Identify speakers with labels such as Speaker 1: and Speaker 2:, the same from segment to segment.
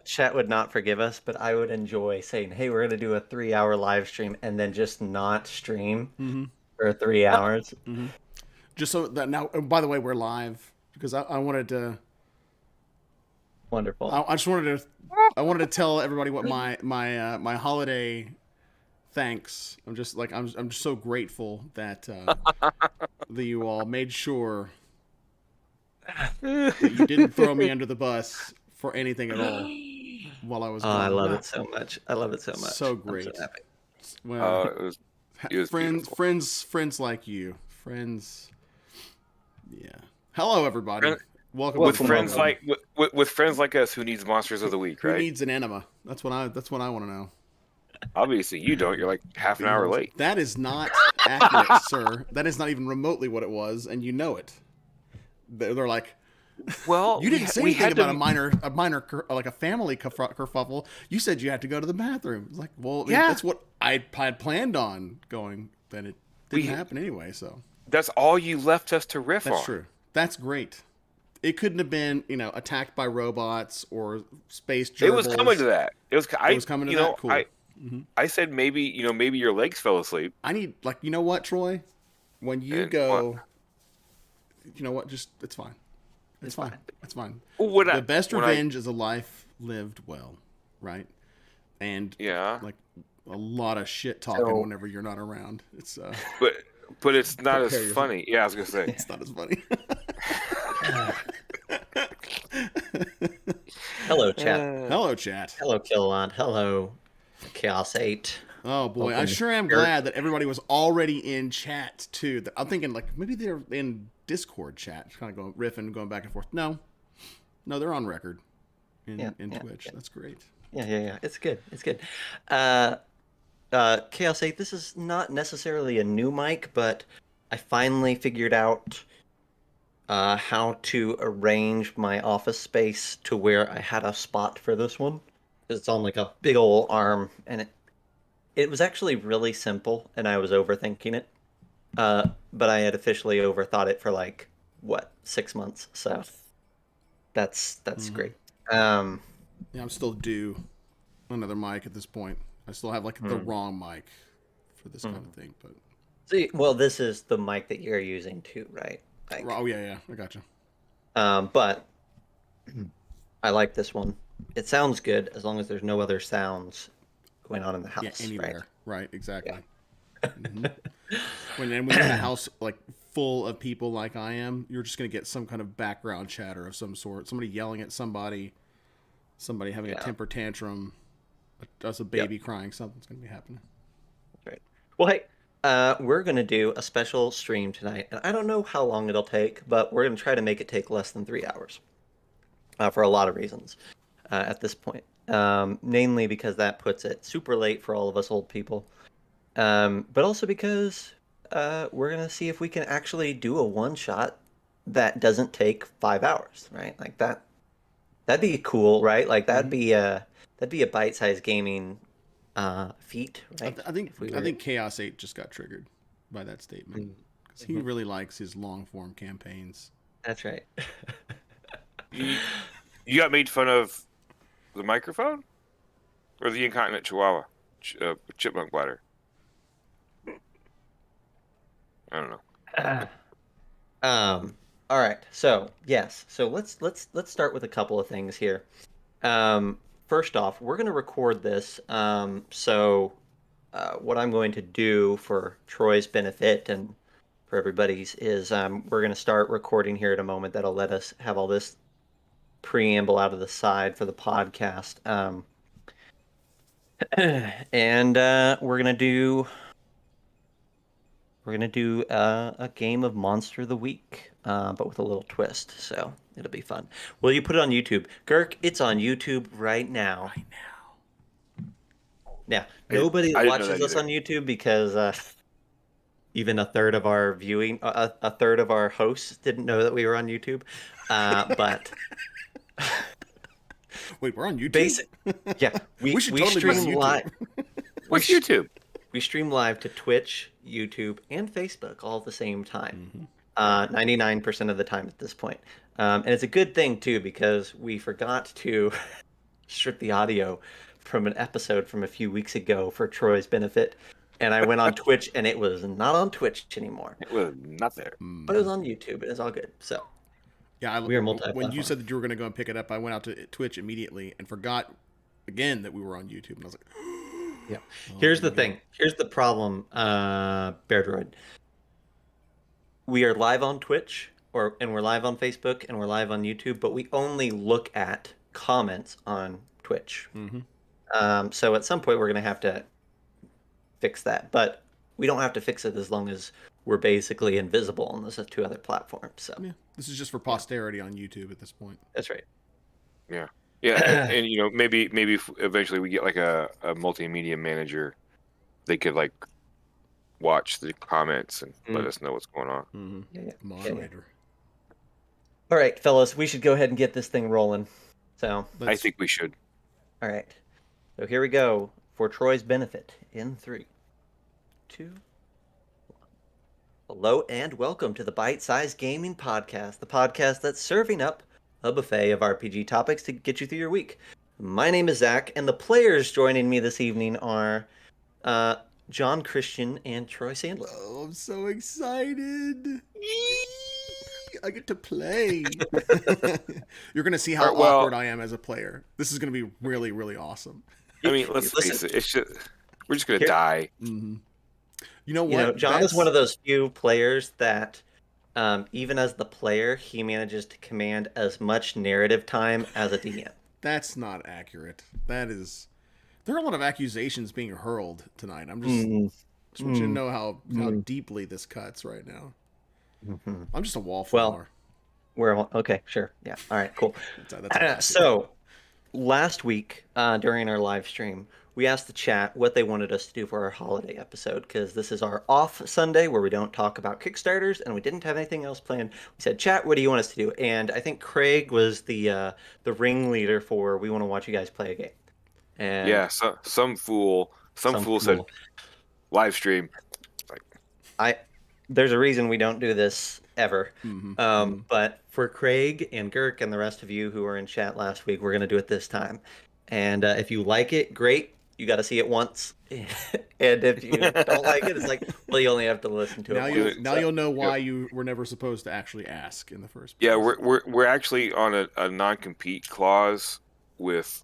Speaker 1: Chat would not forgive us, but I would enjoy saying, "Hey, we're gonna do a 3-hour live stream," and then just not stream for 3 hours.
Speaker 2: Just so that now, by the way, we're live because I wanted to.
Speaker 1: Wonderful.
Speaker 2: I just wanted to tell everybody what my holiday thanks. I'm just so grateful that that you all made sure that you didn't throw me under the bus for anything at all while I was
Speaker 1: Oh,
Speaker 2: gone.
Speaker 1: I love it so much. I love it so much.
Speaker 2: So
Speaker 1: I'm so
Speaker 2: great.
Speaker 1: happy.
Speaker 2: Well,
Speaker 3: it was beautiful.
Speaker 2: friends like you, friends. Yeah. Hello, everybody. Welcome
Speaker 3: With
Speaker 2: to
Speaker 3: friends
Speaker 2: welcome.
Speaker 3: with friends like us, who needs monsters of the week,
Speaker 2: Who
Speaker 3: right?
Speaker 2: needs an enema? That's what I want to know.
Speaker 3: Obviously, you don't. You're like half an hour late.
Speaker 2: That is not accurate, sir. That is not even remotely what it was, and you know it. They're like,
Speaker 3: Well,
Speaker 2: you didn't say anything about a minor, like a family kerfuffle. You said you had to go to the bathroom. It's like, well,
Speaker 3: Yeah.
Speaker 2: that's what I had planned on going. Then it didn't happen anyway. So
Speaker 3: That's all you left us to riff on.
Speaker 2: that's true. That's great. It couldn't have been, attacked by robots or space gerbils.
Speaker 3: It was coming to that. It was coming
Speaker 2: to that. Cool.
Speaker 3: I said maybe maybe your legs fell asleep.
Speaker 2: I need, you know what, Troy? When you go, you know what? Just it's fine. It's fine. It's fine. The best revenge is a life lived well, right? And like a lot of shit talking whenever you're not around. It's
Speaker 3: but it's not as funny. Yeah, I was gonna say
Speaker 2: it's not as funny.
Speaker 1: Hello, chat.
Speaker 2: Hello, chat.
Speaker 1: Hello, Kilowatt. Hello, Chaos 8.
Speaker 2: Oh boy, I sure am glad that everybody was already in chat too. I'm thinking like maybe they're in Discord chat, kind of going riffing, going back and forth. No, they're on record in Twitch. That's great.
Speaker 1: Yeah. It's good. It's good. Chaos 8, this is not necessarily a new mic, but I finally figured out how to arrange my office space to where I had a spot for this one. It's on like a big old arm, and it was actually really simple, and I was overthinking it. But I had officially overthought it for 6 months. So that's great.
Speaker 2: Yeah, I'm still due another mic at this point. I still have the wrong mic for this kind of thing, but
Speaker 1: see, well, this is the mic that you're using too, right?
Speaker 2: Oh yeah, I gotcha.
Speaker 1: But I like this one. It sounds good as long as there's no other sounds going on in the house.
Speaker 2: Yeah, anywhere. Right, exactly.
Speaker 1: Yeah.
Speaker 2: When you're in a house full of people like I am, you're just gonna get some kind of background chatter of some sort. Somebody yelling at somebody having a temper tantrum, as a baby crying. Something's gonna be happening.
Speaker 1: Right. Well, hey, we're gonna do a special stream tonight, and I don't know how long it'll take, but we're gonna try to make it take less than 3 hours. For a lot of reasons, at this point. Namely because that puts it super late for all of us old people. But also because we're going to see if we can actually do a one-shot that doesn't take 5 hours, right? Like that'd be cool, right? Like that'd be a bite-sized gaming feat, right?
Speaker 2: I think Chaos 8 just got triggered by that statement. Because he really likes his long-form campaigns.
Speaker 1: That's right.
Speaker 3: You got made fun of the microphone or the incontinent chihuahua chipmunk bladder? I don't know.
Speaker 1: All right. So yes. So let's start with a couple of things here. First off, we're going to record this. So what I'm going to do for Troy's benefit and for everybody's is we're going to start recording here in a moment. That'll let us have all this preamble out of the side for the podcast. And we're gonna do a game of Monster of the Week, but with a little twist. So it'll be fun. Will you put it on YouTube, Girk? It's on YouTube right now. Yeah, nobody watches us on YouTube because even a third of our a third of our hosts didn't know that we were on YouTube. But
Speaker 2: wait, we're on YouTube?
Speaker 1: Yeah, we should totally stream live.
Speaker 3: What's YouTube?
Speaker 1: We stream live to Twitch, YouTube, and Facebook all at the same time. 99% of the time at this point. And it's a good thing too, because we forgot to stripped the audio from an episode from a few weeks ago for Troy's benefit, and I went on Twitch, and it was not on Twitch anymore.
Speaker 3: It was not there.
Speaker 1: But it was on YouTube. It was all good. So
Speaker 2: yeah,
Speaker 1: we are multi-platform.
Speaker 2: When you said that you were going to go and pick it up, I went out to Twitch immediately and forgot again that we were on YouTube, and I was like,
Speaker 1: yeah. Here's the thing. Here's the problem, Bear Droid. We are live on Twitch, and we're live on Facebook, and we're live on YouTube, but we only look at comments on Twitch. So at some point we're going to have to fix that, but we don't have to fix it as long as we're basically invisible on those two other platforms. So
Speaker 2: yeah, this is just for posterity on YouTube at this point.
Speaker 1: That's right.
Speaker 3: Yeah. Yeah, and you know, maybe if eventually we get like a multimedia manager, they could like watch the comments and let us know what's going on.
Speaker 2: Moderator.
Speaker 1: All right, fellas, we should go ahead and get this thing rolling. So
Speaker 3: I think we should.
Speaker 1: All right. So here we go for Troy's benefit in 3, 2, 1. Hello and welcome to the Bite Size Gaming Podcast, the podcast that's serving up a buffet of RPG topics to get you through your week. My name is Zach, and the players joining me this evening are John Christian and Troy Sandler.
Speaker 2: Oh, I'm so excited. I get to play. You're going to see how awkward I am as a player. This is going to be really, really awesome.
Speaker 3: I mean, let's face it. We're just going to die.
Speaker 2: Mm-hmm. You know what?
Speaker 1: John is one of those few players that, even as the player, he manages to command as much narrative time as a DM.
Speaker 2: That's not accurate. That is... There are a lot of accusations being hurled tonight. I'm just want you to know how deeply this cuts right now. I'm just a wallflower.
Speaker 1: Well, okay, sure. Yeah. All right, cool. So, last week, during our live stream, we asked the chat what they wanted us to do for our holiday episode, because this is our off Sunday where we don't talk about Kickstarters, and we didn't have anything else planned. We said, chat, what do you want us to do? And I think Craig was the ringleader for, we want to watch you guys play a game. And
Speaker 3: yeah, so, some fool said, live stream.
Speaker 1: There's a reason we don't do this ever. But for Craig and Girk and the rest of you who were in chat last week, we're going to do it this time. And if you like it, great. You got to see it once. And if you don't like it, it's like, well, you only have to listen to it.
Speaker 2: Now you'll know why you were never supposed to actually ask in the first place.
Speaker 3: Yeah, we're actually on a non-compete clause with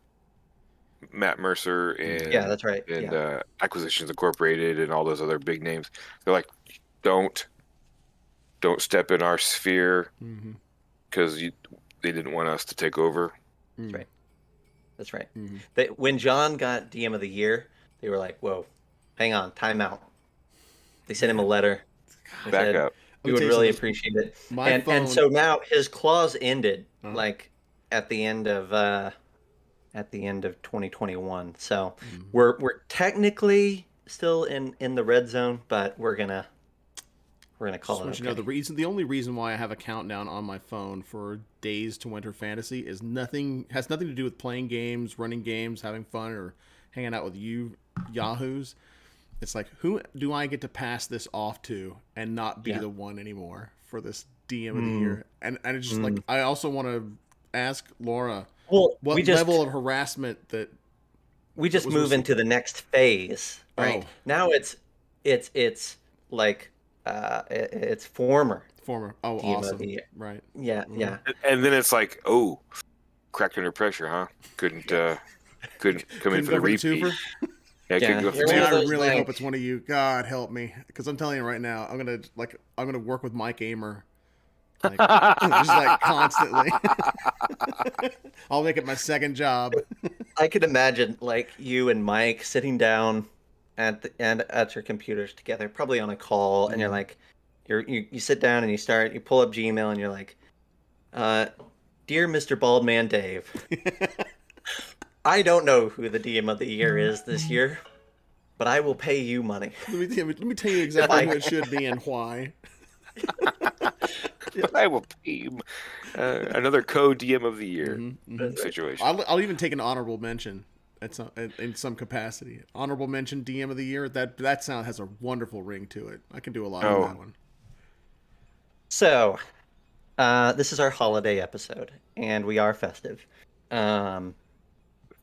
Speaker 3: Matt Mercer and
Speaker 1: that's right.
Speaker 3: And Acquisitions Incorporated and all those other big names. They're like, don't step in our sphere because they didn't want us to take over.
Speaker 1: That's right. When John got DM of the Year, they were like, whoa, hang on, time out. They sent him a letter.
Speaker 3: Back up.
Speaker 1: We would really appreciate it. And so now his clause ended like at the end of 2021. So we're technically still in the red zone, but we're gonna call it.
Speaker 2: Okay. The only reason why I have a countdown on my phone for Days to Winter Fantasy has nothing to do with playing games, running games, having fun, or hanging out with you yahoos. It's like, who do I get to pass this off to and not be the one anymore for this DM of the year? And it's just like, I also want to ask Laura, what level of harassment that
Speaker 1: we just move into the next phase, right? Now it's like it's former.
Speaker 2: Oh, awesome! Right.
Speaker 1: Yeah.
Speaker 3: And then it's like, oh, cracked under pressure, huh? Couldn't come in for the repeat. Yeah,
Speaker 2: I really hope it's one of you. God help me, because I'm telling you right now, I'm gonna work with Mike Amer, just like constantly. I'll make it my second job.
Speaker 1: I could imagine like you and Mike sitting down at your computers together, probably on a call, and you're like, you sit down and you pull up Gmail and you're like, dear Mr. Baldman Dave, I don't know who the DM of the year is this year, but I will pay you money.
Speaker 2: Let me tell you exactly who it should be and why.
Speaker 3: I will pay you another co-DM of the year situation.
Speaker 2: I'll even take an honorable mention in some capacity. Honorable mention DM of the year. That sound has a wonderful ring to it. I can do a lot on that one.
Speaker 1: So, this is our holiday episode, and we are festive.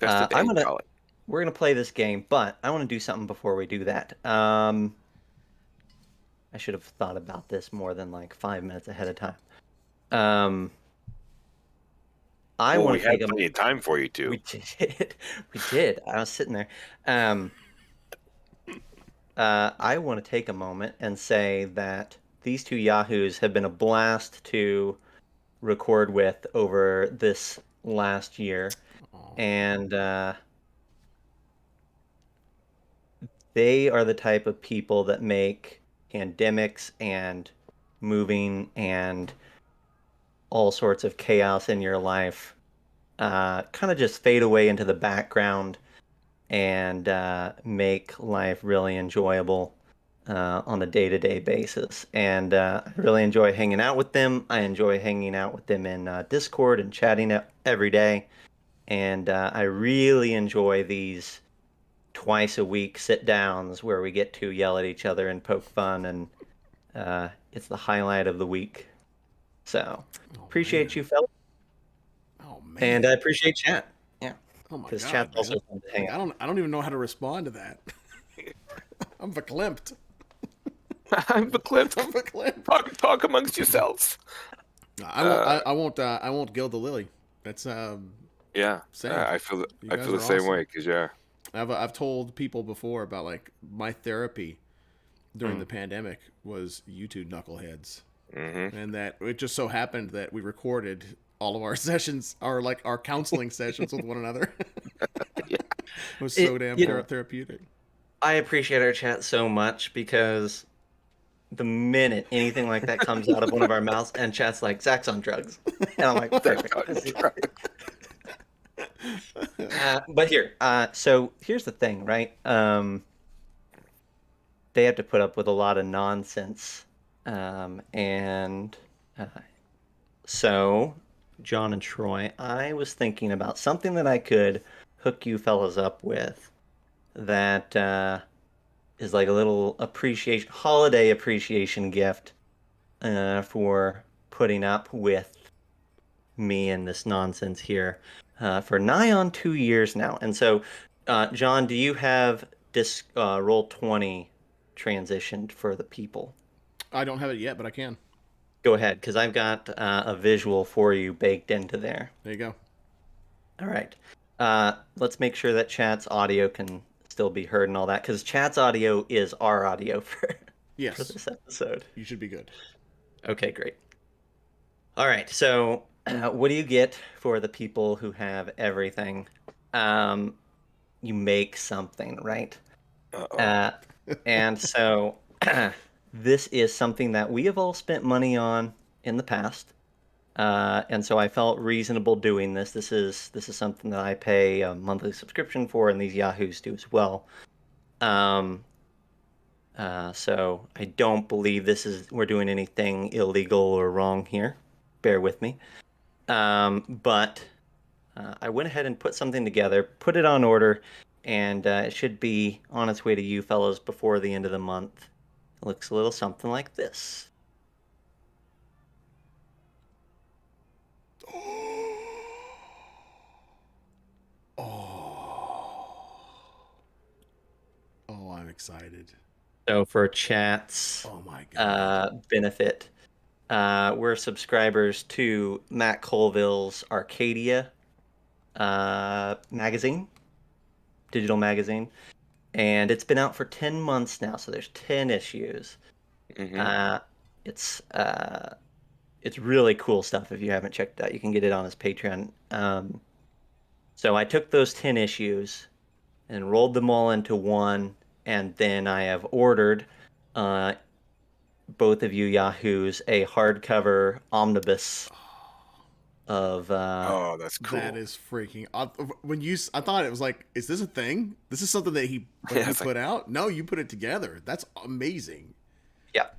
Speaker 3: Festive day, call it.
Speaker 1: We're gonna play this game, but I want to do something before we do that. I should have thought about this more than like 5 minutes ahead of time.
Speaker 3: We had plenty of time for you too.
Speaker 1: We did. I was sitting there. I want to take a moment and say that these two yahoos have been a blast to record with over this last year. And they are the type of people that make pandemics and moving and all sorts of chaos in your life kind of just fade away into the background and make life really enjoyable on a day-to-day basis. And I really enjoy hanging out with them. I enjoy hanging out with them in Discord and chatting every day. And I really enjoy these twice a week sit-downs where we get to yell at each other and poke fun, and it's the highlight of the week. So appreciate you, fellas.
Speaker 2: Oh man!
Speaker 1: And I appreciate chat. Yeah.
Speaker 2: Oh my
Speaker 1: god!
Speaker 2: Chat's also fun to hang out. I don't even know how to respond to that. I'm verklempt.
Speaker 3: I'm verklempt. Talk amongst yourselves.
Speaker 2: I won't gild the lily. That's
Speaker 3: yeah. I feel the same
Speaker 2: awesome.
Speaker 3: way because
Speaker 2: I've told people before about like my therapy during the pandemic was YouTube knuckleheads, and that it just so happened that we recorded all of our sessions, our counseling sessions with one another.
Speaker 3: Yeah.
Speaker 2: It was so damn therapeutic.
Speaker 1: I appreciate our chat so much because the minute anything like that comes out of one of our mouths, and chat's like, Zach's on drugs. And I'm like, perfect. But here, so here's the thing, right? They have to put up with a lot of nonsense. So, Jon and Troy, I was thinking about something that I could hook you fellas up with that is like a little holiday appreciation gift for putting up with me and this nonsense here for nigh on 2 years now. And so, Jon, do you have Roll20 transitioned for the people?
Speaker 2: I don't have it yet, but I can.
Speaker 1: Go ahead, because I've got a visual for you baked into there.
Speaker 2: There you go.
Speaker 1: All right. Let's make sure that chat's audio can still be heard and all that, because chat's audio is our audio for this episode.
Speaker 2: You should be good.
Speaker 1: Okay, great. All right, so what do you get for the people who have everything? You make something, right? And so this is something that we have all spent money on in the past. And so I felt reasonable doing this. This is something that I pay a monthly subscription for, and these yahoos do as well. So I don't believe we're doing anything illegal or wrong here. Bear with me. But I went ahead and put something together, put it on order, and it should be on its way to you fellows before the end of the month. It looks a little something like this.
Speaker 2: Oh, I'm excited.
Speaker 1: So for chat's benefit, we're subscribers to Matt Colville's Arcadia magazine, digital magazine, and it's been out for 10 months now, so there's 10 issues. It's really cool stuff. If you haven't checked it out, you can get it on his Patreon. So I took those 10 issues and rolled them all into one, and then I have ordered both of you yahoos a hardcover omnibus of
Speaker 3: oh, that's cool.
Speaker 2: That is freaking I thought it was like, is this a thing? This is something that he put out? No, you put it together. That's amazing.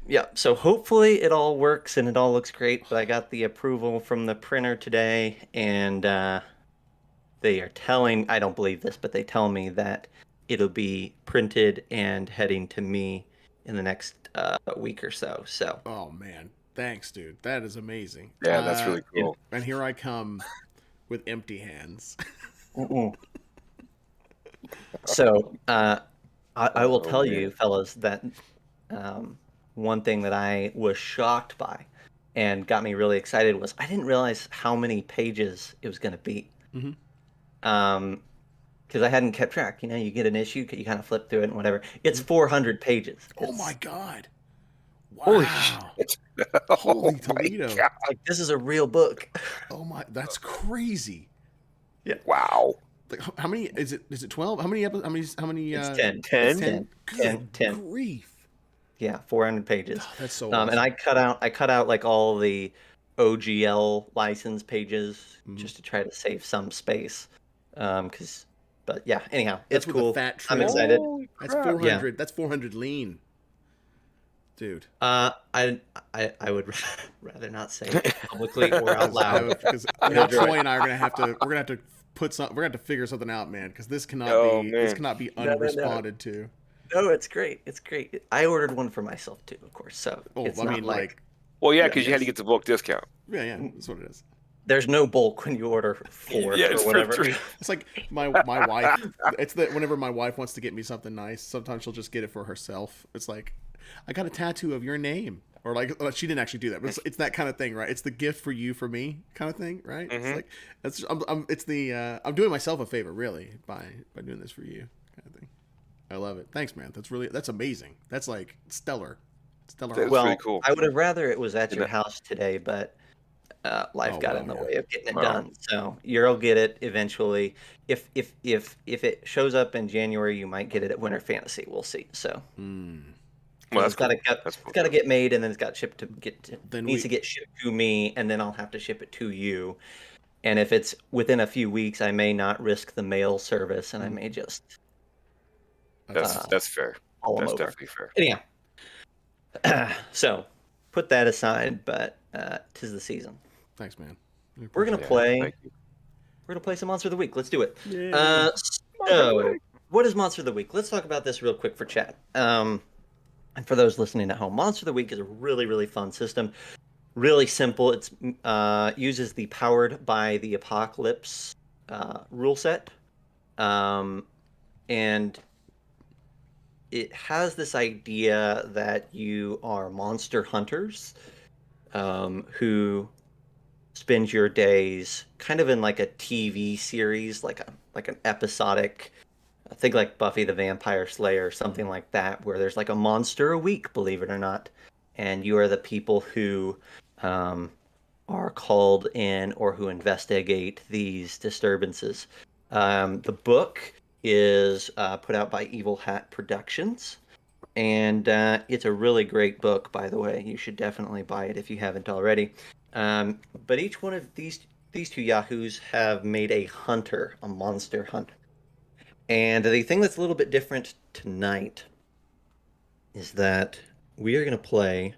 Speaker 1: Yeah. So hopefully it all works and it all looks great, but I got the approval from the printer today, and they are telling, I don't believe this, but they tell me that it'll be printed and heading to me in the next week or so. So.
Speaker 2: Oh man, thanks, dude. That is amazing.
Speaker 3: Yeah, that's really cool.
Speaker 2: And here I come with empty hands.
Speaker 1: So I will
Speaker 3: Oh
Speaker 1: tell you,
Speaker 3: man.
Speaker 1: fellas, that one thing that I was shocked by and got me really excited was I didn't realize how many pages it was going to be.
Speaker 2: Mm-hmm.
Speaker 1: Because I hadn't kept track. You know, you get an issue, you kind of flip through it and whatever. It's
Speaker 2: Mm-hmm.
Speaker 1: 400 pages.
Speaker 2: Oh my God!
Speaker 3: Holy
Speaker 2: Wow!
Speaker 3: shit. Oh
Speaker 2: Holy
Speaker 3: my
Speaker 2: Toledo!
Speaker 3: god.
Speaker 1: Like, this is a real book.
Speaker 2: Oh my, that's crazy.
Speaker 1: Yeah.
Speaker 3: Wow.
Speaker 2: Like, how many is it? Is it 12? How many episodes? How many?
Speaker 1: It's 10.
Speaker 2: It's
Speaker 3: 10?
Speaker 2: 10.
Speaker 1: 10.
Speaker 2: Good
Speaker 1: 10.
Speaker 2: grief!
Speaker 1: Yeah, 400 pages.
Speaker 2: Oh, that's so
Speaker 1: And
Speaker 2: awesome.
Speaker 1: I cut out like all the OGL license pages
Speaker 2: Mm-hmm.
Speaker 1: just to try to save some space. But yeah, anyhow, it's
Speaker 2: That's with a
Speaker 1: cool.
Speaker 2: fat
Speaker 1: I'm
Speaker 2: trim.
Speaker 1: excited.
Speaker 3: Holy
Speaker 2: That's
Speaker 3: crap.
Speaker 2: 400.
Speaker 1: Yeah.
Speaker 2: That's 400 lean, dude.
Speaker 1: I would rather not say publicly or out loud.
Speaker 2: Because now Troy and I are gonna have to. We're gonna have to put some. We're gonna have to figure something out, man. Because this cannot
Speaker 3: Oh
Speaker 2: be. This
Speaker 3: man.
Speaker 2: cannot be
Speaker 1: No, no, no.
Speaker 2: unresponded to.
Speaker 1: No, it's great. It's great. I ordered one for myself too, of course. So
Speaker 2: Oh,
Speaker 1: it's
Speaker 2: I
Speaker 1: not
Speaker 2: mean,
Speaker 1: like
Speaker 3: Well, yeah,
Speaker 2: yeah,
Speaker 3: because you had to
Speaker 1: yes.
Speaker 3: get the bulk discount.
Speaker 2: yeah. That's what it is.
Speaker 1: There's no bulk when you order four
Speaker 3: Yeah,
Speaker 1: or
Speaker 3: it's for
Speaker 1: whatever.
Speaker 3: 3.
Speaker 2: It's like my wife. It's that whenever my wife wants to get me something nice, sometimes she'll just get it for herself. It's like, I got a tattoo of your name, or like she didn't actually do that, but it's that kind of thing, right? It's the gift for you, for me, kind of thing, right? It's like that's I'm doing myself a favor, really, by doing this for you, kind of thing. I love it. Thanks, man. That's amazing. That's like stellar.
Speaker 3: That's
Speaker 2: Awesome.
Speaker 1: Well,
Speaker 3: really cool.
Speaker 1: I would have rather it was at
Speaker 3: And
Speaker 1: your
Speaker 3: that-
Speaker 1: house today, but life
Speaker 2: Oh
Speaker 1: got
Speaker 2: well,
Speaker 1: in the
Speaker 2: yeah.
Speaker 1: way of getting it
Speaker 3: Wow.
Speaker 1: done. So you'll get it eventually. If it shows up in January, you might get it at Winter Fantasy. We'll see. So
Speaker 2: Mm.
Speaker 3: Well,
Speaker 1: it's
Speaker 3: that's
Speaker 1: got to
Speaker 3: cool.
Speaker 1: get
Speaker 3: That's cool.
Speaker 1: it's got to get made, and then it's got shipped
Speaker 2: Then
Speaker 1: needs
Speaker 2: we
Speaker 1: to get shipped to me, and then I'll have to ship it to you. And if it's within a few weeks, I may not risk the mail service, and I may just
Speaker 3: That's
Speaker 2: awesome.
Speaker 3: that's fair.
Speaker 1: haul them
Speaker 3: That's
Speaker 1: over.
Speaker 3: definitely fair.
Speaker 1: Anyhow, so put that aside, but 'tis the season.
Speaker 2: Thanks, man.
Speaker 1: We're gonna
Speaker 3: Yeah,
Speaker 1: play.
Speaker 3: thank you.
Speaker 1: We're gonna play some Monster of the Week. Let's do it.
Speaker 2: Yay.
Speaker 1: So, what is Monster of the Week? Let's talk about this real quick for chat. And for those listening at home, Monster of the Week is a really, really fun system. Really simple. It's uses the Powered by the Apocalypse rule set, and it has this idea that you are monster hunters who spend your days kind of in like a TV series, like an episodic, I think like Buffy the Vampire Slayer or something like that, where there's like a monster a week, believe it or not, and you are the people who are called in or who investigate these disturbances. The book is put out by Evil Hat Productions, and it's a really great book, by the way. You should definitely buy it if you haven't already. But each one of these two yahoos have made a hunter, a monster hunter. And the thing that's a little bit different tonight is that we are going to play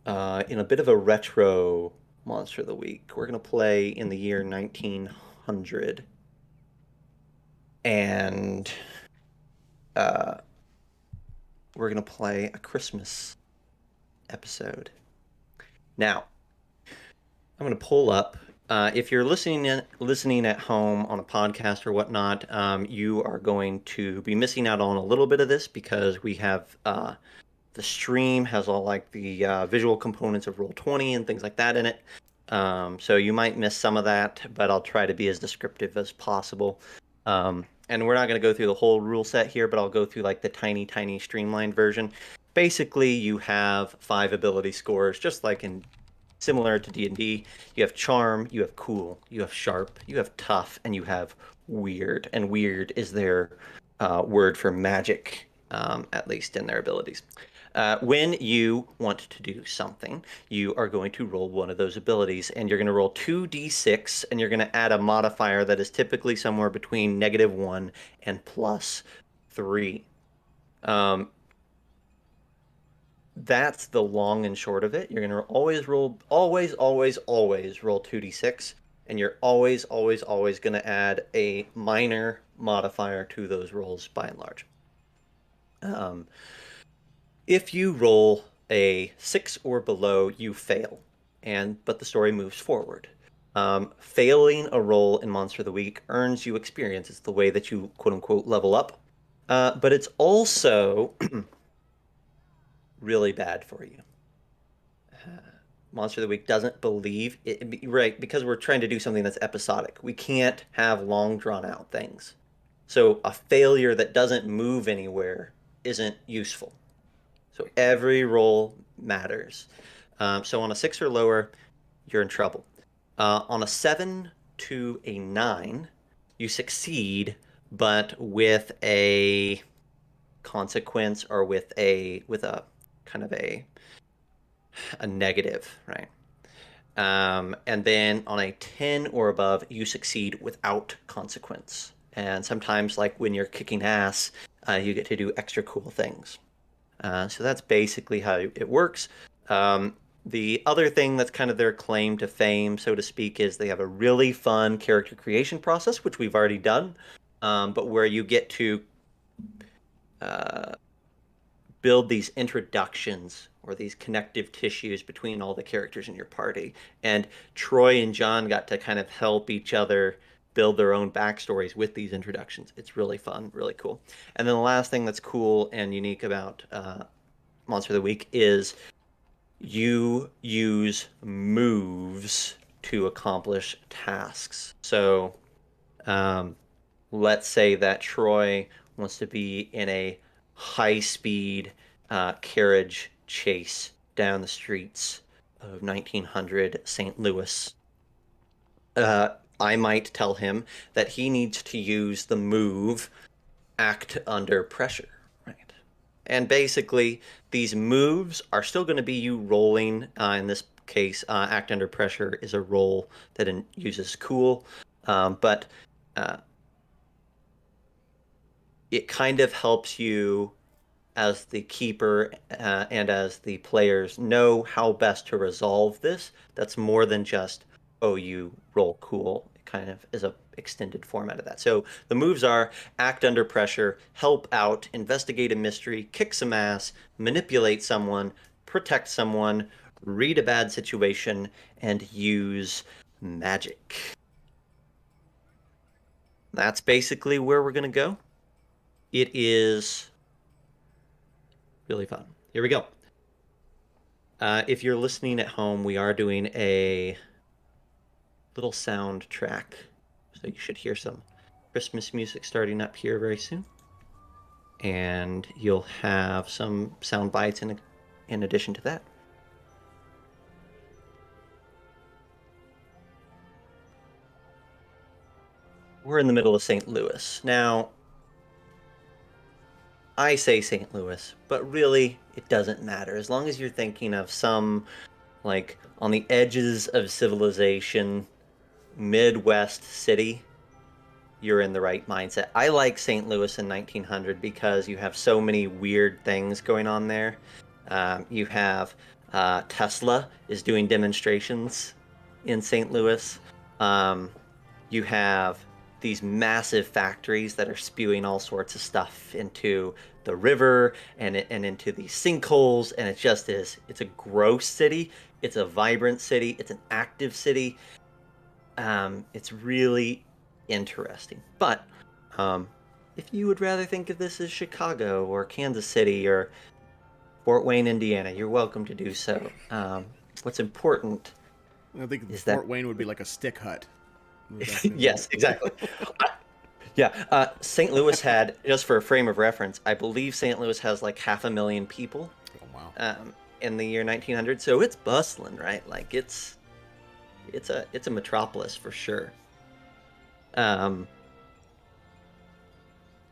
Speaker 1: in a bit of a retro Monster of the Week. We're going to play in the year 1900. And we're going to play a Christmas episode. Now, I'm going to pull up. If you're listening at home on a podcast or whatnot, you are going to be missing out on a little bit of this because we have the stream has all like the visual components of Roll20 and things like that in it. So you might miss some of that, but I'll try to be as descriptive as possible. And we're not going to go through the whole rule set here, but I'll go through like the tiny streamlined version. Basically, you have 5 ability scores, just like in similar to D&D. You have charm, you have cool, you have sharp, you have tough, and you have weird. And weird is their word for magic, at least in their abilities. When you want to do something, you are going to roll one of those abilities, and you're going to roll 2d6, and you're going to add a modifier that is typically somewhere between -1 and +3. That's the long and short of it. You're going to always roll 2d6, and you're always going to add a minor modifier to those rolls by and large. If you roll a 6 or below, you fail, but the story moves forward. Failing a roll in Monster of the Week earns you experience. It's the way that you quote unquote level up. But it's also really bad for you. Monster of the Week doesn't believe it, right? Because we're trying to do something that's episodic. We can't have long drawn out things. So a failure that doesn't move anywhere isn't useful. So every roll matters. So on a 6 or lower, you're in trouble. On a 7 to a 9, you succeed, but with a consequence or with a kind of a negative, right? And then on a 10 or above, you succeed without consequence. And sometimes, like when you're kicking ass, you get to do extra cool things. So that's basically how it works. The other thing that's kind of their claim to fame, so to speak, is they have a really fun character creation process, which we've already done, but where you get to build these introductions or these connective tissues between all the characters in your party. And Troy and Jon got to kind of help each other build their own backstories with these introductions. It's really fun, really cool. And then the last thing that's cool and unique about Monster of the Week is you use moves to accomplish tasks. So let's say that Troy wants to be in a high-speed carriage chase down the streets of 1900 St. Louis. I might tell him that he needs to use the move Act Under Pressure, right? And basically, these moves are still going to be you rolling. In this case, Act Under Pressure is a roll that uses Cool, but it kind of helps you as the keeper and as the players know how best to resolve this. That's more than just, oh, you roll cool. It kind of is a extended format of that. So the moves are act under pressure, help out, investigate a mystery, kick some ass, manipulate someone, protect someone, read a bad situation, and use magic. That's basically where we're going to go. It is really fun. Here we go. If you're listening at home, we are doing a little soundtrack. So you should hear some Christmas music starting up here very soon. And you'll have some sound bites in addition to that. We're in the middle of St. Louis. Now, I say St. Louis, but really it doesn't matter. As long as you're thinking of some, like, on the edges of civilization, Midwest city, you're in the right mindset. I like St. Louis in 1900 because you have so many weird things going on there. You have Tesla is doing demonstrations in St. Louis. You have these massive factories that are spewing all sorts of stuff into the river and into these sinkholes, and it just is. It's a gross city. It's a vibrant city. It's an active city. It's really interesting. But if you would rather think of this as Chicago or Kansas City or Fort Wayne, Indiana, you're welcome to do so. What's important,
Speaker 2: I think Fort Wayne would be like a stick hut.
Speaker 1: Yes, exactly. Yeah, St. Louis had, just for a frame of reference, I believe St. Louis has like 500,000 people.
Speaker 2: Oh, wow.
Speaker 1: In the year 1900, so it's bustling, right? Like it's a metropolis for sure. And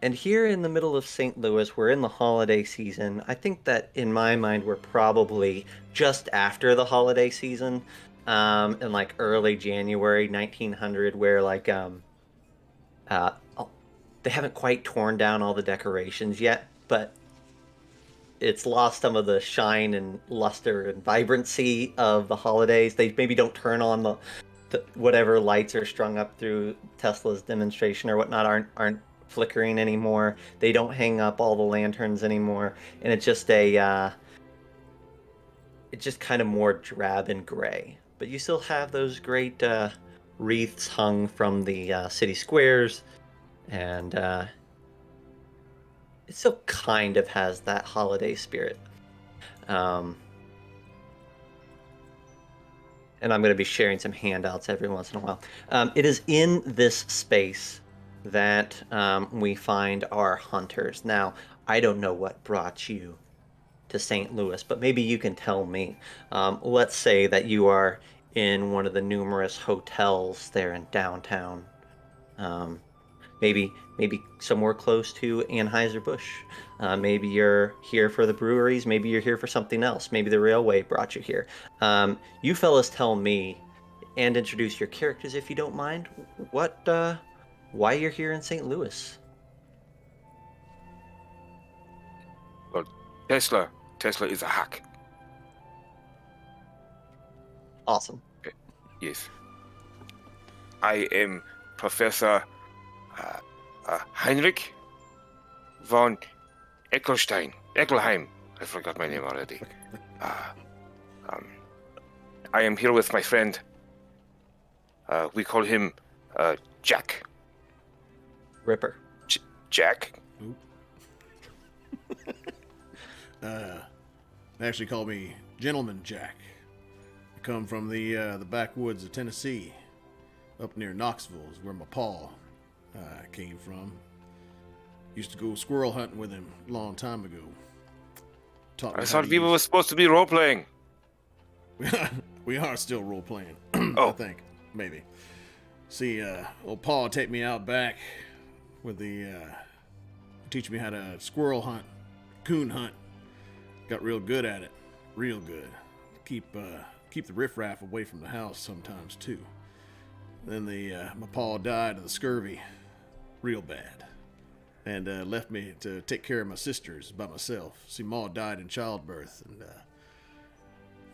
Speaker 1: here in the middle of St. Louis, we're in the holiday season. I think that in my mind, we're probably just after the holiday season. In like early January 1900, where like they haven't quite torn down all the decorations yet, but it's lost some of the shine and luster and vibrancy of the holidays. They maybe don't turn on the whatever lights are strung up through Tesla's demonstration or whatnot aren't flickering anymore. They don't hang up all the lanterns anymore, and it's just it's just kind of more drab and gray. But you still have those great wreaths hung from the city squares, and it still kind of has that holiday spirit. And I'm going to be sharing some handouts every once in a while. It is in this space that we find our hunters. Now, I don't know what brought you to St. Louis, but maybe you can tell me. Let's say that you are in one of the numerous hotels there in downtown. Um, maybe somewhere close to Anheuser-Busch. Maybe you're here for the breweries. Maybe you're here for something else. Maybe the railway brought you here. You fellas tell me and introduce your characters if you don't mind. Why you're here in St. Louis?
Speaker 3: Well, Tesla is a hack.
Speaker 1: Awesome.
Speaker 3: Yes. I am Professor Heinrich von Eckelheim. I forgot my name already. I am here with my friend. We call him Jack.
Speaker 1: Ripper.
Speaker 3: Jack.
Speaker 2: They actually call me Gentleman Jack. I come from the backwoods of Tennessee, up near Knoxville, is where my pa came from. Used to go squirrel hunting with him a long time ago.
Speaker 3: I thought people were supposed to be role playing.
Speaker 2: We are still role playing.
Speaker 3: Oh.
Speaker 2: I think maybe. See, old Pa take me out back with teach me how to squirrel hunt, coon hunt. Got real good at it, real good. Keep the riffraff away from the house sometimes too. Then my pa died of the scurvy, real bad, and left me to take care of my sisters by myself. See, Ma died in childbirth,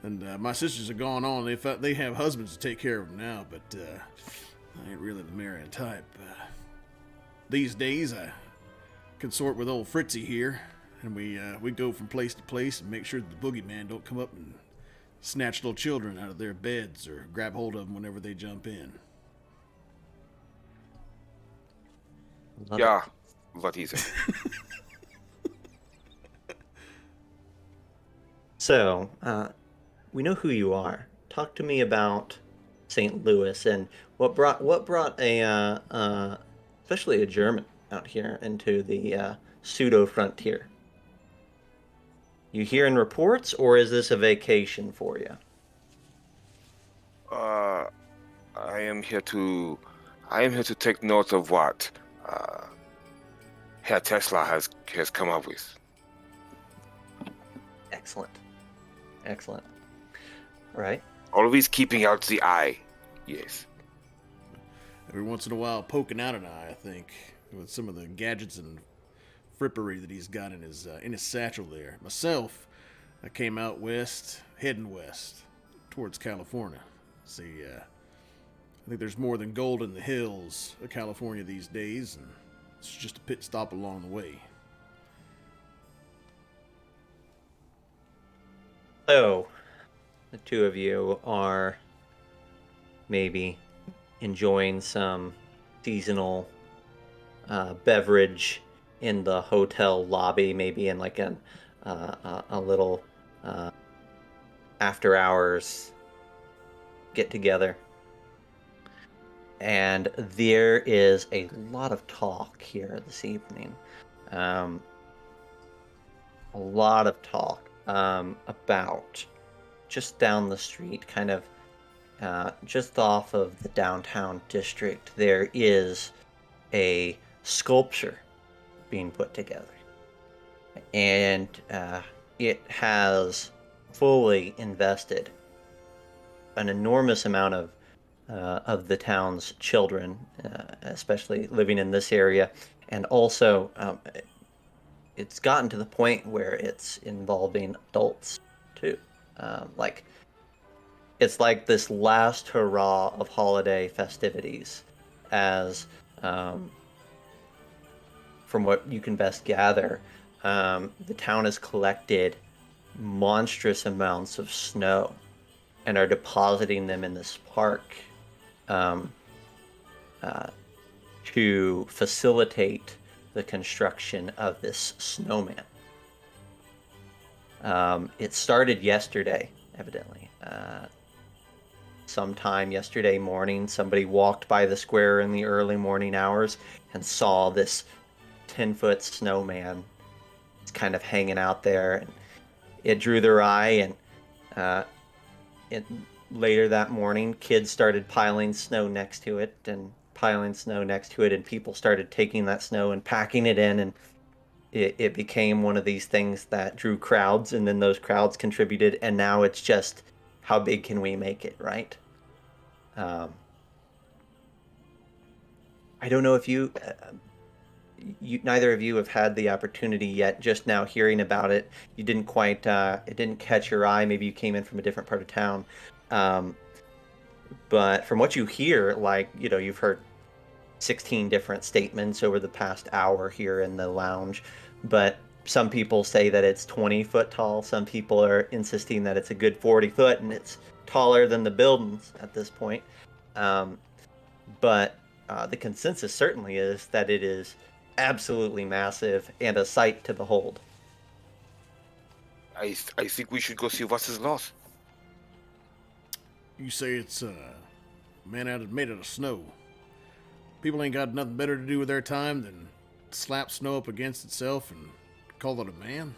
Speaker 2: and my sisters are gone on. They have husbands to take care of them now, but I ain't really the marrying type. These days, I consort with old Fritzy here, and we go from place to place and make sure that the boogeyman don't come up and snatch little children out of their beds or grab hold of them whenever they jump in.
Speaker 3: Yeah, what is it?
Speaker 1: So, we know who you are. Talk to me about St. Louis and what brought especially a German out here into the pseudo frontier. You hearing reports, or is this a vacation for you?
Speaker 3: I am here to take note of what Herr Tesla has come up with.
Speaker 1: Excellent. All right.
Speaker 3: Always keeping out the eye. Yes.
Speaker 2: Every once in a while, poking out an eye, I think, with some of the gadgets and frippery that he's got in his satchel there. Myself, I came out heading west, towards California. See, I think there's more than gold in the hills of California these days, and it's just a pit stop along the way.
Speaker 1: So, the two of you are maybe enjoying some seasonal beverage in the hotel lobby, maybe in like a little after hours get together. And there is a lot of talk here this evening. A lot of talk about just down the street, kind of just off of the downtown district, there is a sculpture being put together. And it has fully invested an enormous amount of the town's children, especially living in this area. And also, it's gotten to the point where it's involving adults too. It's like this last hurrah of holiday festivities, as from what you can best gather, the town has collected monstrous amounts of snow and are depositing them in this park um, to facilitate the construction of this snowman. It started yesterday, evidently. Sometime yesterday morning, somebody walked by the square in the early morning hours and saw this 10-foot snowman kind of hanging out there, and it drew their eye. And later that morning, kids started piling snow next to it, and people started taking that snow and packing it in, and it became one of these things that drew crowds, and then those crowds contributed, and now it's just, how big can we make it, right? I don't know if you neither of you have had the opportunity yet. Just now hearing about it, you didn't quite, it didn't catch your eye. Maybe you came in from a different part of town. But from what you hear, like, you've heard 16 different statements over the past hour here in the lounge, but some people say that it's 20 foot tall. Some people are insisting that it's a good 40 foot, and it's taller than the buildings at this point. But the consensus certainly is that it is absolutely massive and a sight to behold.
Speaker 3: I think we should go see what is lost.
Speaker 2: You say it's made out of snow. People ain't got nothing better to do with their time than slap snow up against itself and call it a man.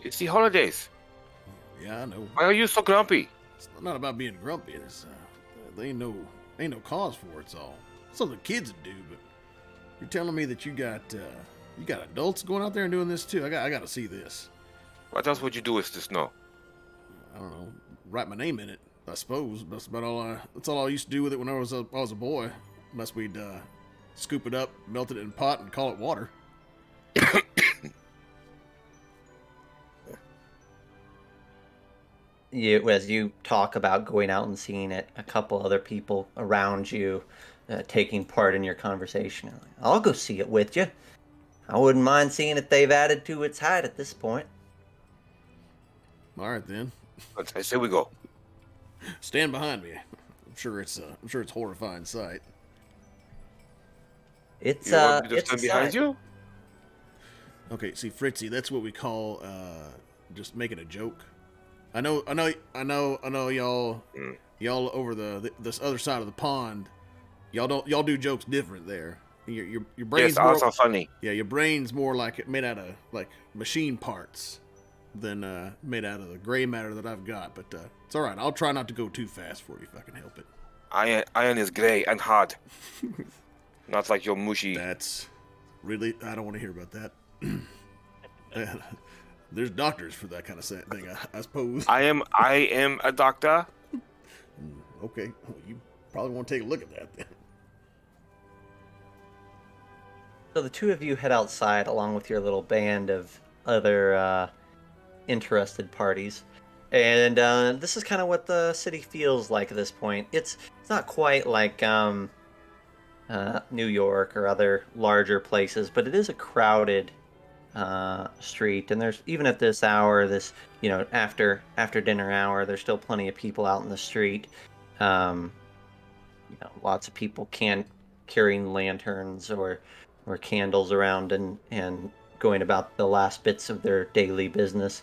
Speaker 3: It's the holidays.
Speaker 2: Yeah, I know.
Speaker 3: Why are you so grumpy?
Speaker 2: It's not about being grumpy. It's, there ain't no cause for it. It's all something kids would do. But you're telling me that you got adults going out there and doing this too. I got to see this.
Speaker 3: What else would you do with the snow?
Speaker 2: I don't know. Write my name in it, I suppose. That's about all. That's all I used to do with it when I was a boy. Unless we'd scoop it up, melt it in a pot, and call it water.
Speaker 1: As you talk about going out and seeing it, a couple other people around you taking part in your conversation. I'll go see it with you. I wouldn't mind seeing if they've added to its height at this point.
Speaker 2: All right then.
Speaker 3: I say we go.
Speaker 2: Stand behind me. I'm sure it's a horrifying sight.
Speaker 1: It's
Speaker 3: want me to stand behind you?
Speaker 2: Okay, see, Fritzy, that's what we call just making a joke. I know, y'all over this other side of the pond. Y'all do jokes different there. Your brain's
Speaker 3: yes, also funny.
Speaker 2: Yeah, your brain's more like it made out of like machine parts than made out of the gray matter that I've got. But it's all right. I'll try not to go too fast for you if I can help it.
Speaker 3: Iron is gray and hard. Not like your mushy.
Speaker 2: That's really. I don't want to hear about that. There's doctors for that kind of thing, I suppose.
Speaker 3: I am a doctor.
Speaker 2: Okay, well, you probably want to take a look at that then.
Speaker 1: So the two of you head outside along with your little band of other interested parties. And this is kind of what the city feels like at this point. It's not quite like New York or other larger places, but it is a crowded street. And there's, even at this hour, after dinner hour, there's still plenty of people out in the street. Lots of people carrying lanterns or candles around and going about the last bits of their daily business.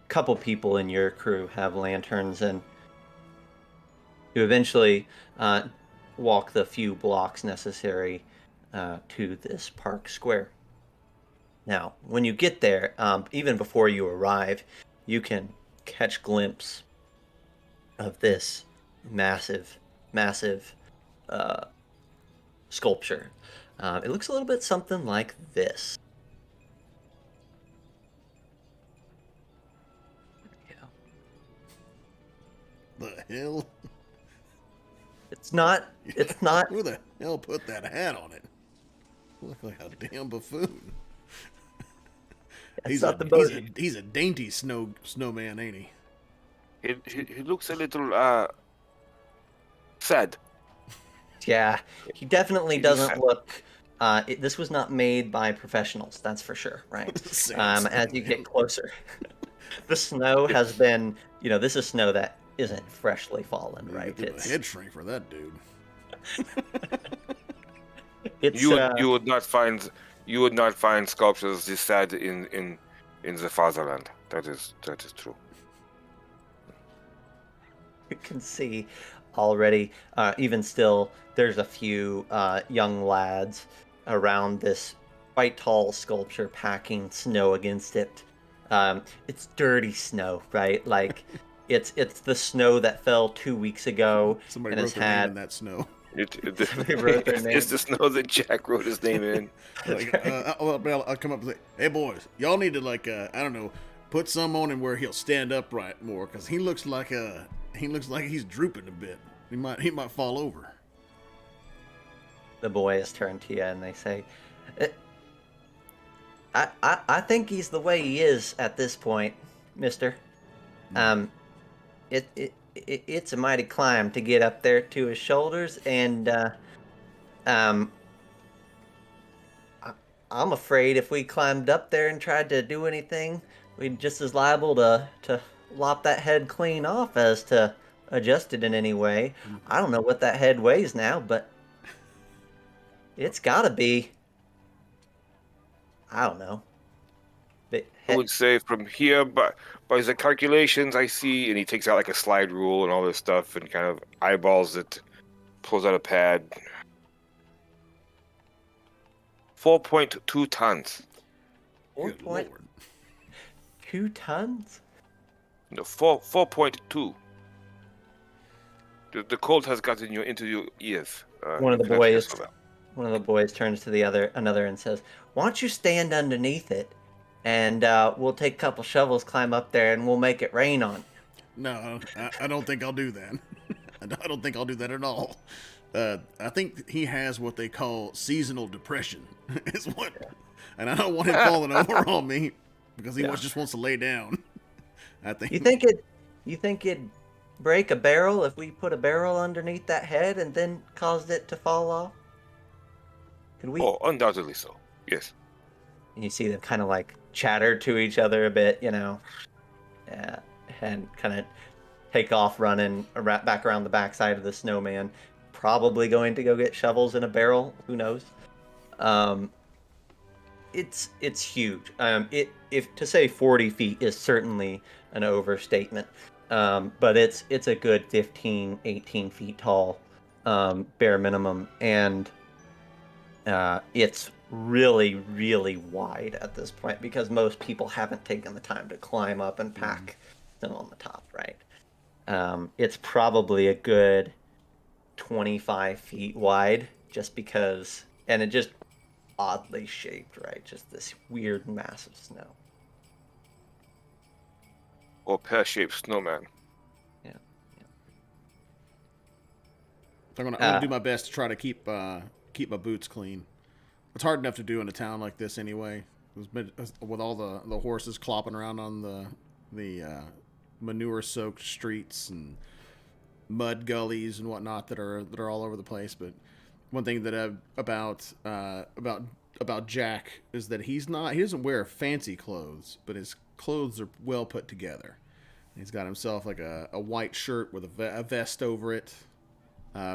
Speaker 1: Couple people in your crew have lanterns, and you eventually walk the few blocks necessary to this park square. Now, when you get there, even before you arrive, you can catch glimpse of this massive sculpture. It looks a little bit something like this.
Speaker 2: The hell?
Speaker 1: It's not.
Speaker 2: Who the hell put that hat on it? Look like a damn buffoon. He's a dainty snowman, ain't he?
Speaker 3: He looks a little sad.
Speaker 1: Yeah, he definitely doesn't look. This was not made by professionals, that's for sure, right? As you get closer. The snow has been, this is snow that isn't freshly fallen, right?
Speaker 2: It's a head shrink for that dude.
Speaker 1: It's
Speaker 3: you would not find sculptures this sad in the fatherland. That is true.
Speaker 1: You can see already, even still, there's a few young lads around this quite tall sculpture packing snow against it. It's dirty snow, right? Like it's the snow that fell 2 weeks ago.
Speaker 2: Somebody
Speaker 1: and
Speaker 2: wrote their name in that snow.
Speaker 3: It's the snow that Jack wrote his name in.
Speaker 2: I'll come up and say, "Hey boys, y'all need to I don't know, put some on him where he'll stand upright more, because he looks like he's drooping a bit. He might fall over."
Speaker 1: The boys turn to you and they say, I think he's the way he is at this point, mister. It's a mighty climb to get up there to his shoulders, and I'm afraid if we climbed up there and tried to do anything, we'd just as liable to lop that head clean off as to adjust it in any way. I don't know what that head weighs now, but it's gotta be, I don't know.
Speaker 3: I would say from here, by the calculations I see, and he takes out like a slide rule and all this stuff and kind of eyeballs it, pulls out a pad. 4.2 tons.
Speaker 1: 4.2 tons?
Speaker 3: No, 4.2. The cold has gotten you into your ears.
Speaker 1: One of the boys turns to another and says, "Why don't you stand underneath it, and we'll take a couple shovels, climb up there, and we'll make it rain on you."
Speaker 2: No, I don't think I'll do that. I don't think I'll do that at all. I think he has what they call seasonal depression, and I don't want him falling over on me because he just wants to lay down. I think.
Speaker 1: You think it'd break a barrel if we put a barrel underneath that head and then caused it to fall off? Could we?
Speaker 3: Oh, undoubtedly so. Yes.
Speaker 1: And you see them kind of like chatter to each other a bit, and kind of take off running back around the backside of the snowman. Probably going to go get shovels in a barrel. Who knows? It's huge. If to say 40 feet is certainly an overstatement, but it's a good 15, 18 feet tall, bare minimum, and it's really, really wide at this point because most people haven't taken the time to climb up and pack them on the top, right? It's probably a good 25 feet wide just because, and it just oddly shaped, right? Just this weird mass of snow.
Speaker 3: Or pear-shaped snowman.
Speaker 1: Yeah.
Speaker 2: I'm gonna do my best to try to keep my boots clean. It's hard enough to do in a town like this anyway, with all the horses clopping around on the manure-soaked streets and mud gullies and whatnot that are all over the place. But one thing that about Jack is that he doesn't wear fancy clothes, but his clothes are well put together. He's got himself like a white shirt with a vest over it,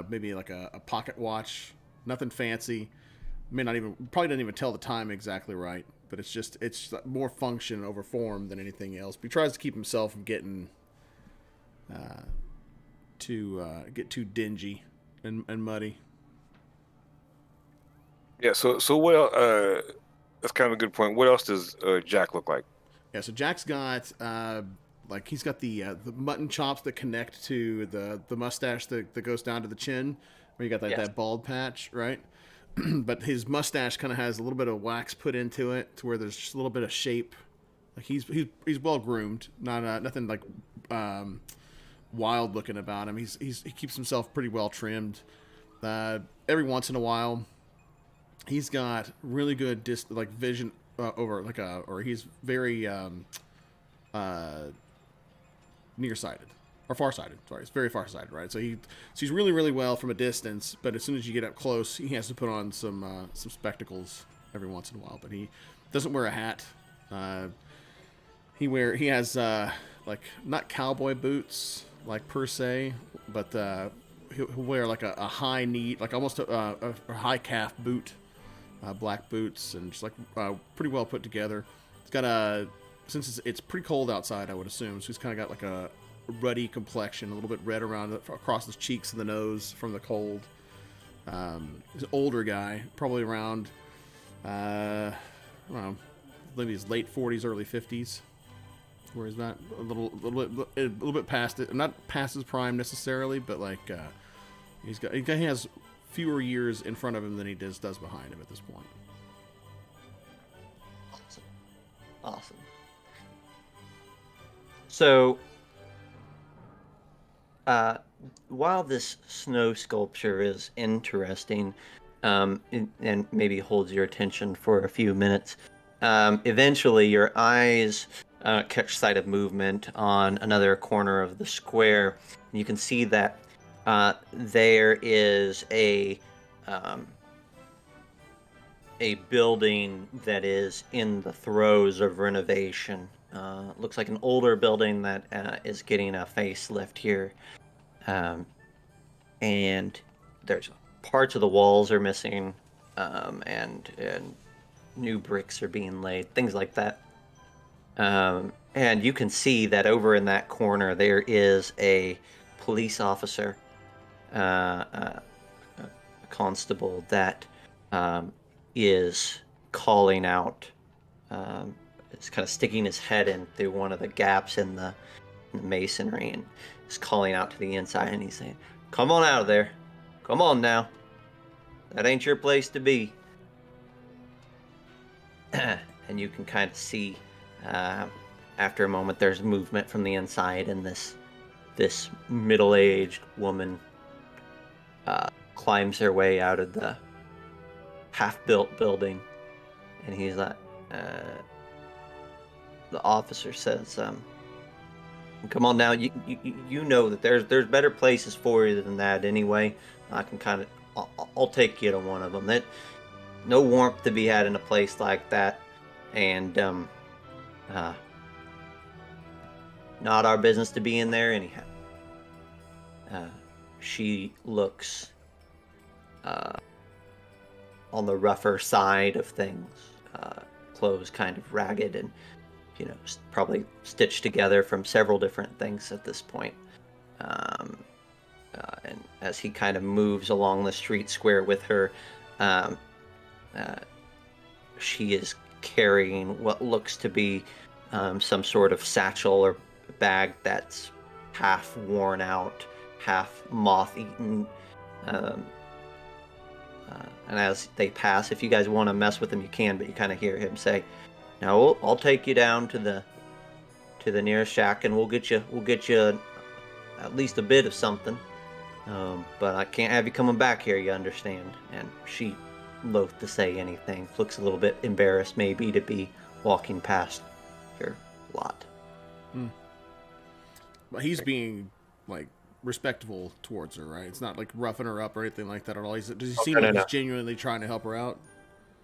Speaker 2: maybe like a pocket watch. Nothing fancy. Probably doesn't even tell the time exactly right, but it's more function over form than anything else. But he tries to keep himself from getting too dingy and muddy.
Speaker 3: Yeah. So what? That's kind of a good point. What else does Jack look like?
Speaker 2: Yeah. So Jack's got he's got the mutton chops that connect to the mustache that goes down to the chin, where you got that bald patch, right? But his mustache kind of has a little bit of wax put into it to where there's just a little bit of shape. Like he's well groomed, nothing like wild looking about him. He keeps himself pretty well trimmed. Every once in a while, he's got really good vision or he's very nearsighted. Or farsighted. Sorry, it's very farsighted, right? So he's really, really well from a distance, but as soon as you get up close, he has to put on some spectacles every once in a while. But he doesn't wear a hat. He has like not cowboy boots like per se, but he'll wear like a high knee, like almost a high calf boot, black boots, and just like pretty well put together. It's got a since it's pretty cold outside, I would assume. So he's kind of got like a ruddy complexion, a little bit red around across his cheeks and the nose from the cold. He's an older guy, probably around I don't know, maybe his late 40s, early 50s. Where he's not a little bit past it, not past his prime necessarily, but like he has fewer years in front of him than he does behind him at this point.
Speaker 1: Awesome. So, while this snow sculpture is interesting, and maybe holds your attention for a few minutes, eventually your eyes catch sight of movement on another corner of the square. And you can see that there is a building that is in the throes of renovation. Looks like an older building that is getting a facelift here. And there's parts of the walls are missing, and new bricks are being laid, things like that. And you can see that over in that corner there is a police officer, a constable that is calling out. Is kind of sticking his head in through one of the gaps in the masonry and is calling out to the inside, and he's saying, "Come on out of there. Come on now. That ain't your place to be." And you can kind of see, after a moment, there's movement from the inside, and this middle-aged woman climbs her way out of the half-built building, and he's like, the officer says, "Come on now, you know that there's better places for you than that anyway. I can kind of, I'll take you to one of them. That no warmth to be had in a place like that, and not our business to be in there anyhow." She looks on the rougher side of things, clothes kind of ragged and, probably stitched together from several different things at this point. And as he kind of moves along the street square with her, she is carrying what looks to be some sort of satchel or bag that's half worn out, half moth-eaten. And as they pass, if you guys want to mess with him, you can, but you kind of hear him say, "Now I'll take you down to the nearest shack, and we'll get you at least a bit of something. But I can't have you coming back here, you understand?" And she, loath to say anything, looks a little bit embarrassed maybe to be walking past your lot.
Speaker 2: But he's being like respectful towards her, right? It's not like roughing her up or anything like that at all. Does he seem like he's genuinely trying to help her out?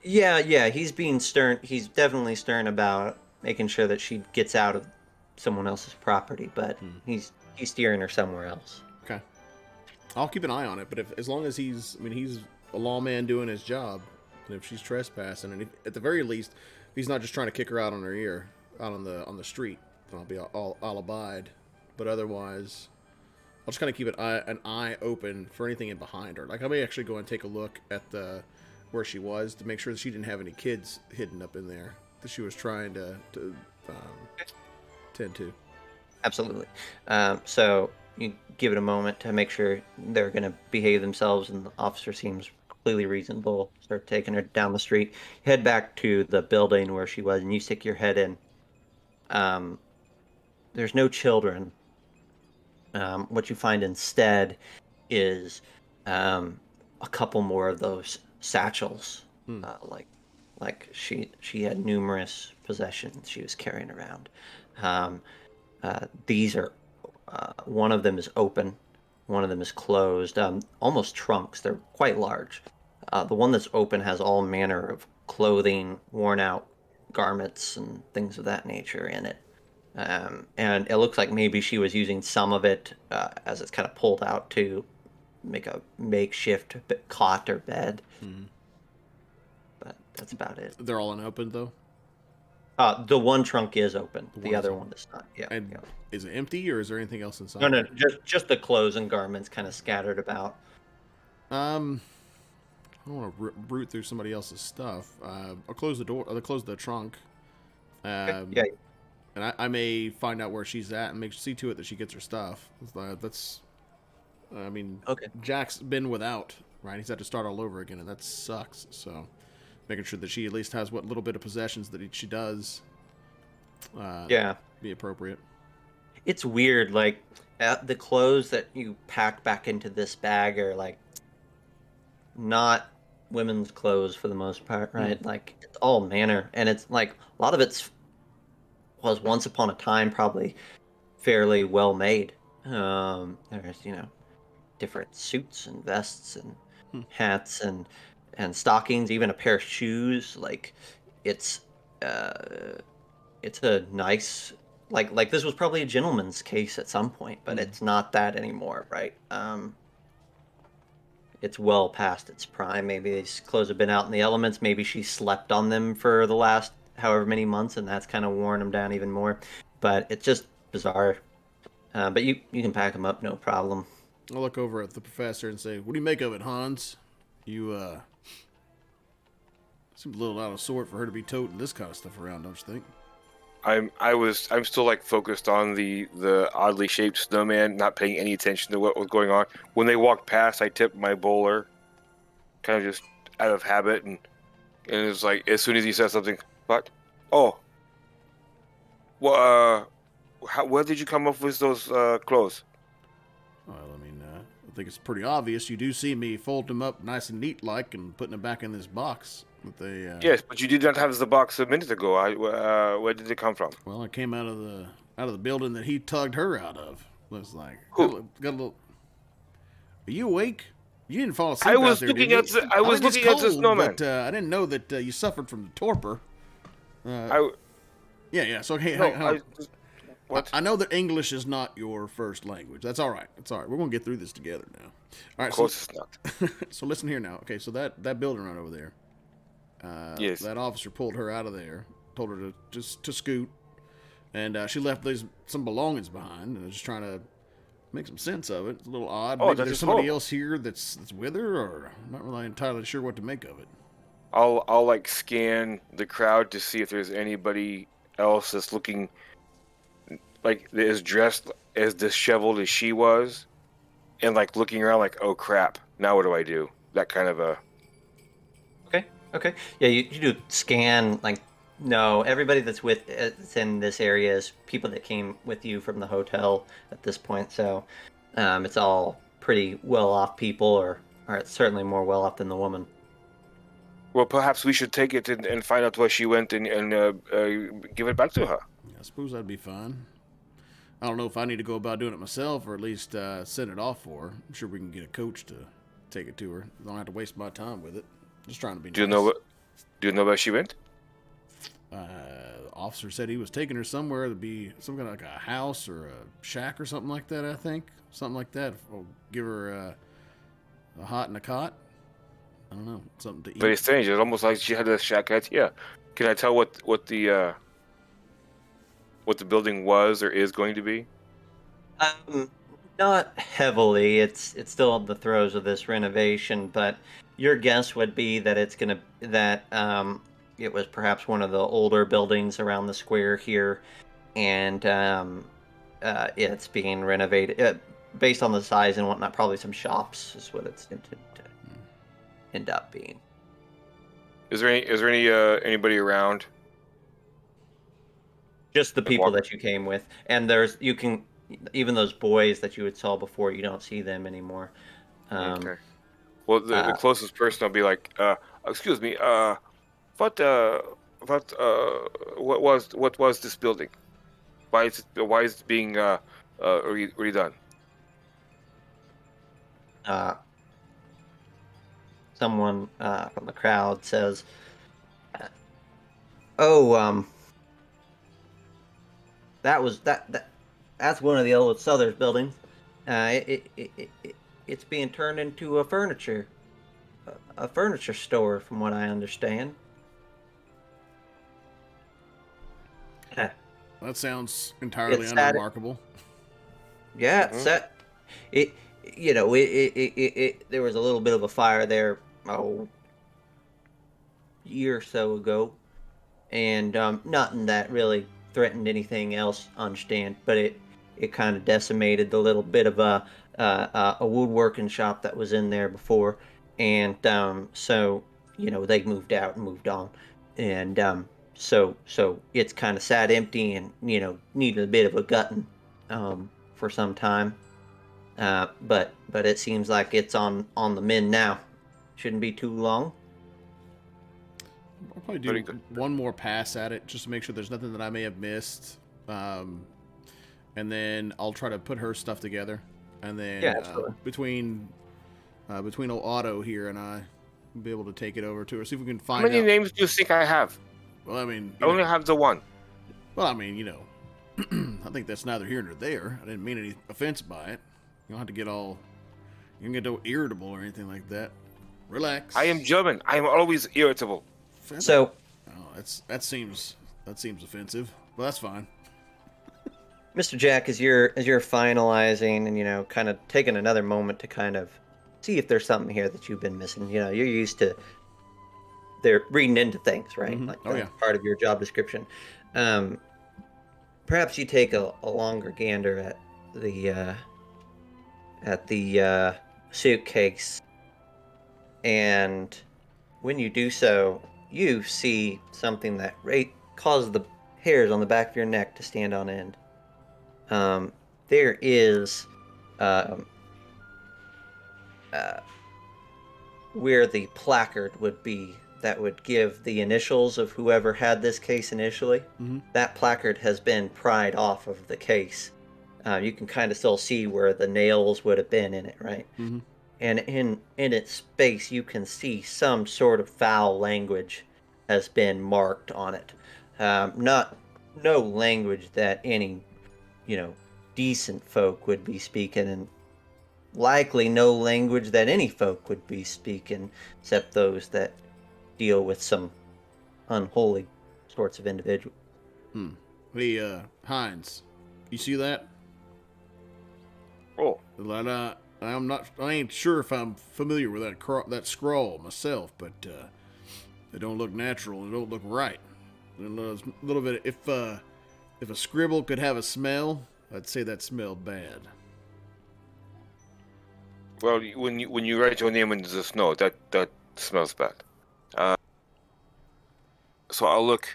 Speaker 1: Yeah, he's being stern. He's definitely stern about making sure that she gets out of someone else's property, but he's steering her somewhere else.
Speaker 2: Okay. I'll keep an eye on it, but as long as he's a lawman doing his job, and if she's trespassing, and at the very least, if he's not just trying to kick her out on her ear, out on the street, then I'll abide. But otherwise, I'll just kind of keep an eye open for anything in behind her. Like I may actually go and take a look at where she was to make sure that she didn't have any kids hidden up in there that she was trying to tend to.
Speaker 1: Absolutely. So you give it a moment to make sure they're going to behave themselves, and the officer seems completely reasonable. Start taking her down the street. You head back to the building where she was, and you stick your head in. There's no children. What you find instead is a couple more of those satchels, like she had numerous possessions she was carrying around. These are one of them is open, one of them is closed, almost trunks. They're quite large. The one that's open has all manner of clothing, worn out garments, and things of that nature in it. And it looks like maybe she was using some of it as it's kind of pulled out to make a makeshift cot or bed.
Speaker 2: Mm-hmm.
Speaker 1: But that's about it.
Speaker 2: They're all unopened though.
Speaker 1: The one trunk is open. The other
Speaker 2: open.
Speaker 1: one is not. Yeah.
Speaker 2: And
Speaker 1: yeah.
Speaker 2: is it empty, or is there anything else inside?
Speaker 1: No, just the clothes and garments kind of scattered about.
Speaker 2: I don't want to root through somebody else's stuff. I'll close the door. I'll close the trunk.
Speaker 1: Yeah.
Speaker 2: And I may find out where she's at and see to it that she gets her stuff. I mean,
Speaker 1: Okay.
Speaker 2: Jack's been without, right? He's had to start all over again, and that sucks. So, making sure that she at least has what little bit of possessions that she does. Be appropriate.
Speaker 1: It's weird, like the clothes that you pack back into this bag are like not women's clothes for the most part, right? Like it's all manner, and it's like a lot of it's was once upon a time probably fairly well made. There's different suits and vests and hats and stockings, even a pair of shoes. Like it's a nice like this was probably a gentleman's case at some point, but it's not that anymore, right? It's well past its prime. Maybe these clothes have been out in the elements. Maybe she slept on them for the last however many months, and that's kind of worn them down even more. But it's just bizarre. But you can pack them up, no problem.
Speaker 2: I'll look over at the professor and say, "What do you make of it, Hans? You seems a little out of sort for her to be toting this kind of stuff around, don't you think?"
Speaker 3: I'm still like focused on the oddly shaped snowman, not paying any attention to what was going on. When they walked past, I tipped my bowler, kind of just out of habit, and it's like as soon as he said something, what? Oh, well, where did you come up with those clothes?
Speaker 2: Well, I mean, I think it's pretty obvious. You do see me fold them up nice and neat like and putting them back in this box. That they,
Speaker 3: yes, but you did not have the box a minute ago. Where did it come from?
Speaker 2: Well, it came out of the building that he tugged her out of. Looks like.
Speaker 3: Who?
Speaker 2: Got a little. Are you awake? You didn't fall asleep.
Speaker 3: I was looking at the snowman.
Speaker 2: But I didn't know that you suffered from the torpor. Yeah. So hey,
Speaker 3: what?
Speaker 2: I know that English is not your first language. That's all right. That's all right. We're gonna get through this together now. All right.
Speaker 3: Of course it's not.
Speaker 2: So listen here now. Okay. So that building right over there.
Speaker 3: Yes.
Speaker 2: That officer pulled her out of there. Told her to scoot, and she left some belongings behind. And I was just trying to make some sense of it. It's a little odd. Maybe there's somebody else here that's with her, or I'm not really entirely sure what to make of it.
Speaker 3: I'll like scan the crowd to see if there's anybody else that's looking like is dressed as disheveled as she was, and like looking around like, oh crap, now what do I do? That kind of a.
Speaker 1: Okay. Yeah, you do scan like. No, everybody that's in this area is people that came with you from the hotel at this point. So it's all pretty well-off people, or it's certainly more well-off than the woman.
Speaker 3: Well, perhaps we should take it and find out where she went and give it back to her.
Speaker 2: I suppose that'd be fine. I don't know if I need to go about doing it myself, or at least send it off for her. I'm sure we can get a coach to take it to her. I don't have to waste my time with it. Just trying to be nice.
Speaker 3: Do you know where she went?
Speaker 2: The officer said he was taking her somewhere to be some kind of like a house or a shack or something like that. I think something like that. I'll give her a hot and a cot. I don't know, something to eat.
Speaker 3: Very strange. It's almost like she had a shack right here. Can I tell what the building was or is going to be?
Speaker 1: Not heavily. It's still in the throes of this renovation, but your guess would be that it was perhaps one of the older buildings around the square here, and it's being renovated based on the size and whatnot. Probably some shops is what it's intended to end up being.
Speaker 3: Is there anybody around?
Speaker 1: Just the people that you came with, and even those boys that you had saw before, you don't see them anymore.
Speaker 3: Okay. Well, the closest person will be like, excuse me, what was this building? Why is it being redone?
Speaker 1: Someone from the crowd says, "Oh, That's one of the old Southers buildings. It's being turned into a furniture store, from what I understand.
Speaker 2: That sounds entirely
Speaker 1: It's sad.
Speaker 2: unremarkable.
Speaker 1: Yeah, it's set. It, there was a little bit of a fire there, year or so ago, and nothing that really threatened anything else. Understand, but it kind of decimated the little bit of a woodworking shop that was in there before, and so they moved out and moved on, and so it's kind of sat empty and needed a bit of a gutting for some time. But it seems like it's on the mend now. Shouldn't be too long.
Speaker 2: I'll probably do one more pass at it just to make sure there's nothing that I may have missed. And then I'll try to put her stuff together. And then between old Otto here and I, we'll be able to take it over to her. See if we can find out.
Speaker 3: How many names do you think I have?
Speaker 2: Well, I mean...
Speaker 3: I only have the one.
Speaker 2: Well, I mean, I think that's neither here nor there. I didn't mean any offense by it. You don't have to get all... You can get no irritable or anything like that. Relax.
Speaker 3: I am German. I am always irritable.
Speaker 1: So...
Speaker 2: Oh, that seems offensive. Well, that's fine.
Speaker 1: Mr. Jack, as you're finalizing and kind of taking another moment to kind of see if there's something here that you've been missing. You're used to they're reading into things, right?
Speaker 2: Mm-hmm.
Speaker 1: Like that's part of your job description. Perhaps you take a longer gander at the suitcase, and when you do so, you see something that causes the hairs on the back of your neck to stand on end. There is where the placard would be that would give the initials of whoever had this case initially.
Speaker 2: Mm-hmm.
Speaker 1: That placard has been pried off of the case. You can kind of still see where the nails would have been in it, right?
Speaker 2: Mm-hmm.
Speaker 1: And in its space, you can see some sort of foul language has been marked on it. No language that any, decent folk would be speaking, and likely no language that any folk would be speaking, except those that deal with some unholy sorts of individuals.
Speaker 2: Hey, Hines, you see that?
Speaker 3: Oh.
Speaker 2: I ain't sure if I'm familiar with that scroll myself, but it don't look natural. It don't look right. A little bit. If a scribble could have a smell, I'd say that smelled bad.
Speaker 3: Well, when you write your name into the snow, that smells bad. So I'll look.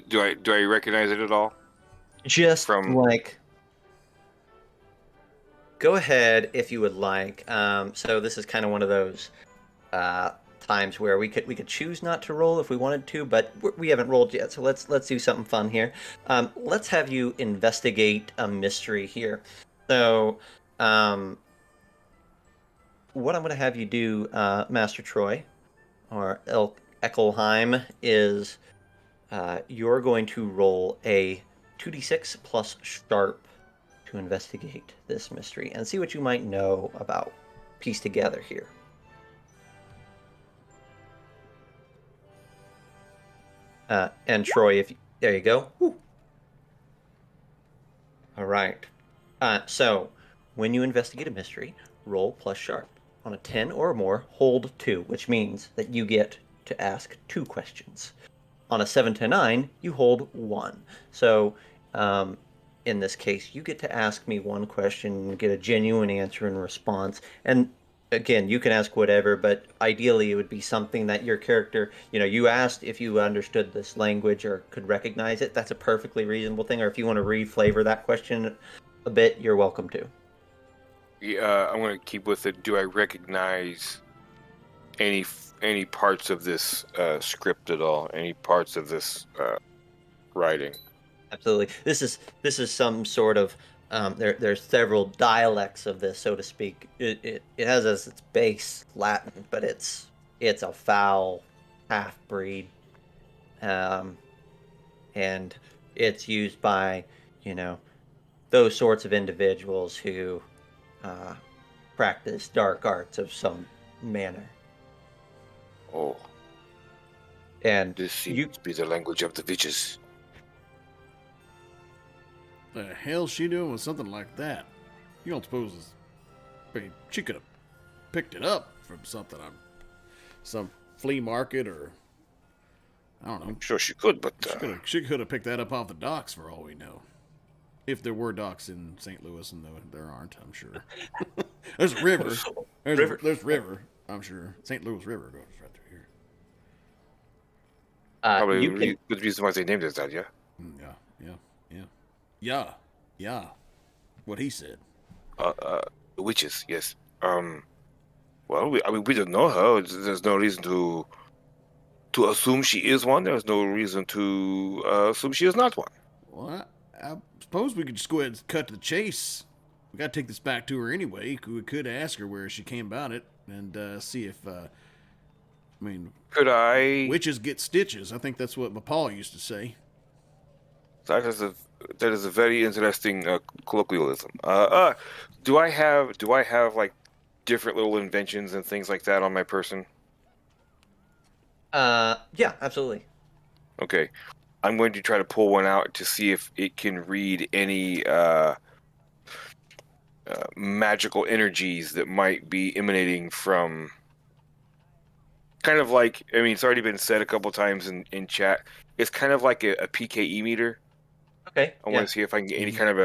Speaker 3: Do I recognize it at all?
Speaker 1: Just go ahead if you would like. So this is kind of one of those times where we could choose not to roll if we wanted to, but we haven't rolled yet. So let's do something fun here. Let's have you investigate a mystery here. So what I'm going to have you do, Master Troy, or Eckelheim, is you're going to roll a 2d6 plus sharp to investigate this mystery and see what you might know about, piece together here. And Troy, there you go. Woo. All right. So when you investigate a mystery, roll plus sharp. On a 10 or more, hold 2, which means that you get to ask 2 questions. On a 7 to 9, you hold 1. So in this case, you get to ask me 1 question and get a genuine answer and response. And again, you can ask whatever, but ideally it would be something that your character, you asked if you understood this language or could recognize it. That's a perfectly reasonable thing. Or if you want to reflavor that question a bit, you're welcome to.
Speaker 3: Yeah, I'm going to keep with it. Do I recognize any parts of this script at all? Any parts of this writing?
Speaker 1: Absolutely. This is some sort of there's several dialects of this, so to speak. It has as its base Latin, but it's a foul half breed, and and it's used by, those sorts of individuals who practice dark arts of some manner.
Speaker 3: Oh,
Speaker 1: And
Speaker 3: this seems to be the language of the witches.
Speaker 2: The hell's she doing with something like that? You don't suppose she could have picked it up from something on some flea market, or I don't know.
Speaker 3: I'm sure she could, but
Speaker 2: She could have picked that up off the docks for all we know. If there were docks in St. Louis, and there aren't, I'm sure. There's a river. There's river. I'm sure. St. Louis River goes right through here.
Speaker 3: Probably good reason why they named it that, yeah?
Speaker 2: Yeah. What he said.
Speaker 3: Witches, yes. Well, we don't know her. There's no reason to assume she is one. There's no reason to assume she is not one.
Speaker 2: Well, I suppose we could just go ahead and cut to the chase. We got to take this back to her anyway. We could ask her where she came about it and see if,
Speaker 3: could I?
Speaker 2: Witches get stitches. I think that's what my pa used to say.
Speaker 3: That is a very interesting colloquialism. Do I have like different little inventions and things like that on my person?
Speaker 1: Yeah, absolutely.
Speaker 3: Okay. I'm going to try to pull one out to see if it can read any magical energies that might be emanating from. Kind of like, it's already been said a couple times in chat. It's kind of like a PKE meter.
Speaker 1: Okay.
Speaker 3: I want to see if I can get any kind of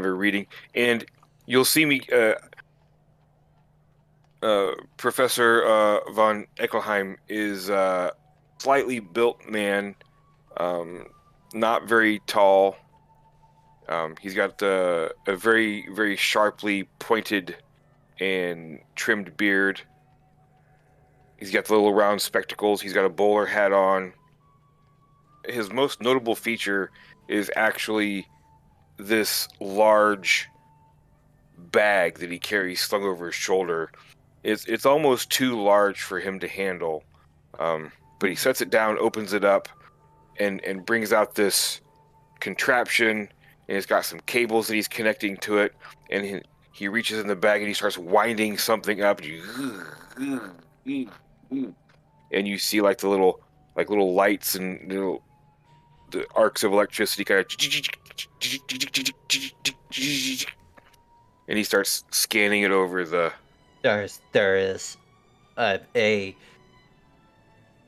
Speaker 3: a reading, and you'll see me. Professor von Eckelheim is a slightly built man, not very tall. He's got a very, very sharply pointed and trimmed beard. He's got the little round spectacles. He's got a bowler hat on. His most notable feature is actually this large bag that he carries slung over his shoulder. It's almost too large for him to handle, but he sets it down, opens it up, and brings out this contraption, and it's got some cables that he's connecting to it, and he reaches in the bag and he starts winding something up, and you see like the little lights and the arcs of electricity kind of, and he starts scanning it over the.
Speaker 1: There is a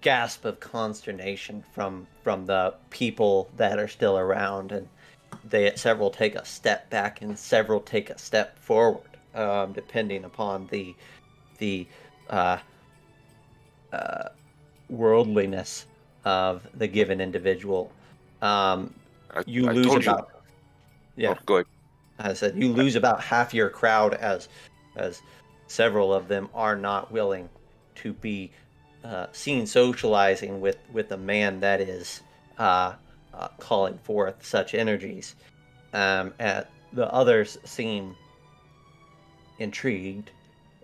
Speaker 1: gasp of consternation from the people that are still around, and several take a step back and several take a step forward, depending upon the worldliness of the given individual. You lose about. Yeah.
Speaker 3: Oh, go ahead.
Speaker 1: I said you lose about half your crowd as several of them are not willing to be seen socializing with a man that is calling forth such energies. The others seem intrigued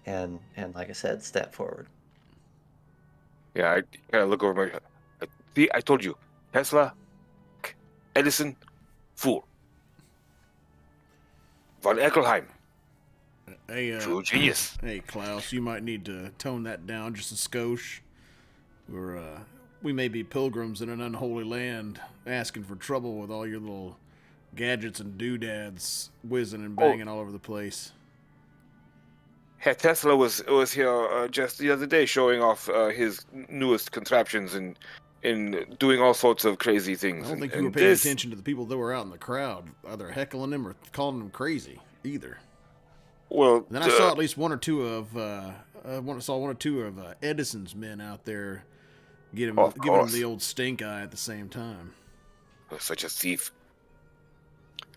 Speaker 1: and like I said, step forward.
Speaker 3: Yeah, I kind of look over my. See, I told you, Tesla, Edison, fool. Von Eckelheim.
Speaker 2: Hey,
Speaker 3: true genius.
Speaker 2: Hey, Klaus, you might need to tone that down just a skosh. We may be pilgrims in an unholy land, asking for trouble with all your little gadgets and doodads whizzing and banging all over the place.
Speaker 3: Herr Tesla was here just the other day showing off his newest contraptions and doing all sorts of crazy things.
Speaker 2: I don't think you were paying attention to the people that were out in the crowd, either heckling him or calling him crazy, either.
Speaker 3: Well,
Speaker 2: then I saw at least one or two of Edison's men out there giving him the old stink eye at the same time.
Speaker 3: Oh, such a thief.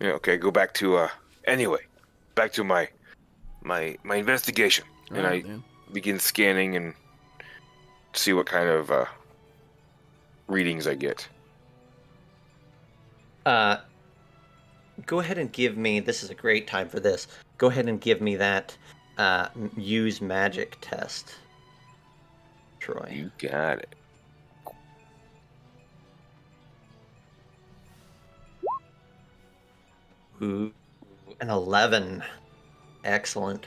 Speaker 3: Yeah, okay, go back to anyway, back to my investigation, and I begin scanning and see what kind of readings I get.
Speaker 1: Go ahead and give me. This is a great time for this. Go ahead and give me that use magic test, Troy.
Speaker 3: You got it.
Speaker 1: Ooh, an 11. Excellent.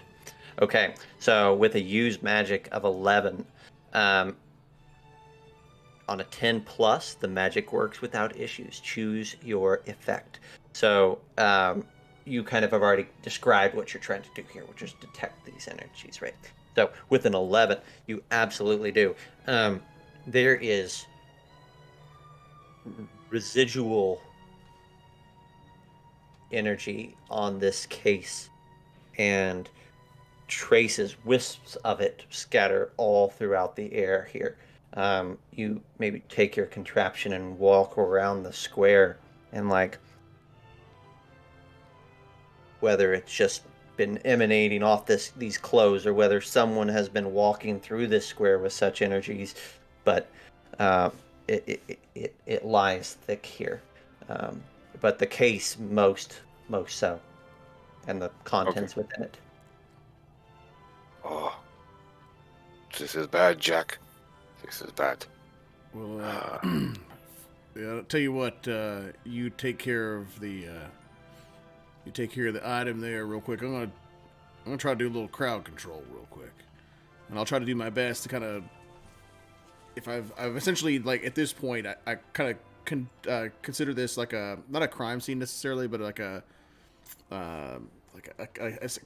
Speaker 1: Okay, so with a use magic of 11, um, on a 10 plus, the magic works without issues. Choose your effect. So you kind of have already described what you're trying to do here, which is detect these energies, right? So with an 11, you absolutely do. There is residual energy on this case, and traces, wisps of it scatter all throughout the air here. You maybe take your contraption and walk around the square, and like, whether it's just been emanating off these clothes or whether someone has been walking through this square with such energies, but it lies thick here. But the case most so, and the contents within it.
Speaker 3: Oh, this is bad, Jack. This is bad.
Speaker 2: Well, yeah, I'll tell you what. You take care of the item there real quick. I'm gonna try to do a little crowd control real quick, and I'll try to do my best to kind of. If I've essentially, like, at this point, I kind of consider this like not a crime scene necessarily, but like a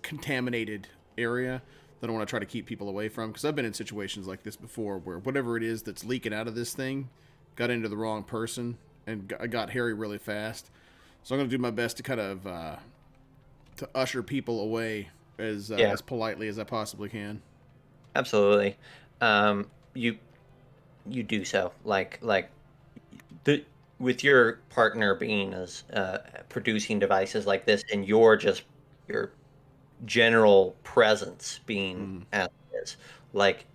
Speaker 2: contaminated area that I want to try to keep people away from, because I've been in situations like this before where whatever it is that's leaking out of this thing got into the wrong person and got hairy really fast. So I'm going to do my best to kind of to usher people away as politely as I possibly can.
Speaker 1: Absolutely. You do so with your partner being as producing devices like this, and your general presence being as it is, like,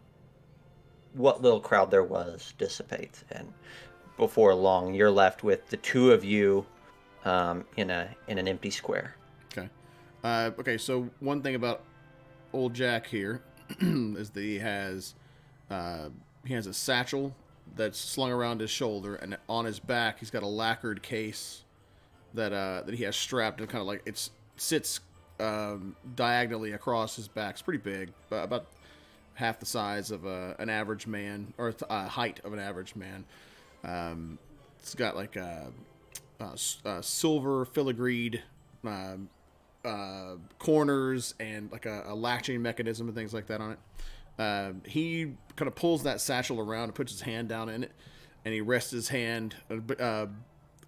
Speaker 1: what little crowd there was dissipates, and before long you're left with the two of you in an empty square.
Speaker 2: Okay. Okay, so one thing about old Jack here is that he has a satchel that's slung around his shoulder, and on his back he's got a lacquered case that he has strapped, and kind of like it sits diagonally across his back. It's pretty big, about half the size of an average man, or height of an average man. It's got like a silver filigreed corners and like a latching mechanism and things like that on it. He kind of pulls that satchel around and puts his hand down in it, and he rests his hand, kind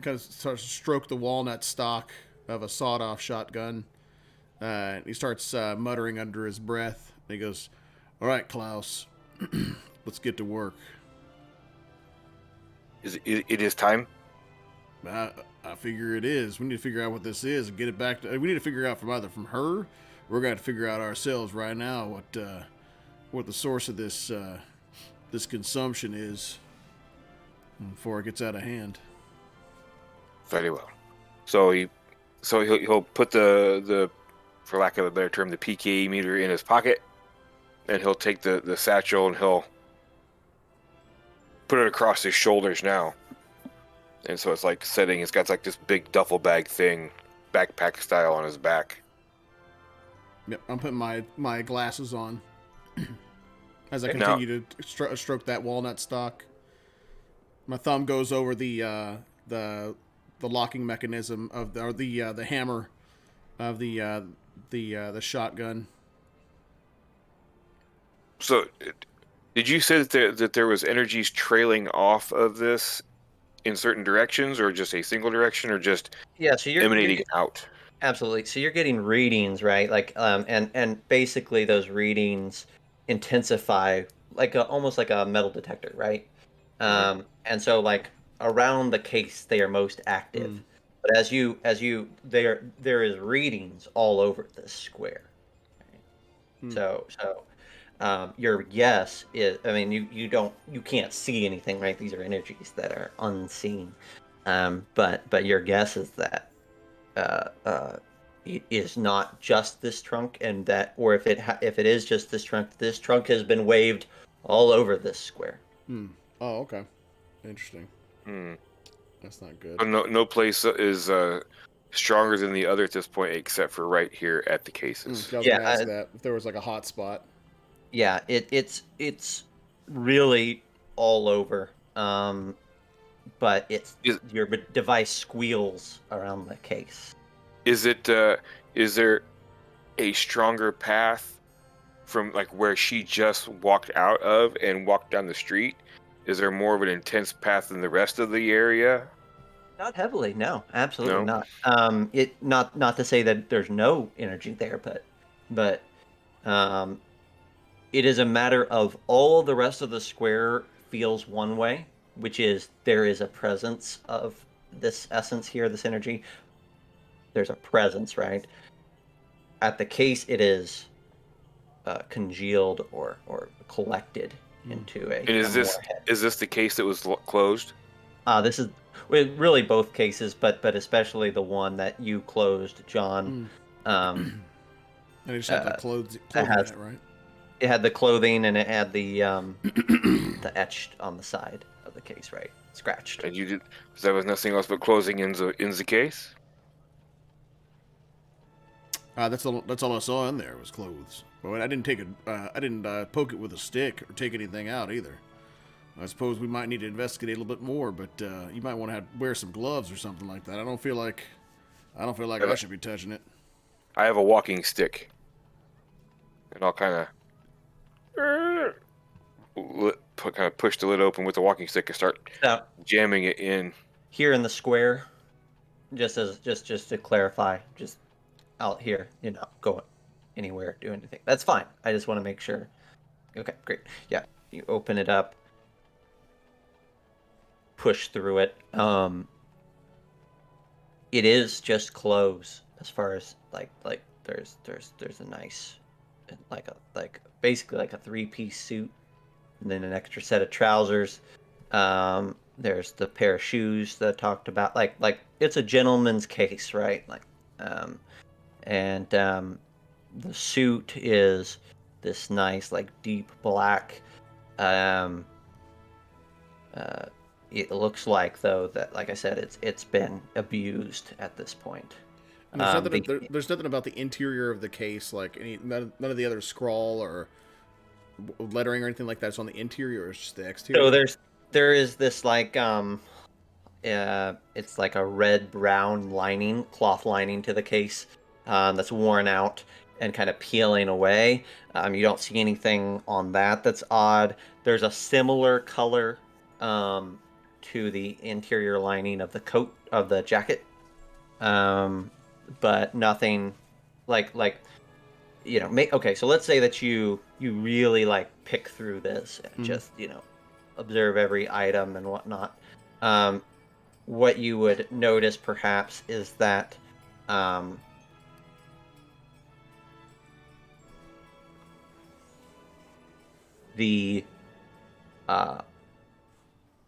Speaker 2: of starts to stroke the walnut stock of a sawed-off shotgun. He starts muttering under his breath, and he goes, "All right, Klaus, let's get to work."
Speaker 3: It is time?
Speaker 2: I figure it is. We need to figure out what this is and get it back to... We need to figure out from her. We're going to figure out ourselves right now what the source of this consumption is before it gets out of hand.
Speaker 3: Very well. So he'll put the for lack of a better term, the PKE meter in his pocket, and he'll take the satchel and he'll put it across his shoulders now. And so it's like it's got like this big duffel bag thing, backpack style, on his back.
Speaker 2: Yep, I'm putting my glasses on as I continue to stroke that walnut stock. My thumb goes over the locking mechanism of the hammer of the shotgun.
Speaker 3: So, did you say that there was energies trailing off of this in certain directions, or just a single direction, or just
Speaker 1: so you're
Speaker 3: emanating out?
Speaker 1: Absolutely. So you're getting readings, right? Like, and basically those readings intensify, like almost like a metal detector, right? And so, like, around the case they are most active, but as you there is readings all over this square. Right? So your guess is, I mean, you can't see anything, right? These are energies that are unseen, but your guess is that it is not just this trunk, and that, or if it is just this trunk has been waved all over this square.
Speaker 2: Oh, okay, interesting. That's not good.
Speaker 3: No place is stronger than the other at this point, except for right here at the cases.
Speaker 2: I was gonna ask that if there was like a hot spot.
Speaker 1: Yeah, it's really all over. But your device squeals around the case.
Speaker 3: Is there a stronger path from like where she just walked out of and walked down the street? Is there more of an intense path in the rest of the area?
Speaker 1: Not heavily, no, absolutely not. Not to say that there's no energy there, but it is a matter of all the rest of the square feels one way, which is there is a presence of this essence here, this energy. There's a presence, right? At the case, it is congealed or collected into a.
Speaker 3: And is this the case that was closed?
Speaker 1: This is really both cases, but especially the one that you closed, John.
Speaker 2: And it just had the clothing in it, right?
Speaker 1: It had the clothing and it had the the etched on the side of the case, right? Scratched.
Speaker 3: And you did. So there was nothing else but closing in the case.
Speaker 2: That's all I saw in there was clothes. But I didn't take it. I didn't poke it with a stick or take anything out either. I suppose we might need to investigate a little bit more, but you might want to wear some gloves or something like that. I don't feel like I should be touching it.
Speaker 3: I have a walking stick, and I'll kind of push the lid open with the walking stick and start jamming it in.
Speaker 1: Here in the square, just to clarify, just out here, going anywhere, do anything. That's fine. I just want to make sure. Okay, great. Yeah, you open it up, push through it. It is just clothes as far as like there's a nice basically like a 3-piece suit, and then an extra set of trousers. There's the pair of shoes that I talked about. Like it's a gentleman's case, right? And the suit is this nice like deep black. It looks like, though, that, like I said, it's been abused at this point.
Speaker 2: And there's nothing about the interior of the case, like none of the other scrawl or lettering or anything like that. It's on the interior, or it's just the exterior.
Speaker 1: So there is this like it's like a red-brown cloth lining to the case that's worn out and kind of peeling away. You don't see anything on that's odd. There's a similar color to the interior lining of the coat of the jacket, but nothing like okay, so let's say that you really like pick through this and just observe every item and whatnot. What you would notice perhaps is that the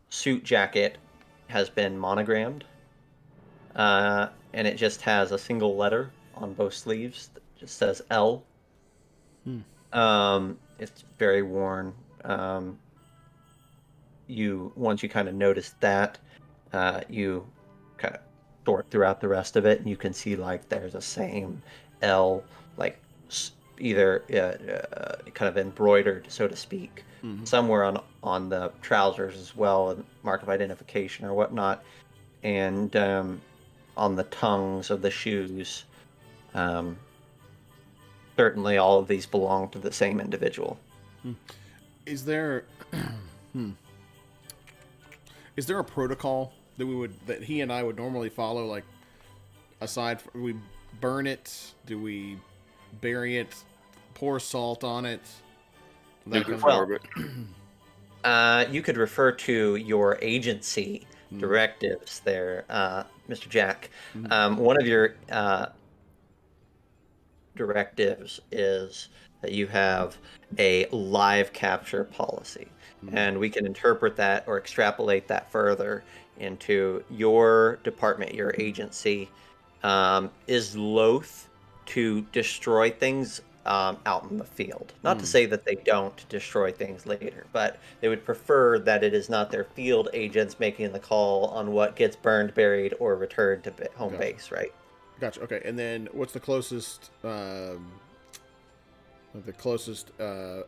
Speaker 1: suit jacket has been monogrammed, and it just has a single letter on both sleeves that just says L. It's very worn. Once you kind of notice that, you kind of sort throughout the rest of it, and you can see like there's a same L, like either kind of embroidered, so to speak, somewhere on the trousers as well, a mark of identification or whatnot, and on the tongues of the shoes. Certainly all of these belong to the same individual.
Speaker 2: Is there is there a protocol that he and I would normally follow, like aside from, we burn it, do we bury it, pour salt on it?
Speaker 1: You could refer to your agency directives there, Mr. Jack. One of your directives is that you have a live capture policy, and we can interpret that or extrapolate that further into your department, your agency is loath to destroy things out in the field. Not to say that they don't destroy things later, but they would prefer that it is not their field agents making the call on what gets burned, buried, or returned to home base, right?
Speaker 2: Gotcha. Okay, and then what's the closest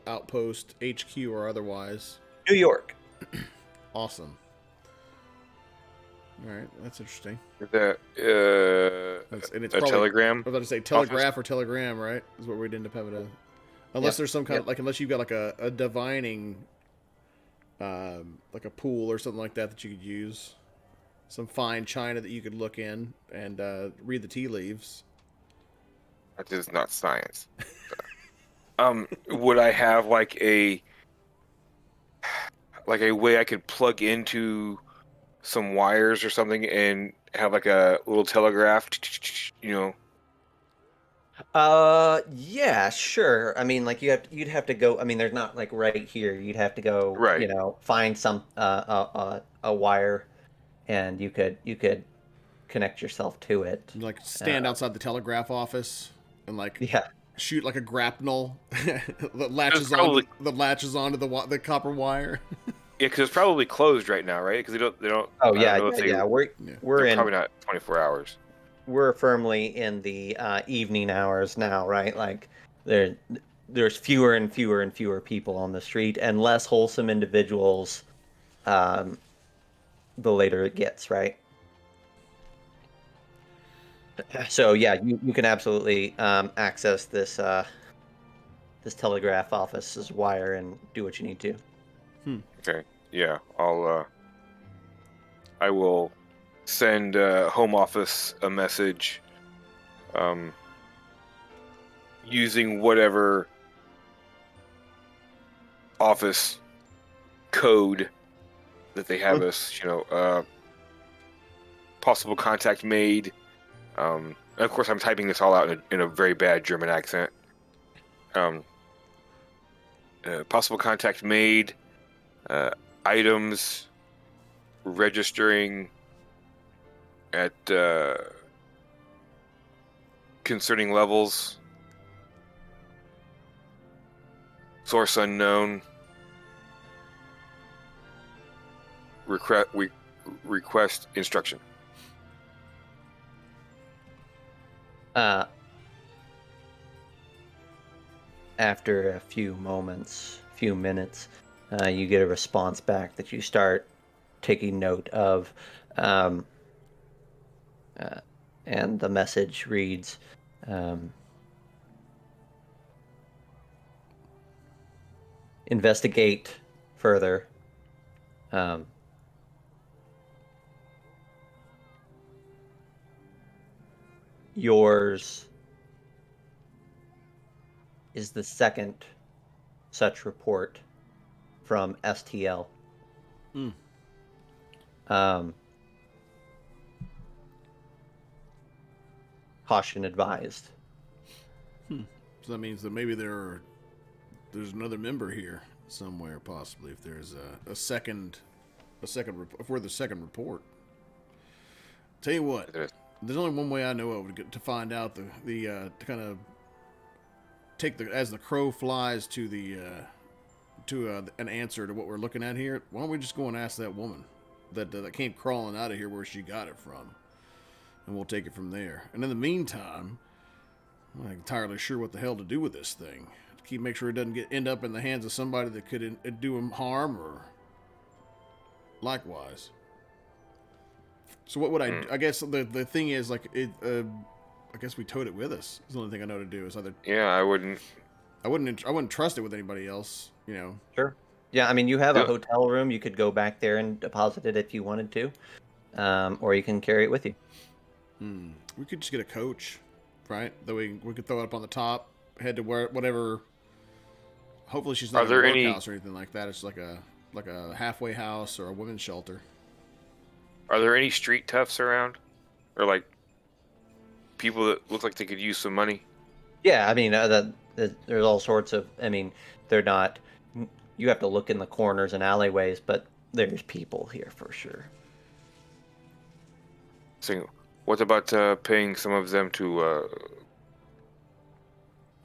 Speaker 2: outpost, HQ or otherwise?
Speaker 1: New York.
Speaker 2: Awesome. All right, that's interesting.
Speaker 3: The
Speaker 2: And it's
Speaker 3: a
Speaker 2: probably,
Speaker 3: telegram.
Speaker 2: I was about to say telegraph or telegram, right? Is what we'd end up having to, unless there's some kind of like, unless you've got like a divining, like a pool or something like that you could use, some fine china that you could look in and read the tea leaves.
Speaker 3: That is not science. Would I have like a way I could plug into some wires or something and have like a little telegraph,
Speaker 1: Yeah, sure. I mean, like you'd have to go. I mean, there's not like right here. You'd have to go,
Speaker 3: Right.
Speaker 1: find some a wire, and you could connect yourself to it.
Speaker 2: Like stand outside the telegraph office and like
Speaker 1: Yeah.
Speaker 2: shoot like a grapnel that latches onto the copper wire.
Speaker 3: Yeah, because it's probably closed right now, right? Because they don't.
Speaker 1: Oh
Speaker 3: I
Speaker 1: yeah,
Speaker 3: don't know if
Speaker 1: yeah.
Speaker 3: they're
Speaker 1: We're
Speaker 3: probably not 24 hours.
Speaker 1: we're firmly in the evening hours now, right? Like there's fewer and fewer and fewer people on the street and less wholesome individuals. The later it gets, right? So yeah, you can absolutely access this this telegraph office's wire and do what you need to.
Speaker 3: Okay. Yeah, I will send home office a message, using whatever office code that they have us. Possible contact made. And of course, I'm typing this all out in a very bad German accent. Possible contact made. Items registering at concerning levels. Source unknown. Request instruction.
Speaker 1: After a few minutes, you get a response back that you start taking note of, and the message reads, investigate further. Yours is the second such report from STL. Caution advised.
Speaker 2: So that means that maybe there's another member here somewhere, possibly. If there's a second, if we're the second report. Tell you what, there's only one way I know of to find out to kind of take as the crow flies to an answer to what we're looking at here. Why don't we just go and ask that woman that came crawling out of here where she got it from, and we'll take it from there. And in the meantime, I'm not entirely sure what the hell to do with this thing. To make sure it doesn't end up in the hands of somebody that could do him harm or likewise. So what would I guess the thing is, like, I guess we towed it with us. It's the only thing I know to do is either.
Speaker 3: Yeah, I wouldn't
Speaker 2: trust it with anybody else,
Speaker 1: Sure. Yeah, I mean, you have a hotel room. You could go back there and deposit it if you wanted to, or you can carry it with you.
Speaker 2: We could just get a coach, right? That we could throw it up on the top, head to whatever. Hopefully, she's not in a workhouse or anything like that. It's like a halfway house or a women's shelter.
Speaker 3: Are there any street toughs around, or like people that look like they could use some money?
Speaker 1: Yeah, I mean, there's all sorts of. I mean, they're not. You have to look in the corners and alleyways, but there's people here for sure.
Speaker 3: So, what about paying some of them to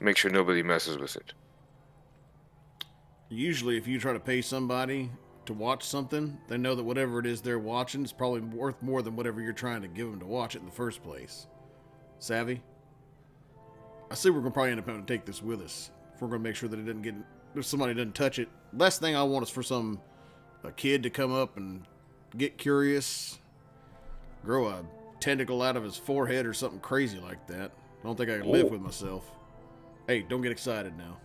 Speaker 3: make sure nobody messes with it?
Speaker 2: Usually, if you try to pay somebody to watch something, they know that whatever it is they're watching is probably worth more than whatever you're trying to give them to watch it in the first place. savvy. I see we're gonna probably end up having to take this with us if we're gonna make sure that it doesn't get, if somebody doesn't touch it. Last thing I want is for a kid to come up and get curious, grow a tentacle out of his forehead or something crazy like that. I don't think I can live with myself. Hey, don't get excited now.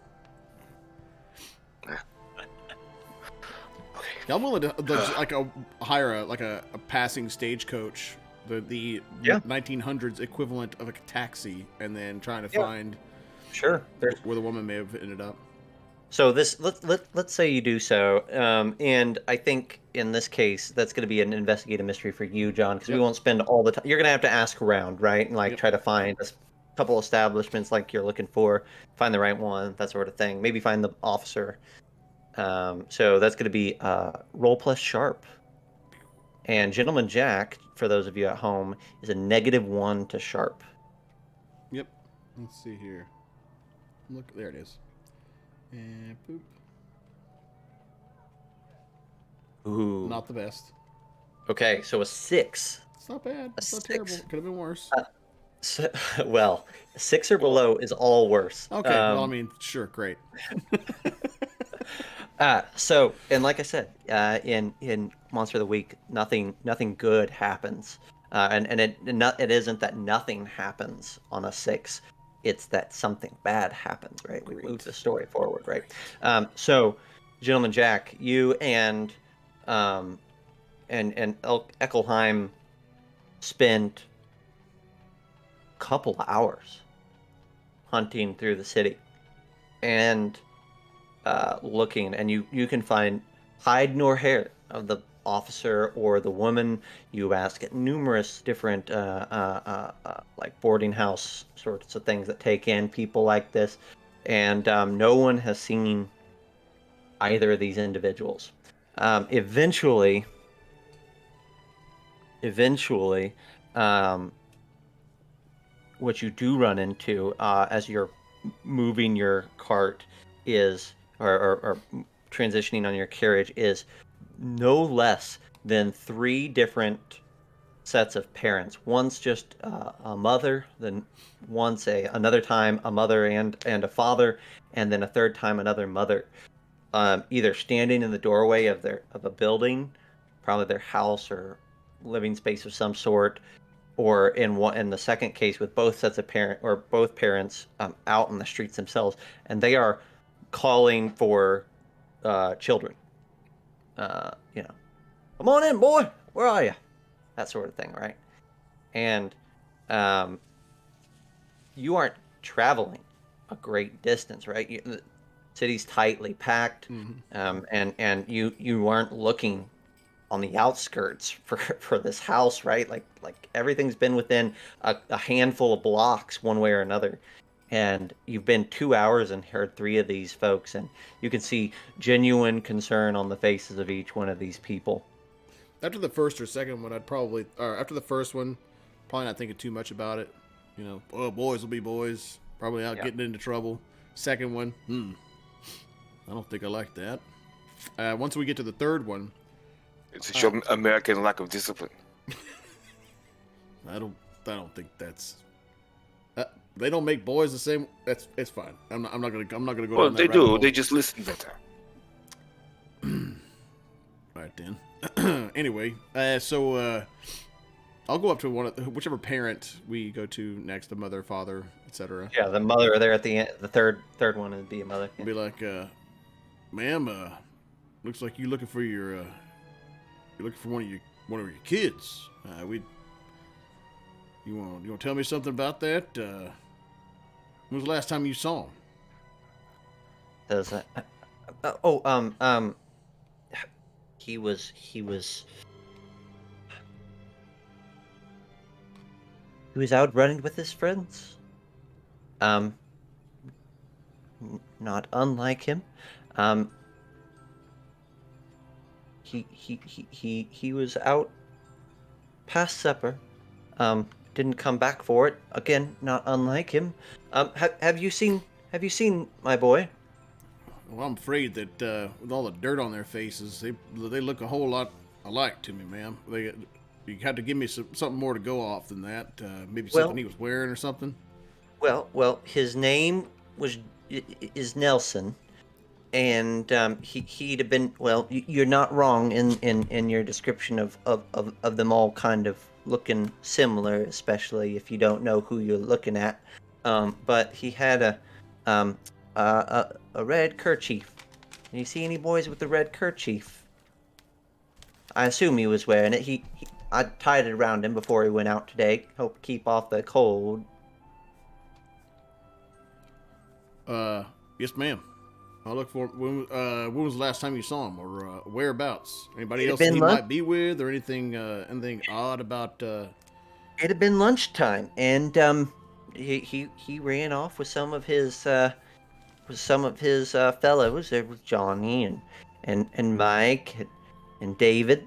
Speaker 2: I'm willing to hire a passing stagecoach, the 1900s equivalent of a taxi, and then trying to find where the woman may have ended up.
Speaker 1: So let's say you do so, and I think in this case that's going to be an investigative mystery for you, John, because we won't spend all the time. You're going to have to ask around, right, and try to find a couple establishments like you're looking for, find the right one, that sort of thing. Maybe find the officer. So that's going to be roll plus sharp. And Gentleman Jack, for those of you at home, is a -1 to sharp.
Speaker 2: Yep. Let's see here. Look, there it is. And poop.
Speaker 1: Ooh.
Speaker 2: Not the best.
Speaker 1: Okay, so a 6.
Speaker 2: It's not bad. It's not terrible. It could have been worse.
Speaker 1: Well, 6 or below is all worse.
Speaker 2: Okay, well, I mean, sure, great.
Speaker 1: So, and like I said, in Monster of the Week, nothing good happens, and it isn't that nothing happens on a 6, it's that something bad happens, right? We move the story forward, right? So, Gentleman Jack, you and Eckelheim spend a couple hours hunting through the city, and looking, and you can find hide nor hair of the officer or the woman. You ask at numerous different like boarding house sorts of things that take in people like this, and no one has seen either of these individuals. Eventually, what you do run into as you're moving your cart is or transitioning on your carriage is no less than 3 different sets of parents. One's just a mother, then once another time a mother and a father, and then a third time another mother, either standing in the doorway of a building, probably their house or living space of some sort, or in the second case with both sets of both parents out in the streets themselves, and they are calling for children. Come on in, boy. Where are you? That sort of thing, right? And you aren't traveling a great distance, right? The city's tightly packed, and you aren't looking on the outskirts for this house, right? Like everything's been within a handful of blocks, one way or another. And you've been 2 hours and heard 3 of these folks, and you can see genuine concern on the faces of each one of these people.
Speaker 2: After the first or second one, after the first one, probably not thinking too much about it. Boys will be boys, probably out getting into trouble. Second one, I don't think I like that. Once we get to the third one,
Speaker 3: it's a show American lack of discipline.
Speaker 2: I don't think that's. They don't make boys the same. It's fine. I'm not gonna go.
Speaker 3: Well, they do. They just listen better.
Speaker 2: All right then. Anyway, so I'll go up to whichever parent we go to next, the mother, father, etc.
Speaker 1: Yeah, the mother there at the end. The third one would be a mother.
Speaker 2: Be like, ma'am, looks like you're looking for one of your kids. You want to tell me something about that? When was the last time you saw him?
Speaker 1: He was out running with his friends. Not unlike him. He was out past supper. Didn't come back for it. Again, not unlike him. Have you seen my boy?
Speaker 2: Well, I'm afraid that with all the dirt on their faces, they look a whole lot alike to me, ma'am. You had to give me something more to go off than that. Maybe something he was wearing or something.
Speaker 1: Well, his name is Nelson, and he'd have been. Well, you're not wrong in your description of them all kind of looking similar, especially if you don't know who you're looking at. But he had a red kerchief. You see any boys with the red kerchief? I assume he was wearing it. I tied it around him before he went out today. Hope to keep off the cold.
Speaker 2: Yes, ma'am. I'll look for. When was the last time you saw him, or whereabouts? Anybody else that he might be with, or anything odd about?
Speaker 1: It had been lunchtime, and he ran off with some of his fellows. There was Johnny and Mike and David.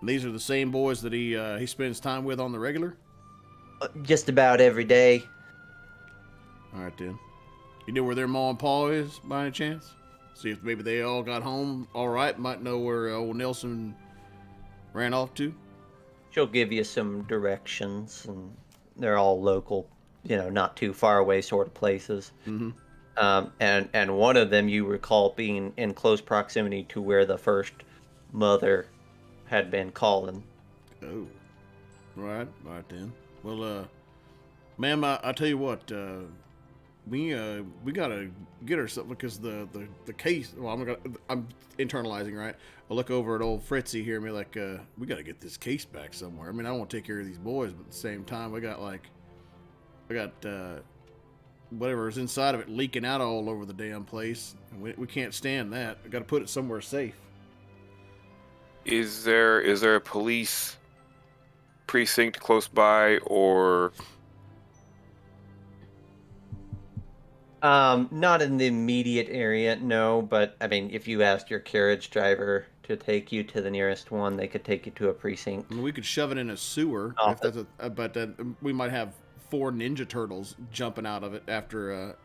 Speaker 2: These are the same boys that he spends time with on the regular?
Speaker 1: Just about every day.
Speaker 2: All right, then. You know where their ma and pa is, by any chance? See if maybe they all got home all right. Might know where old Nelson ran off to.
Speaker 1: She'll give you some directions, and they're all local, not too far away sort of places.
Speaker 2: Mm-hmm.
Speaker 1: And one of them you recall being in close proximity to where the first mother had been calling.
Speaker 2: Oh, right then. Well, ma'am, I tell you what, we gotta get her something because the case. Well, I'm internalizing, right? I'll look over at old Fritzy here and be like, we gotta get this case back somewhere. I mean, I want to take care of these boys, but at the same time, I got whatever's inside of it leaking out all over the damn place. And we can't stand that. I got to put it somewhere safe.
Speaker 3: Is there a police precinct close by, or?
Speaker 1: Not in the immediate area, no. But I mean, if you asked your carriage driver to take you to the nearest one, they could take you to a precinct.
Speaker 2: I mean, we could shove it in a sewer, but we might have 4 Ninja Turtles jumping out of it after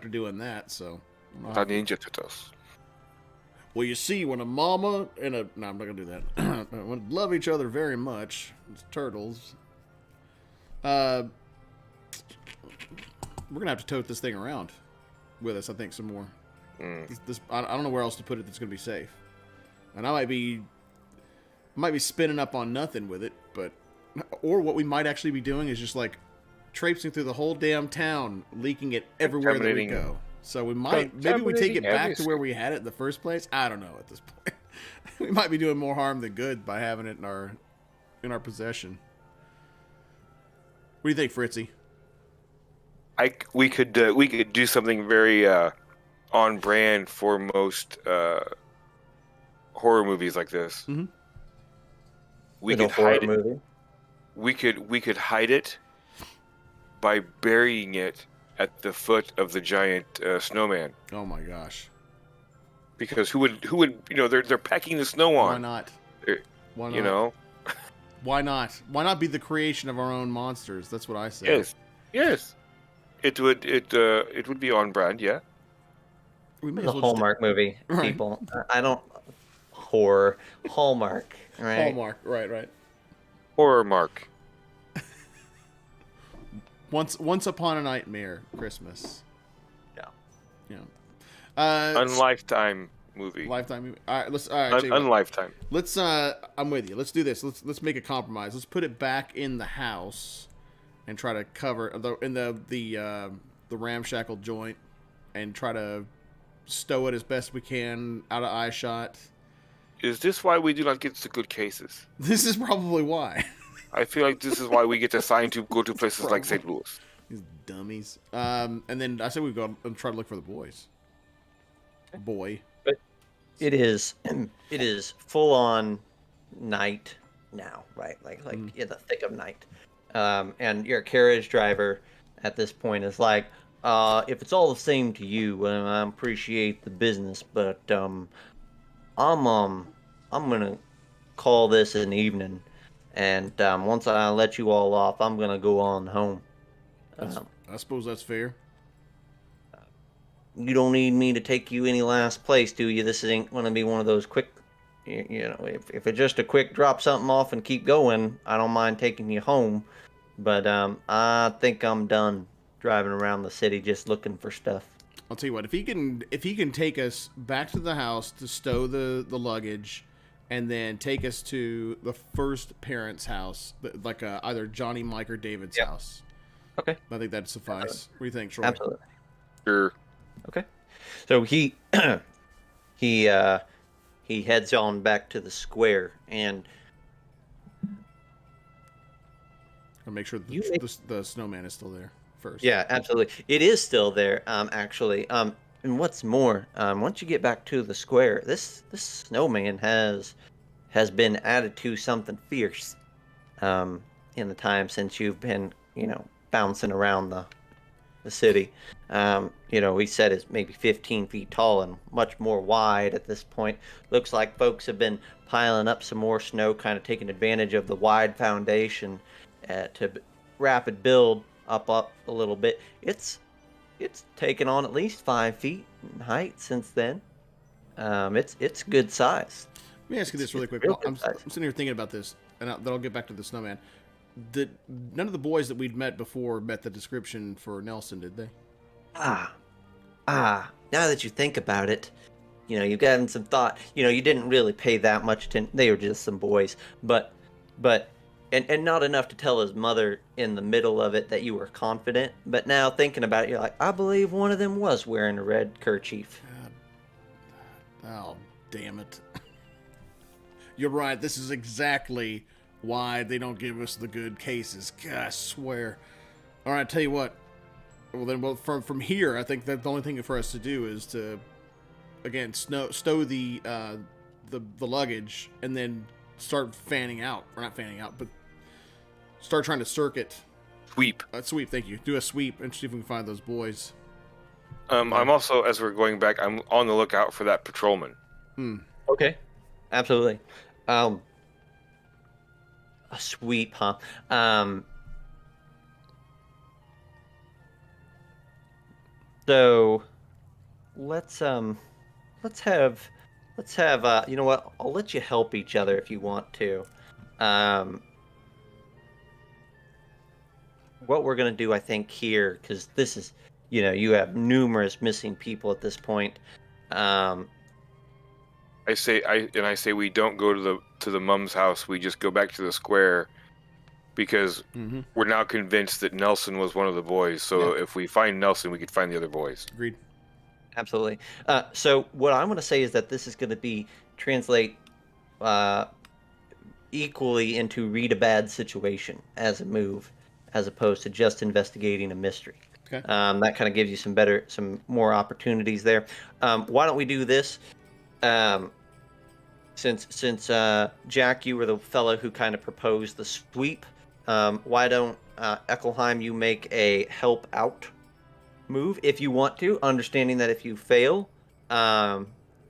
Speaker 2: doing that. So.
Speaker 3: The Ninja Turtles.
Speaker 2: Well, you see, when a mama and a... No, I'm not going to do that. When love each other very much, it's turtles. We're going to have to tote this thing around with us, I think, some more. I don't know where else to put it that's going to be safe. And I might be spinning up on nothing with it, but... Or what we might actually be doing is just, like, traipsing through the whole damn town, leaking it everywhere that we go. So we might, maybe we take it back to where we had it in the first place. I don't know at this point. We might be doing more harm than good by having it in our possession. What do you think, Fritzy?
Speaker 3: We could do something very on brand for most horror movies like this.
Speaker 2: Mm-hmm.
Speaker 3: We could hide it. We could hide it by burying it at the foot of the giant snowman.
Speaker 2: Oh my gosh!
Speaker 3: Because who would they're packing the snow on.
Speaker 2: Why not? Why not?
Speaker 3: You know.
Speaker 2: Why not? Why not be the creation of our own monsters? That's what I say.
Speaker 3: Yes. It would be on brand, yeah.
Speaker 2: We may
Speaker 1: as well a Hallmark movie, right. People. I don't horror Hallmark, right?
Speaker 2: Hallmark, right.
Speaker 3: Horror mark.
Speaker 2: Once Upon a Nightmare Christmas. Yeah.
Speaker 3: Unlifetime movie.
Speaker 2: Lifetime movie. All right,
Speaker 3: Unlifetime.
Speaker 2: Let's I'm with you. Let's do this. Let's make a compromise. Let's put it back in the house and try to cover the ramshackle joint and try to stow it as best we can out of eye shot.
Speaker 3: Is this why we do not get the good cases?
Speaker 2: This is probably why.
Speaker 3: I feel like this is why we get assigned to go to places like St. Louis.
Speaker 2: These dummies. And then I said we go and try to look for the boys. Boy.
Speaker 1: But it is full on night now, right? Like in the thick of night. And your carriage driver at this point is like, if it's all the same to you, I appreciate the business, but I'm gonna call this an evening. And once I let you all off, I'm going to go on home.
Speaker 2: I suppose that's fair.
Speaker 1: You don't need me to take you any last place, do you? This ain't going to be one of those quick if it's just a quick drop something off and keep going, I don't mind taking you home. But I think I'm done driving around the city just looking for stuff.
Speaker 2: I'll tell you what, if he can take us back to the house to stow the luggage, and then take us to the first parent's house, like either Johnny, Mike, or David's house.
Speaker 1: Okay.
Speaker 2: I think that'd suffice. What do you think, Troy?
Speaker 1: Absolutely.
Speaker 3: Sure.
Speaker 1: Okay. So he he heads on back to the square, and
Speaker 2: I'll make sure the snowman is still there first.
Speaker 1: Yeah, absolutely. It is still there, actually. And what's more, once you get back to the square, this snowman has been added to something fierce, in the time since you've been, bouncing around the city. We said it's maybe 15 feet tall and much more wide at this point. Looks like folks have been piling up some more snow, kind of taking advantage of the wide foundation to rapid build up a little bit. It's taken on at least 5 feet in height since then. It's good size.
Speaker 2: Let me ask you this really quick. I'm sitting here thinking about this, and then I'll get back to the snowman. None of the boys that we'd met before met the description for Nelson, did they?
Speaker 1: Now that you think about it, you've gotten some thought. You didn't really pay that much attention. They were just some boys, but and not enough to tell his mother in the middle of it that you were confident. But now thinking about it, you're like, I believe one of them was wearing a red kerchief.
Speaker 2: Oh, damn it. You're right. This is exactly why they don't give us the good cases. God, I swear. All right, tell you what. Well, from here, I think that the only thing for us to do is to, again, stow the luggage, and then start fanning out. Or not fanning out, but start trying to circuit.
Speaker 3: Sweep.
Speaker 2: Sweep, thank you. Do a sweep and see if we can find those boys.
Speaker 3: I'm also, as we're going back, I'm on the lookout for that patrolman.
Speaker 1: Okay. Absolutely. A sweep, huh? So let's have you know what? I'll let you help each other if you want to. What we're gonna do, I think, here, because this is, you have numerous missing people at this point.
Speaker 3: I say we don't go to the mum's house. We just go back to the square, because we're now convinced that Nelson was one of the boys. So if we find Nelson, we could find the other boys.
Speaker 2: Agreed.
Speaker 1: Absolutely. So what I'm going to say is that this is going to translate equally into read a bad situation as a move, as opposed to just investigating a mystery.
Speaker 2: Okay.
Speaker 1: That kind of gives you some more opportunities there. Why don't we do this? Since Jack, you were the fellow who kind of proposed the sweep, why don't Eckelheim, you make a help out move if you want to, understanding that if you fail,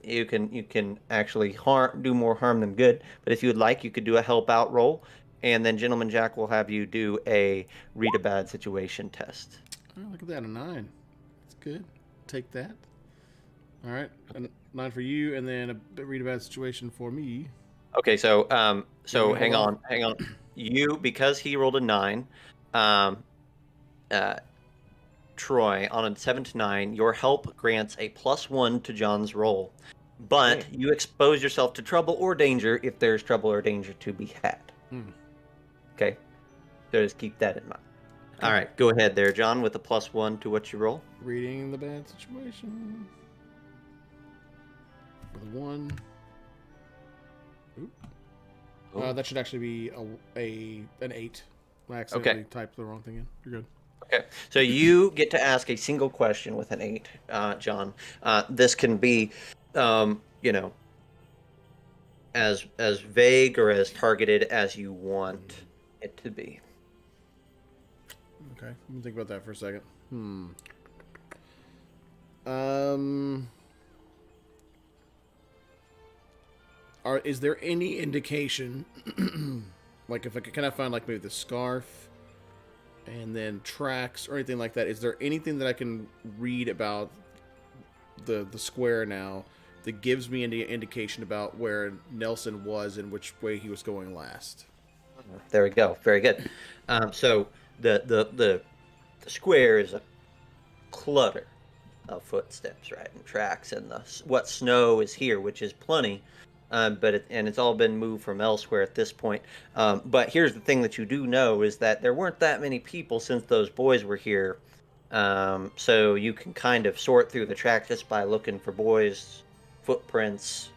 Speaker 1: you can actually do more harm than good. But if you would like, you could do a help out roll, and then Gentleman Jack will have you do a read a bad situation test.
Speaker 2: Oh, look at that, a 9. That's good. Take that. All right, a 9 for you, and then a read a bad situation for me.
Speaker 1: Okay, so hang on. You, because he rolled a 9, Troy, on a 7 to 9, your help grants a +1 to John's roll, but you expose yourself to trouble or danger if there's trouble or danger to be had. Okay, so just keep that in mind. Okay. All right, go ahead there, John, with a +1 to what you roll.
Speaker 2: Reading the bad situation with a 1. That should actually be an 8. I accidentally typed the wrong thing in. You're good.
Speaker 1: Okay, so you get to ask a single question with an 8, John. This can be, as vague or as targeted as you want it to be.
Speaker 2: Okay, let me think about that for a second. Is there any indication, like if can I find like maybe the scarf and then tracks or anything like that? Is there anything that I can read about the square now that gives me any indication about where Nelson was and which way he was going last.
Speaker 1: There we go. Very good. So the square is a clutter of footsteps, right, and tracks, and what snow is here, which is plenty, but it's all been moved from elsewhere at this point. But here's the thing that you do know is that there weren't that many people since those boys were here. So you can kind of sort through the track just by looking for boys' footprints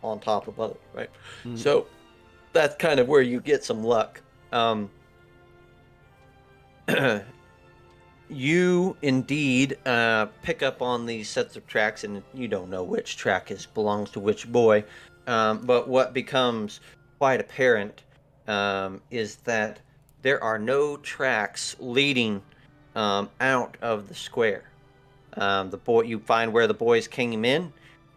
Speaker 1: on top of others, right? Mm-hmm. So that's kind of where you get some luck. You indeed pick up on these sets of tracks, and you don't know which track belongs to which boy. But what becomes quite apparent is that there are no tracks leading out of the square. You find where the boys came in,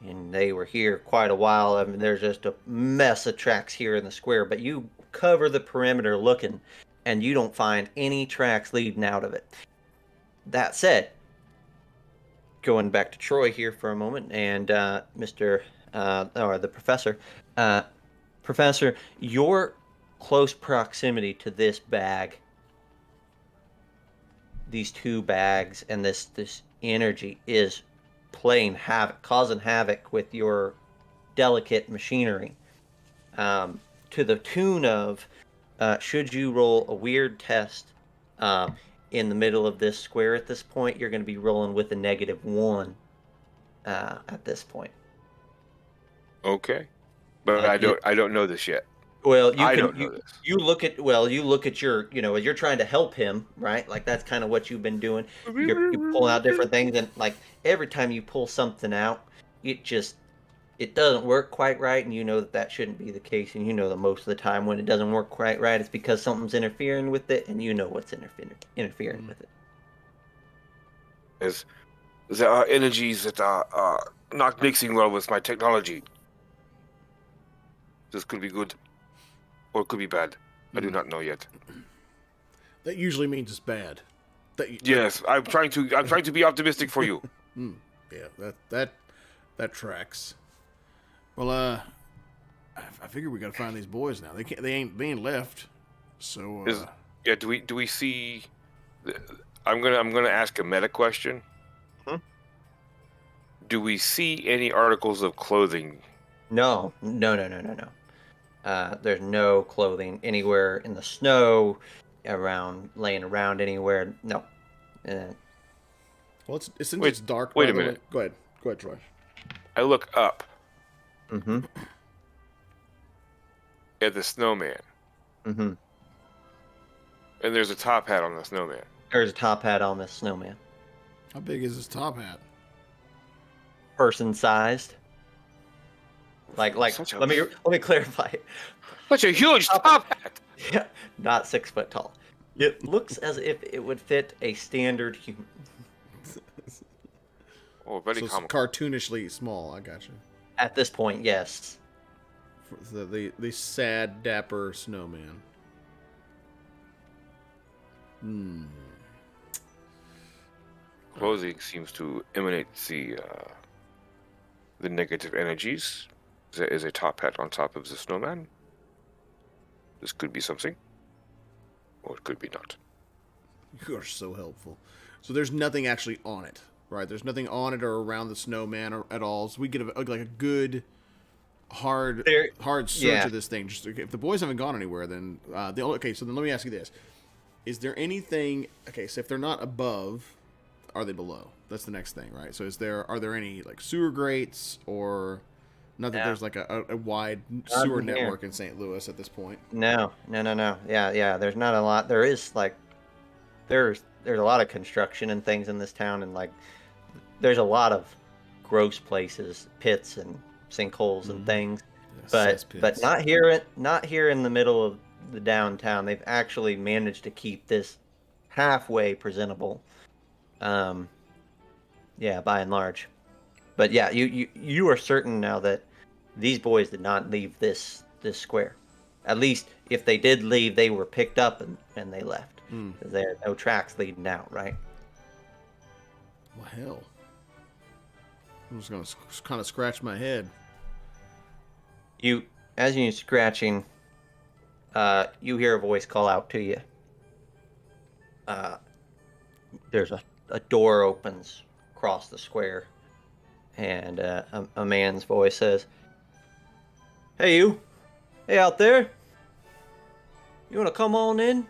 Speaker 1: and they were here quite a while. I mean, there's just a mess of tracks here in the square, but you cover the perimeter looking, and you don't find any tracks leading out of it. That said, going back to Troy here for a moment, and the professor, Professor, your close proximity to this bag, these two bags, and this energy is playing havoc, causing havoc with your delicate machinery, to the tune of, should you roll a weird test in the middle of this square at this point, you're going to be rolling with a -1 at this point.
Speaker 3: Okay, but I don't know this yet.
Speaker 1: Well, you look at your, as you're trying to help him, right? Like that's kind of what you've been doing. You're pulling out different things, and like every time you pull something out, it doesn't work quite right, and you know that shouldn't be the case, and you know that most of the time when it doesn't work quite right, it's because something's interfering with it, and you know what's interfering with it.
Speaker 3: There are energies that are not mixing well with my technology. This could be good, or it could be bad. I do not know yet.
Speaker 2: That usually means it's bad.
Speaker 3: Yes, I'm trying to be optimistic for you.
Speaker 2: Yeah, that tracks. Well, I figure we gotta find these boys now. They ain't left. So
Speaker 3: do we see? I'm gonna ask a meta question.
Speaker 1: Huh?
Speaker 3: Do we see any articles of clothing?
Speaker 1: No. There's no clothing anywhere in the snow, laying around anywhere. No.
Speaker 2: Well, it's dark.
Speaker 3: Wait a minute.
Speaker 2: Go ahead, Troy.
Speaker 3: I look up.
Speaker 1: Mm-hmm.
Speaker 3: At the snowman.
Speaker 1: Mm-hmm.
Speaker 3: And there's a top hat on the snowman.
Speaker 1: There's a top hat on this snowman.
Speaker 2: How big is this top hat?
Speaker 1: Person sized. Like let me clarify.
Speaker 3: Such a huge top hat.
Speaker 1: Yeah, not 6 foot tall. It looks as if it would fit a standard human.
Speaker 3: Oh, very comical.
Speaker 2: Cartoonishly small. I gotcha.
Speaker 1: At this point, yes.
Speaker 2: The sad, dapper snowman.
Speaker 3: Clothing seems to emanate the negative energies. There is a top hat on top of the snowman. This could be something, or it could be not.
Speaker 2: You are so helpful. So there's nothing actually on it, right? There's nothing on it or around the snowman at all. So we get a good, hard search of this thing. Just if the boys haven't gone anywhere, then So then let me ask you this: is there anything? Okay, so if they're not above, are they below? That's the next thing, right? So are there any like sewer grates or? Not that there's like a wide sewer network in St. Louis at this point.
Speaker 1: No. Yeah. There's not a lot. There is there's a lot of construction and things in this town, and like there's a lot of gross places, pits and sinkholes and things. Yeah, but not here in the middle of the downtown. They've actually managed to keep this halfway presentable. By and large. But yeah, you are certain now that these boys did not leave this square. At least if they did leave, they were picked up and they left. There are no tracks leading out, right?
Speaker 2: Well, hell. I'm just gonna kind of scratch my head.
Speaker 1: As you're scratching, you hear a voice call out to you. There's a door opens across the square, and a man's voice says, "Hey, you! Hey, out there! You want to come on in?"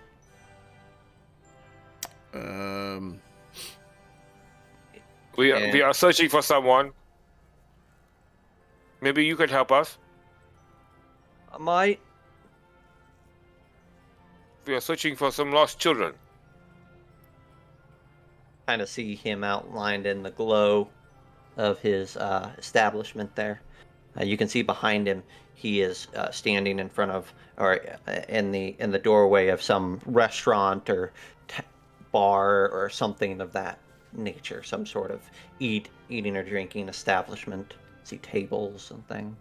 Speaker 3: We are searching for someone. Maybe you could help us.
Speaker 1: I might.
Speaker 3: We are searching for some lost children.
Speaker 1: Kind of see him outlined in the glow of his establishment there. You can see behind him he is standing in front of, or in the doorway of some restaurant or bar or something of that nature, some sort of eating or drinking establishment. See tables and things.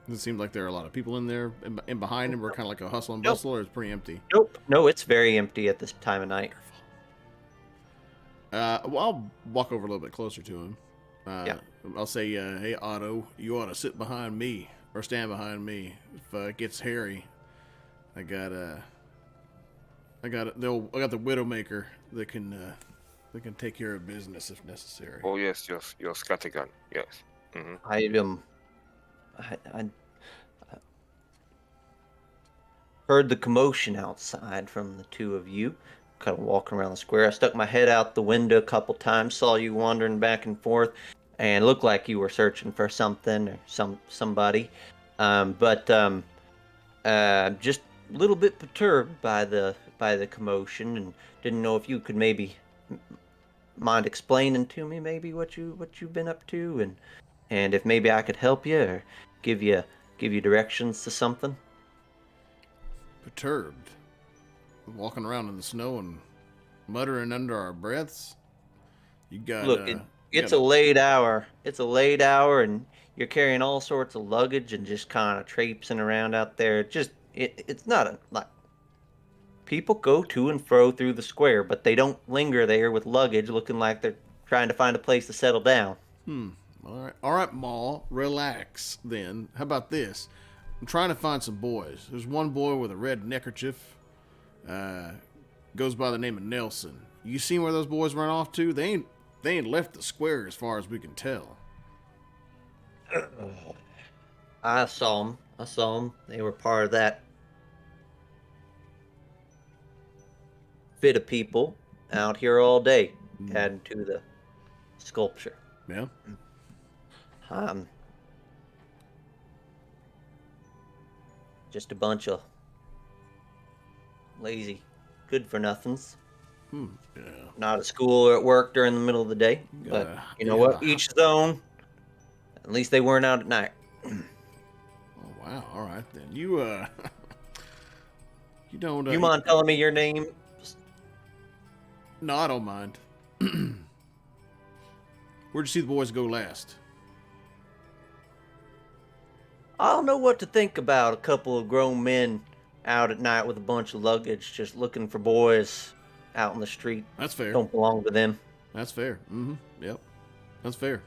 Speaker 2: Does it seem like there are a lot of people in there, and behind him we're kind of like a hustle and bustle, or it's pretty empty?
Speaker 1: Nope. No, it's very empty at this time of night.
Speaker 2: Well, I'll walk over a little bit closer to him.
Speaker 1: Yeah.
Speaker 2: I'll say, "Hey, Otto, you ought to sit behind me or stand behind me. If it gets hairy, I got the Widowmaker that can take care of business if necessary."
Speaker 3: Oh yes, your scattergun. Yes. Mm-hmm.
Speaker 1: I heard the commotion outside from the two of you, kind of walking around the square. I stuck my head out the window a couple times, saw you wandering back and forth, and it looked like you were searching for something or somebody. But just a little bit perturbed by the commotion, and didn't know if you could maybe mind explaining to me maybe what you've been up to, and if maybe I could help you or give you directions to something.
Speaker 2: Perturbed, walking around in the snow and muttering under our breaths. You got
Speaker 1: look. It's a late hour. It's a late hour, and you're carrying all sorts of luggage and just kind of traipsing around out there. It's not like people go to and fro through the square, but they don't linger there with luggage, looking like they're trying to find a place to settle down.
Speaker 2: All right, Maul, relax then. How about this? I'm trying to find some boys. There's one boy with a red neckerchief. Goes by the name of Nelson. You seen where those boys run off to? They ain't left the square as far as we can tell.
Speaker 1: I saw them. They were part of that fit of people out here all day, adding to the sculpture.
Speaker 2: Yeah.
Speaker 1: Just a bunch of lazy, good-for-nothings.
Speaker 2: Yeah.
Speaker 1: Not at school or at work during the middle of the day. But you know what? Each his own. At least they weren't out at night.
Speaker 2: Oh wow! All right then. You you don't.
Speaker 1: You mind telling me your name?
Speaker 2: No, I don't mind. Where'd you see the boys go last?
Speaker 1: I don't know what to think about a couple of grown men out at night with a bunch of luggage, just looking for boys out in the street.
Speaker 2: That's fair.
Speaker 1: Don't belong to them.
Speaker 2: That's fair. Mm-hmm. Yep. That's fair.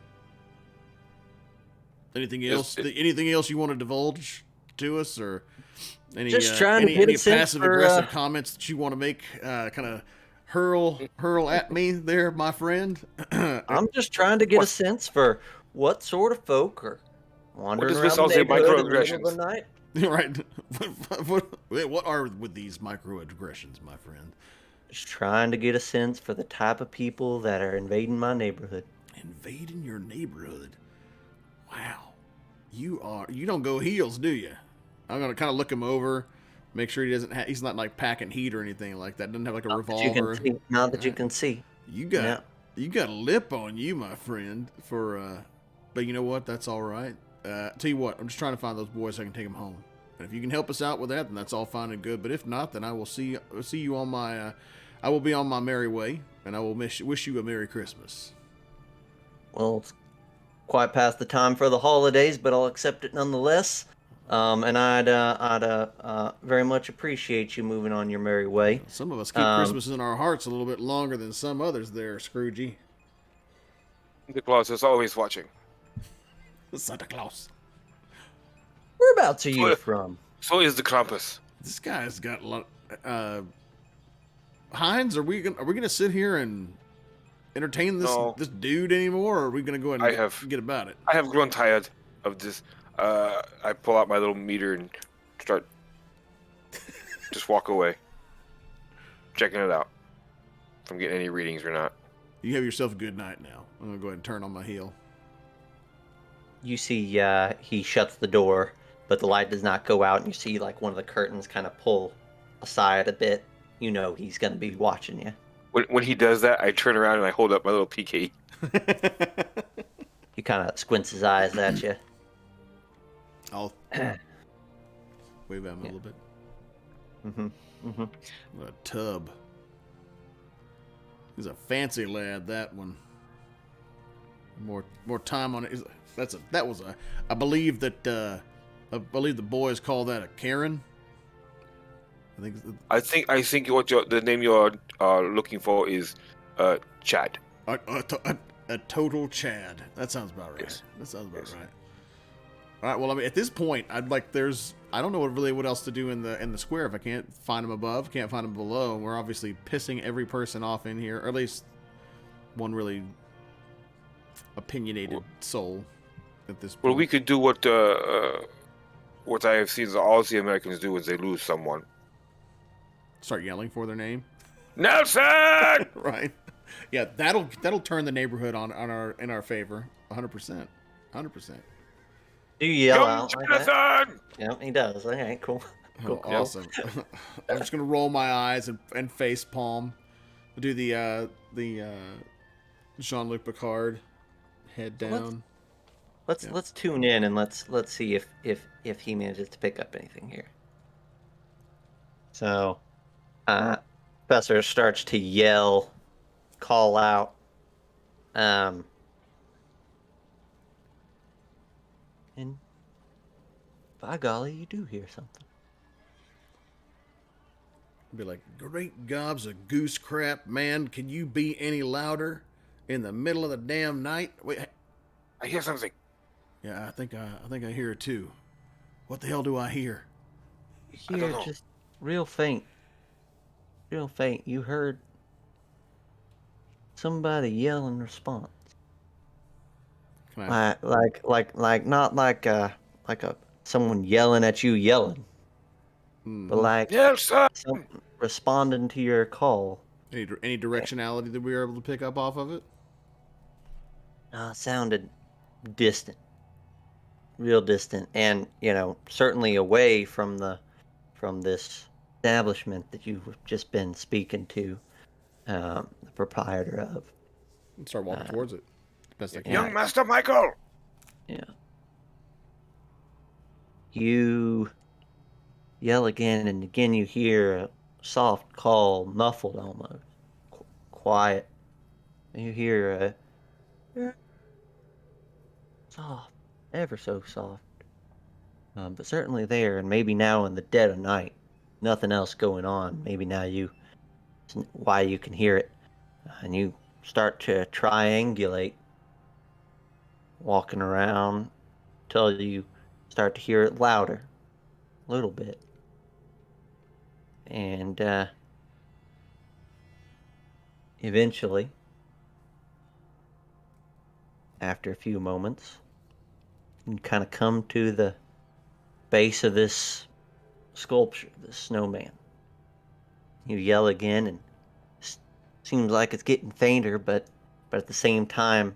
Speaker 2: Anything else? Anything else you want to divulge to us, or any
Speaker 1: just trying to get
Speaker 2: any passive aggressive comments that you want to make? Kind of hurl at me there, my friend.
Speaker 1: I'm just trying to get a sense for what sort of folk are wandering around the neighborhood in the middle of the night.
Speaker 2: Right. What are with these microaggressions, my friend?
Speaker 1: Just trying to get a sense for the type of people that are invading my neighborhood.
Speaker 2: Invading your neighborhood? Wow. You don't go heels, do you? I'm going to kind of look him over, make sure he's not like packing heat or anything like that. Doesn't have like a revolver.
Speaker 1: Not that you can see.
Speaker 2: You got a lip on you, my friend, but you know what? That's all right. Tell you what, I'm just trying to find those boys so I can take them home. And if you can help us out with that, then that's all fine and good. But if not, then I will see you on my. I will be on my merry way, and I will wish you a Merry Christmas.
Speaker 1: Well, it's quite past the time for the holidays, but I'll accept it nonetheless. And I'd very much appreciate you moving on your merry way.
Speaker 2: Some of us keep Christmas in our hearts a little bit longer than some others there, Scroogey.
Speaker 3: Santa Claus is always watching.
Speaker 2: Santa Claus.
Speaker 1: Whereabouts are you from?
Speaker 3: So is the Krampus.
Speaker 2: This guy's got a lot. Heinz, are we gonna sit here and entertain this dude anymore, or are we gonna go ahead and get about it?
Speaker 3: I have grown tired of this. I pull out my little meter and start just walk away, checking it out. If I'm getting any readings or not.
Speaker 2: You have yourself a good night now. I'm gonna go ahead and turn on my heel.
Speaker 1: You see, he shuts the door, but the light does not go out, and you see like one of the curtains kind of pull aside a bit. You know he's gonna be watching you.
Speaker 3: When he does that, I turn around and I hold up my little PK.
Speaker 1: He kind of squints his eyes at you.
Speaker 2: I'll wave at him a little bit. What a tub. He's a fancy lad, that one. More time on it. I believe the boys call that a Karen.
Speaker 3: I think what the name you're looking for is Chad.
Speaker 2: A total Chad. That sounds about right.
Speaker 3: Yes.
Speaker 2: That sounds about right. All right. Well, I mean, at this point, I don't know what else to do in the square if I can't find them above, can't find them below. We're obviously pissing every person off in here, or at least one really opinionated soul at this point.
Speaker 3: Well, we could do what I have seen all the Americans do is they lose someone.
Speaker 2: Start yelling for their name.
Speaker 3: Nelson!
Speaker 2: Right. Yeah, that'll turn the neighborhood in our favor. 100%. 100%.
Speaker 1: Do you yell
Speaker 3: Young
Speaker 1: out
Speaker 3: Jonathan!
Speaker 1: like that? Yeah, he does. Okay, cool.
Speaker 2: Cool. Awesome. I'm just gonna roll my eyes and face palm. We'll do the Jean-Luc Picard head down.
Speaker 1: Let's tune in and let's see if he manages to pick up anything here. So, Professor starts to yell, call out. And by golly, you do hear something.
Speaker 2: Be like, great gobs of goose crap, man! Can you be any louder? In the middle of the damn night. Wait,
Speaker 3: I hear something.
Speaker 2: Yeah, I think I hear it too. What the hell do I hear?
Speaker 1: You hear just real faint. Real faint. You heard somebody yell in response. Like not like someone yelling at you yelling. But like responding to your call.
Speaker 2: Any directionality that we were able to pick up off of it?
Speaker 1: It sounded distant, real distant, and certainly away from this establishment that you've just been speaking to, the proprietor of.
Speaker 2: Let's start walking towards it. Best I can.
Speaker 3: Young Master Michael.
Speaker 1: Yeah. You yell again, and again you hear a soft call, muffled almost, quiet. And you hear a soft, ever so soft, but certainly there, and maybe now in the dead of night, nothing else going on. Maybe now why you can hear it, and you start to triangulate, walking around till you start to hear it louder, a little bit, and eventually, after a few moments, you kind of come to the base of this sculpture, this snowman. You yell again, and it seems like it's getting fainter, but at the same time,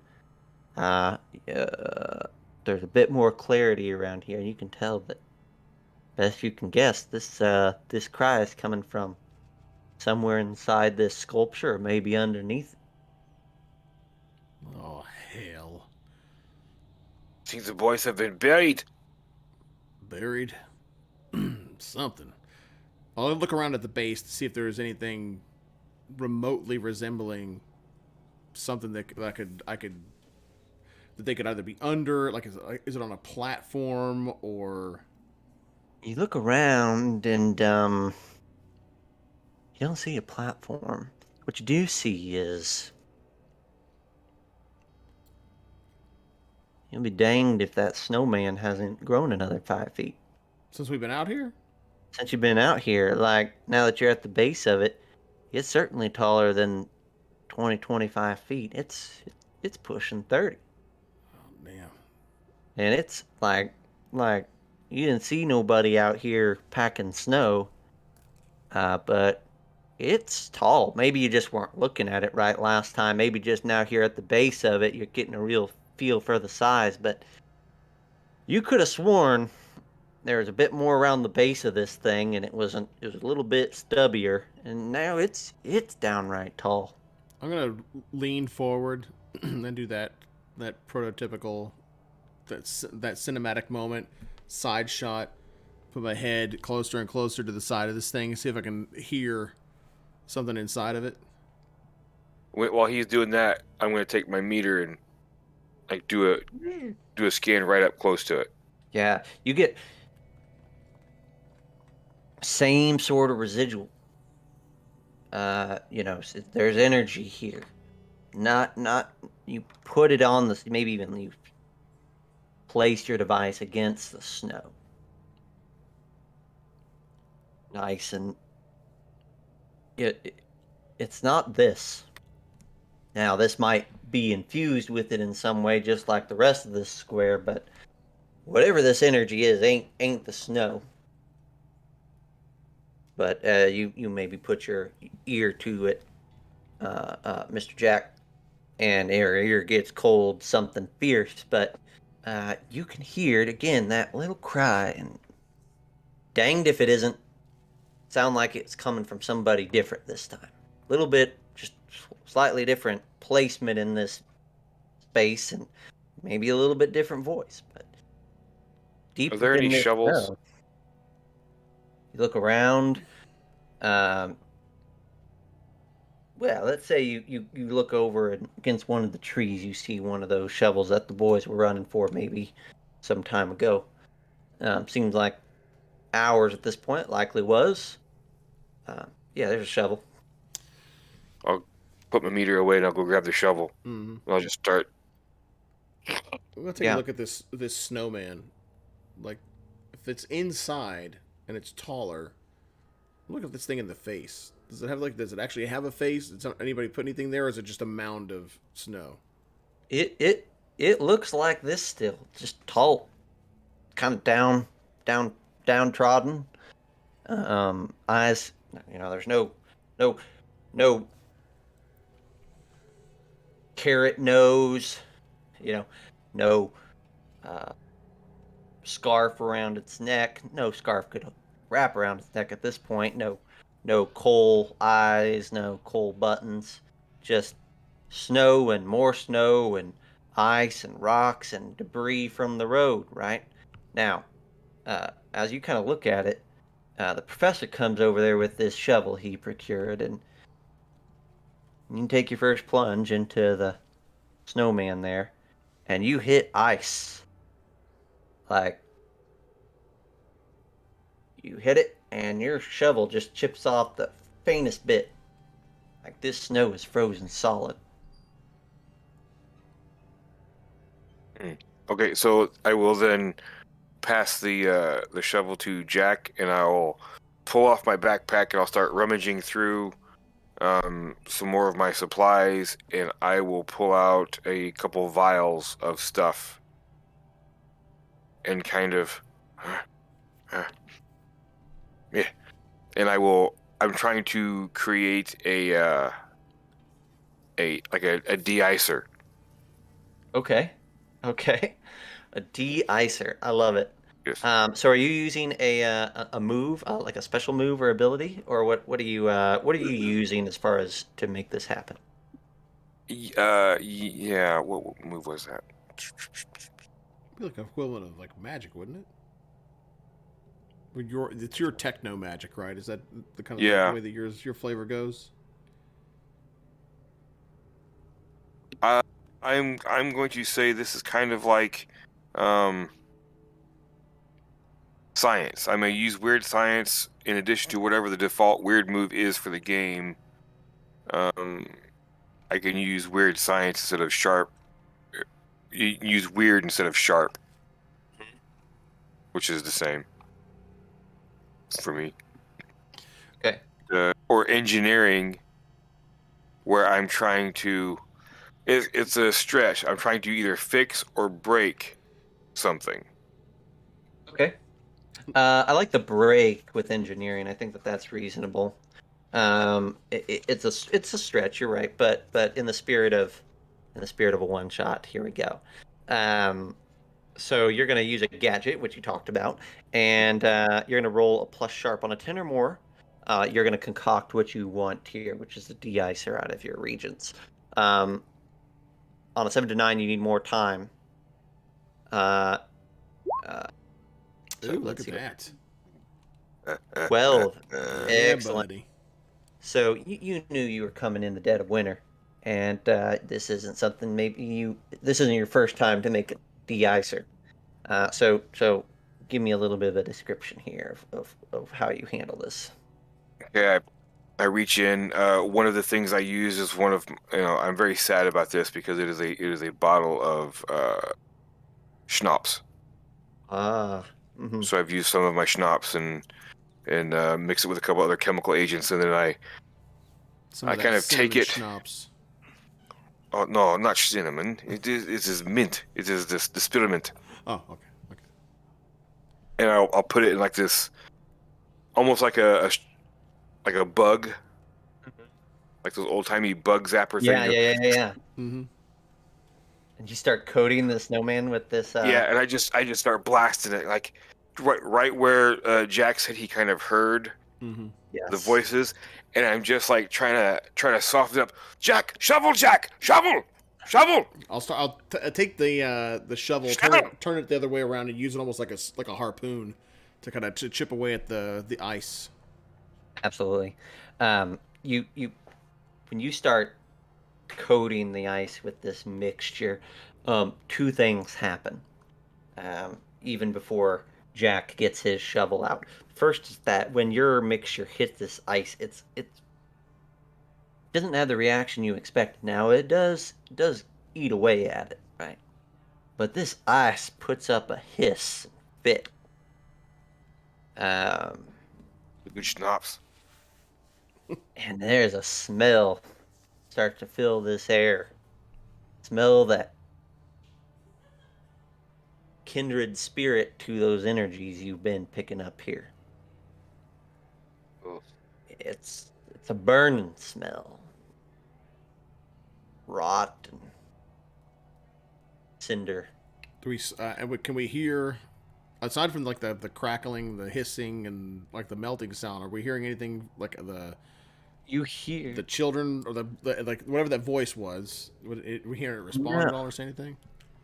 Speaker 1: there's a bit more clarity around here, and you can tell that, best you can guess, this cry is coming from somewhere inside this sculpture, or maybe underneath it.
Speaker 2: Oh, hell.
Speaker 3: Seems the boys have been buried.
Speaker 2: Buried? Something. I'll look around at the base to see if there's anything remotely resembling something that they could either be under, like is it on a platform, or...
Speaker 1: You look around and you don't see a platform. What you do see is You'll be danged if that snowman hasn't grown another 5 feet.
Speaker 2: Since we've been out here?
Speaker 1: Since you've been out here, like, now that you're at the base of it, it's certainly taller than 20, 25 feet. It's pushing 30.
Speaker 2: Oh, damn.
Speaker 1: And it's like you didn't see nobody out here packing snow, but it's tall. Maybe you just weren't looking at it right last time. Maybe just now here at the base of it, you're getting a real feel for the size. But you could have sworn there was a bit more around the base of this thing, and it was a little bit stubbier. And now it's downright tall.
Speaker 2: I'm gonna lean forward and do that prototypical that cinematic moment, side shot, put my head closer and closer to the side of this thing, see if I can hear something inside of it.
Speaker 3: While he's doing that, I'm going to take my meter and like do a scan right up close to it.
Speaker 1: Yeah, you get same sort of residual. There's energy here. Not you put it on the, maybe even you place your device against the snow. Nice, and it's not this. Now, this might be infused with it in some way, just like the rest of this square, but whatever this energy is ain't the snow. But you maybe put your ear to it, Mr. Jack, and your ear gets cold, something fierce, but you can hear it again, that little cry, and danged if it isn't sound like it's coming from somebody different this time. A little bit, just slightly different placement in this space, and maybe a little bit different voice, but deep.
Speaker 3: Are there any shovels?
Speaker 1: Snow, you look around. Well, let's say you look over and against one of the trees, you see one of those shovels that the boys were running for maybe some time ago. Seems like hours at this point, likely was. Yeah, there's a shovel.
Speaker 3: I'll put my meter away and I'll go grab the shovel.
Speaker 2: Mm-hmm.
Speaker 3: I'll just start.
Speaker 2: I'm gonna take a look at this snowman. Like, if it's inside and it's taller, look at this thing in the face. Does it actually have a face? Does anybody put anything there, or is it just a mound of snow?
Speaker 1: It looks like this still, just tall, kind of downtrodden. Eyes, there's no carrot nose, no scarf around its neck. No scarf could wrap around its neck at this point. No coal eyes, no coal buttons. Just snow and more snow and ice and rocks and debris from the road, right? Now, as you kind of look at it, the professor comes over there with this shovel he procured, and you can take your first plunge into the snowman there, and you hit ice. Like, you hit it, and your shovel just chips off the faintest bit. Like, this snow is frozen solid.
Speaker 3: Okay, so I will then pass the shovel to Jack, and I'll pull off my backpack, and I'll start rummaging through some more of my supplies, and I will pull out a couple vials of stuff and kind of yeah, and I'm trying to create a de-icer.
Speaker 1: Okay. A de-icer. I love it.
Speaker 3: Yes.
Speaker 1: So are you using a move, like a special move or ability, or what are you using as far as to make this happen?
Speaker 3: Yeah. What move was that?
Speaker 2: Be like an equivalent of like magic, wouldn't it? It's your techno magic, right? Is that the kind of way that your flavor goes?
Speaker 3: I'm going to say this is kind of like science. I may use weird science in addition to whatever the default weird move is for the game. I can use weird science instead of sharp you use weird instead of sharp, which is the same for me.
Speaker 1: Okay.
Speaker 3: Or engineering, where I'm trying to. It's a stretch. I'm trying to either fix or break something.
Speaker 1: Okay. I like the break with engineering. I think that's reasonable. It's a stretch. You're right, but in the spirit of a one shot, here we go. So you're going to use a gadget, which you talked about, and you're going to roll a plus sharp on a 10 or more. You're going to concoct what you want here, which is the de-icer out of your regents. On a 7 to 9, you need more time. So
Speaker 2: Ooh,
Speaker 1: let's
Speaker 2: look at
Speaker 1: see.
Speaker 2: that.
Speaker 1: 12.
Speaker 2: Yeah,
Speaker 1: Excellent.
Speaker 2: buddy.
Speaker 1: So you knew you were coming in the dead of winter, and this isn't something this isn't your first time to make a de-icer. So give me a little bit of a description here of how you handle this.
Speaker 3: Yeah, I reach in. One of the things I use is I'm very sad about this because it is a bottle of schnapps.
Speaker 1: Ah. Mm-hmm.
Speaker 3: So I've used some of my schnapps and mix it with a couple other chemical agents, and then I kind of take it.
Speaker 2: Schnapps.
Speaker 3: Oh no, not cinnamon. It is mint. It is the spearmint.
Speaker 2: Oh, okay.
Speaker 3: And I'll put it in like this, almost like a bug, like those old timey bug zapper
Speaker 1: Yeah,
Speaker 3: things.
Speaker 1: yeah.
Speaker 2: Mm-hmm.
Speaker 1: And you start coating the snowman with this.
Speaker 3: Yeah, and I just start blasting it like right where Jack said he kind of heard
Speaker 1: Yes.
Speaker 3: the voices, and I'm just like trying to soften it up. Jack, shovel! Jack, shovel! Shovel!
Speaker 2: I'll take the shovel, turn it the other way around, and use it almost like a harpoon to kind of chip away at the ice.
Speaker 1: Absolutely. You when you start coating the ice with this mixture, two things happen. Even before Jack gets his shovel out. First is that when your mixture hits this ice, it doesn't have the reaction you expect. Now it does eat away at it, right? But this ice puts up a hiss fit.
Speaker 3: Good schnapps.
Speaker 1: And there's a smell start to fill this air. Smell that kindred spirit to those energies you've been picking up here.
Speaker 3: Oh.
Speaker 1: It's a burning smell. Rot and cinder.
Speaker 2: Can we hear, aside from like the crackling, the hissing, and like the melting sound? Are we hearing anything like
Speaker 1: You hear
Speaker 2: the children or the like whatever that voice was? We hear it respond at all or say anything?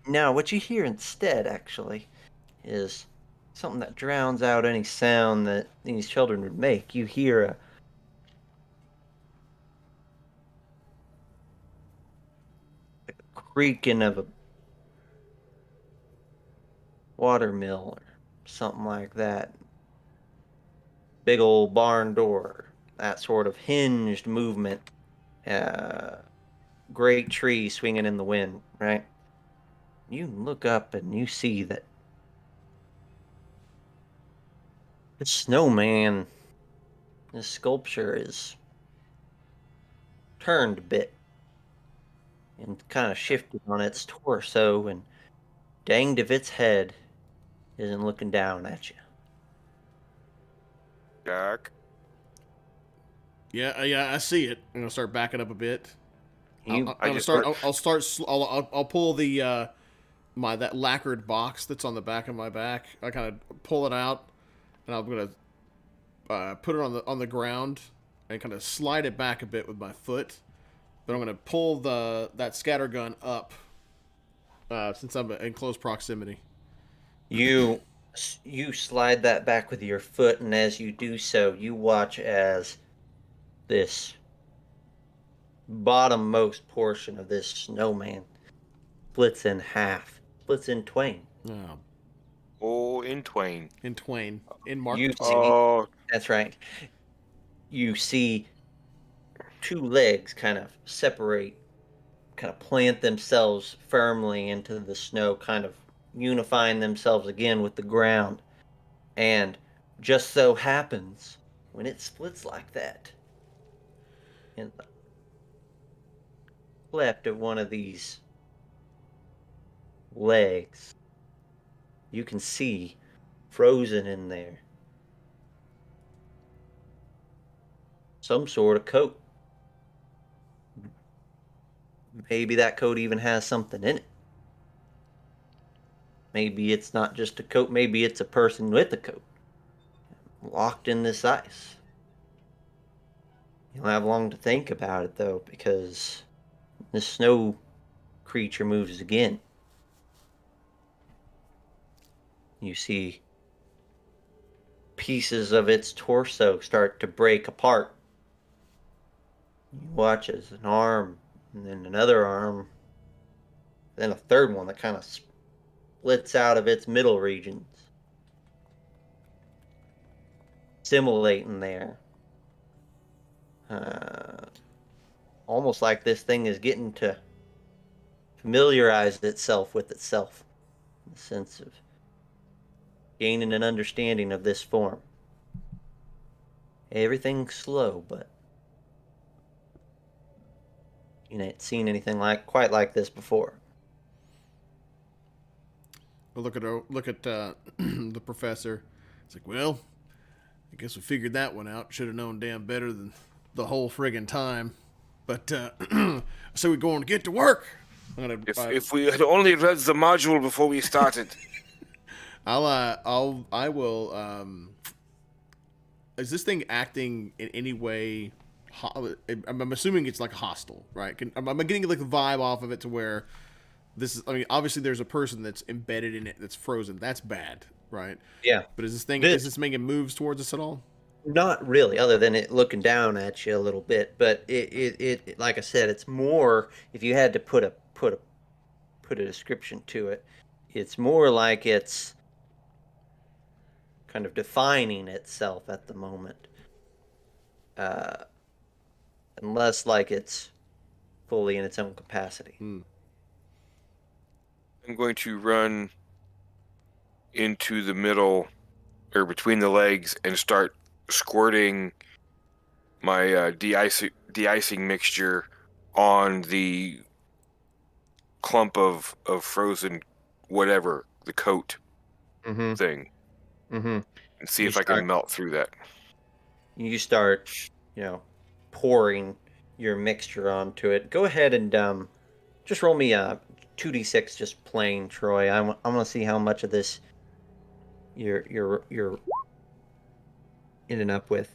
Speaker 1: Now, what you hear instead, actually, is something that drowns out any sound that these children would make. You hear a creaking of a water mill or something like that. Big old barn door, that sort of hinged movement. Great tree swinging in the wind, right? You look up and you see that the snowman, this sculpture is turned a bit and kind of shifted on its torso, and danged if its head isn't looking down at you.
Speaker 3: Jack.
Speaker 2: Yeah, I see it. I'm gonna start backing up a bit.
Speaker 1: You,
Speaker 2: I'll pull the that lacquered box that's on the back of my back. I kind of pull it out, and I'm gonna put it on the ground and kind of slide it back a bit with my foot. Then I'm gonna pull that scattergun up since I'm in close proximity.
Speaker 1: you slide that back with your foot, and as you do so, you watch as this bottommost portion of this snowman splits in half, splits in twain.
Speaker 3: Oh, in twain.
Speaker 2: In twain. In Mark
Speaker 1: You
Speaker 2: Twain.
Speaker 1: Oh, that's right. You see two legs kind of separate kind of plant themselves firmly into the snow, kind of unifying themselves again with the ground. And just so happens, when it splits like that, in the cleft of one of these legs, you can see frozen in there some sort of coat. Maybe that coat even has something in it. Maybe it's not just a coat, maybe it's a person with a coat, locked in this ice. You don't have long to think about it, though, because the snow creature moves again. You see pieces of its torso start to break apart. You watch as an arm, and then another arm, then a third one that kind of splits out of its middle regions, simulating there. Almost like this thing is getting to familiarize itself with itself, in the sense of gaining an understanding of this form. Everything's slow, but you ain't seen anything quite like this before.
Speaker 2: I'll look at the professor. It's like, well, I guess we figured that one out. Should have known damn better than the whole friggin' time. But so we're going to get to work.
Speaker 3: If we had only read the module before we started.
Speaker 2: I will. Is this thing acting in any way? I'm assuming it's like hostile, right? I'm getting like the vibe off of it to where this is. I mean, obviously there's a person that's embedded in it that's frozen. That's bad, right?
Speaker 1: Yeah.
Speaker 2: But is this making moves towards us at all?
Speaker 1: Not really, other than it looking down at you a little bit. But it like I said, it's more. If you had to put a description to it, it's more like it's kind of defining itself at the moment, and less like it's fully in its own capacity.
Speaker 3: I'm going to run into the middle or between the legs and start squirting my de-icing mixture on the clump of frozen whatever, the coat thing. And see if I can melt through that.
Speaker 1: You start, pouring your mixture onto it. Go ahead and just roll me a 2d6, just plain, Troy. I want to see how much of this you're ending up with.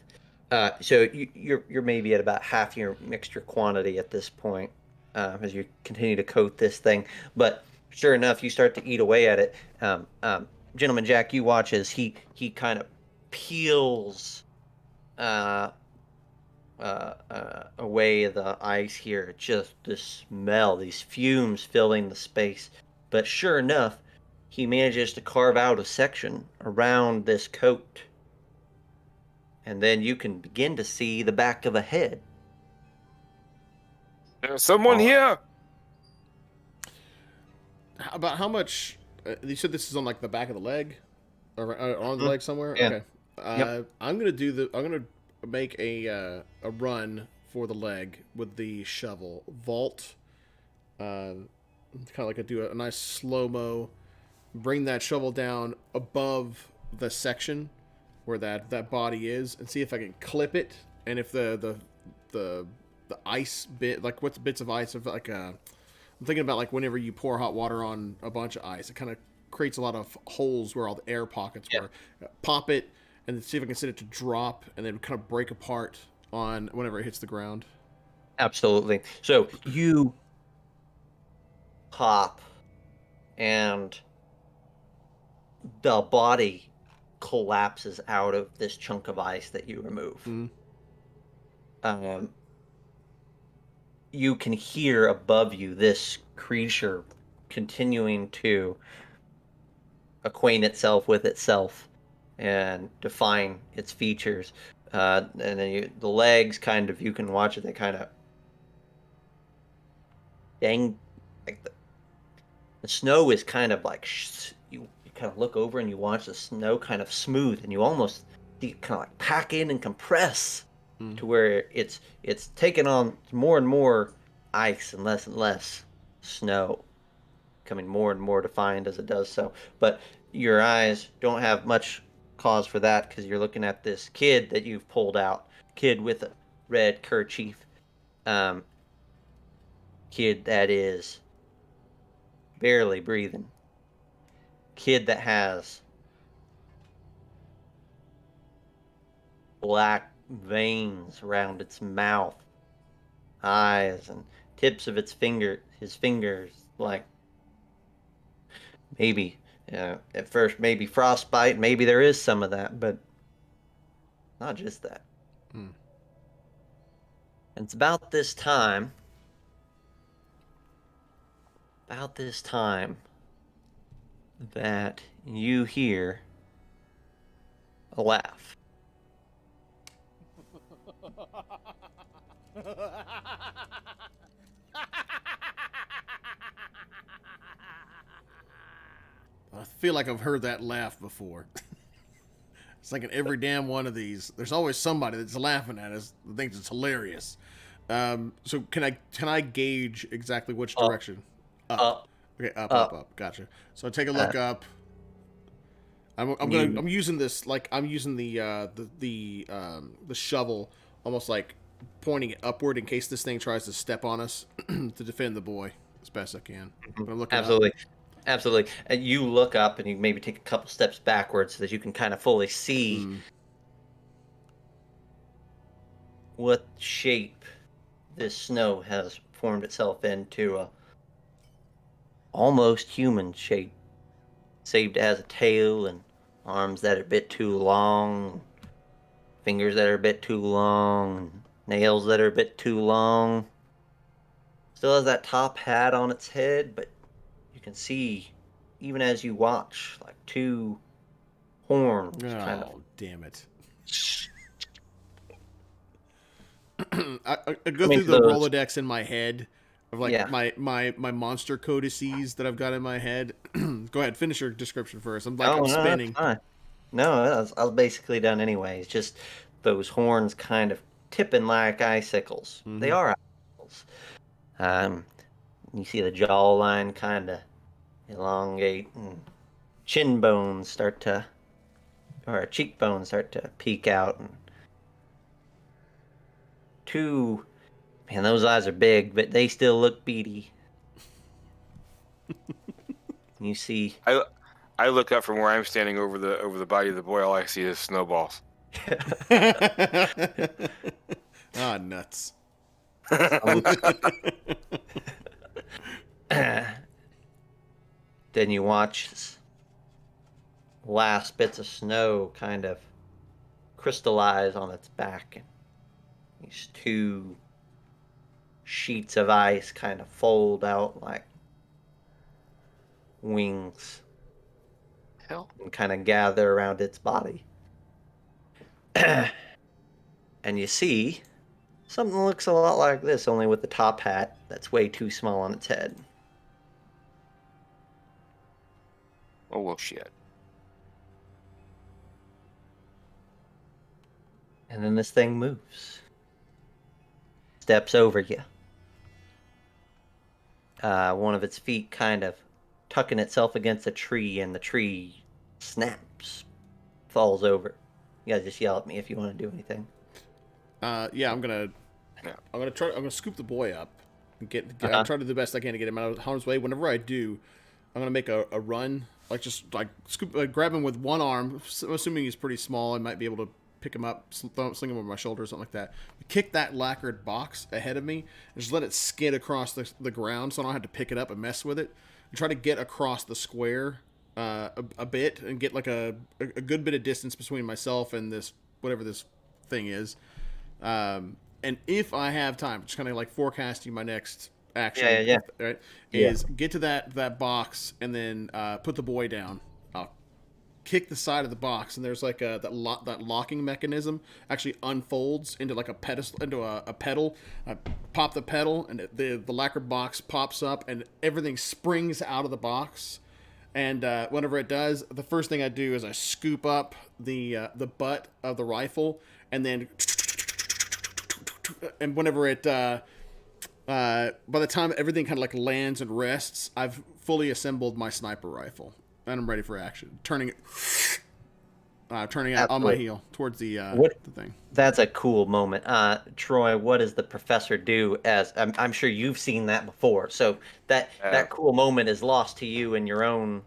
Speaker 1: So you're maybe at about half your mixture quantity at this point, as you continue to coat this thing. But sure enough, you start to eat away at it. Gentleman Jack, you watch as he kind of peels away the ice here. Just the smell, these fumes filling the space. But sure enough, he manages to carve out a section around this coat. And then you can begin to see the back of a head.
Speaker 3: There's someone here!
Speaker 2: About how much... you said this is on like the back of the leg? Or on the leg somewhere?
Speaker 1: Yeah.
Speaker 2: Okay.
Speaker 1: Yep.
Speaker 2: I'm gonna make a run for the leg with the shovel. Vault. Kind of like do a nice slow-mo. Bring that shovel down above the section where that body is, and see if I can clip it. And if the ice bit, like what's bits of ice of like I'm thinking about like whenever you pour hot water on a bunch of ice, it kind of creates a lot of holes where all the air pockets were. Pop it, and then see if I can set it to drop, and then kind of break apart on whenever it hits the ground.
Speaker 1: Absolutely. So you pop, and the body collapses out of this chunk of ice that you remove. You can hear above you this creature continuing to acquaint itself with itself and define its features. And then the legs you can watch it, they kind of dang, like the snow is kind of like you kind of look over and you watch the snow kind of smooth, and you almost see it kind of like pack in and compress to where it's taking on more and more ice and less snow, becoming more and more defined as it does so. But your eyes don't have much cause for that because you're looking at this kid that you've pulled out, kid with a red kerchief, um, kid that is barely breathing, kid that has black veins around its mouth, eyes, and tips of his fingers, like maybe at first maybe frostbite, maybe there is some of that, but not just that. And it's about this time that you hear a laugh.
Speaker 2: I feel like I've heard that laugh before. It's like in every damn one of these, there's always somebody that's laughing at us that thinks it's hilarious. So can I gauge exactly which direction?
Speaker 1: Up.
Speaker 2: Okay, up. Gotcha. So I take a look up. I'm using this like I'm using the shovel, almost like pointing it upward in case this thing tries to step on us to defend the boy as best I can. But I'm looking
Speaker 1: Absolutely.
Speaker 2: up.
Speaker 1: Absolutely. And you look up and you maybe take a couple steps backwards so that you can kind of fully see what shape this snow has formed itself into a almost human shape, save it has a tail and arms that are a bit too long, fingers that are a bit too long, nails that are a bit too long. Still has that top hat on its head, but you can see, even as you watch, like two horns kind of.
Speaker 2: Oh, damn it. I go through the Rolodex in my head of like my monster codices that I've got in my head. Go ahead, finish your description first. I'm spinning.
Speaker 1: That's fine. No, I was basically done anyways. Just those horns kind of tipping like icicles.
Speaker 2: Mm-hmm.
Speaker 1: They are icicles. You see the jawline kind of elongate, and cheekbones start to peek out, and man, those eyes are big, but they still look beady. You see,
Speaker 3: I look up from where I'm standing over the body of the boy. All I see is snowballs.
Speaker 2: Ah, nuts.
Speaker 1: Then you watch last bits of snow kind of crystallize on its back, and these two sheets of ice kind of fold out like wings.
Speaker 3: Hell.
Speaker 1: And kind of gather around its body. And you see something that looks a lot like this, only with the top hat that's way too small on its head.
Speaker 3: Oh, well, shit.
Speaker 1: And then this thing moves. Steps over you. One of its feet kind of tucking itself against a tree, and the tree snaps, falls over. You guys just yell at me if you want to do anything.
Speaker 2: Yeah, I'm gonna scoop the boy up and I'm trying to do the best I can to get him out of harm's way. Whenever I do, I'm gonna make a run, like just like grab him with one arm. Assuming he's pretty small, I might be able to pick him up, sling him over my shoulder or something like that. Kick that lacquered box ahead of me and just let it skid across the ground, so I don't have to pick it up and mess with it. And try to get across the square a bit and get like a good bit of distance between myself and this whatever this thing is. And if I have time, just kind of like forecasting my next action, right? Is get to that box and then put the boy down. I'll kick the side of the box, and there's like that locking mechanism actually unfolds into like a pedal. I pop the pedal, and the lacquer box pops up, and everything springs out of the box. And whenever it does, the first thing I do is I scoop up the butt of the rifle, and then whenever it by the time everything kind of like lands and rests, I've fully assembled my sniper rifle, and I'm ready for action. Turning it on my heel towards the thing.
Speaker 1: That's a cool moment. Troy, what does the professor do? As I'm sure you've seen that before, so that cool moment is lost to you in your own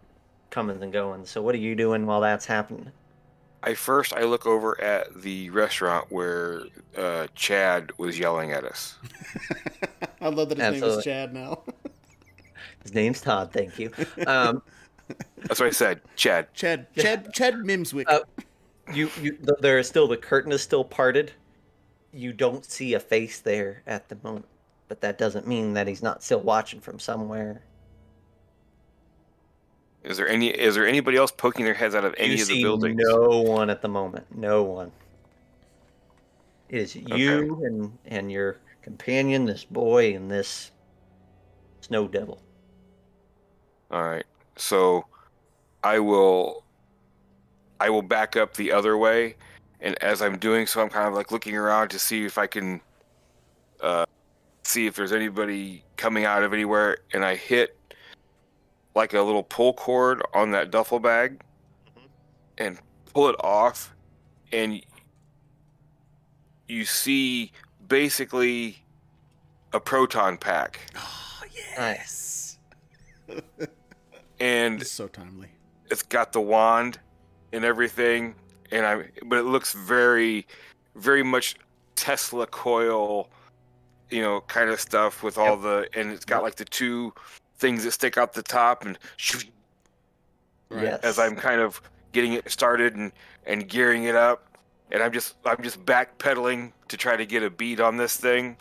Speaker 1: comings and goings. So what are you doing while that's happening?
Speaker 3: I look over at the restaurant where Chad was yelling at us.
Speaker 2: I love that his name is Chad now.
Speaker 1: His name's Todd. Thank you.
Speaker 3: That's what I said. Chad.
Speaker 2: Chad Mimswick.
Speaker 1: There is still, the curtain is still parted. You don't see a face there at the moment, but that doesn't mean that he's not still watching from somewhere.
Speaker 3: Is there anybody else poking their heads out of any of the buildings?
Speaker 1: No one at the moment. No one. It is you and your companion, this boy, and this snow devil.
Speaker 3: All right. So I will back up the other way, and as I'm doing so, I'm kind of like looking around to see if I can see if there's anybody coming out of anywhere, and I hit like a little pull cord on that duffel bag and pull it off, and you see basically a proton pack.
Speaker 2: Oh, yes.
Speaker 3: And
Speaker 2: it's so timely.
Speaker 3: It's got the wand and everything, but it looks very, very much Tesla coil, kind of stuff with all and it's got like the two things that stick out the top, and
Speaker 1: yes.
Speaker 3: As I'm kind of getting it started and gearing it up, and I'm just backpedaling to try to get a beat on this thing,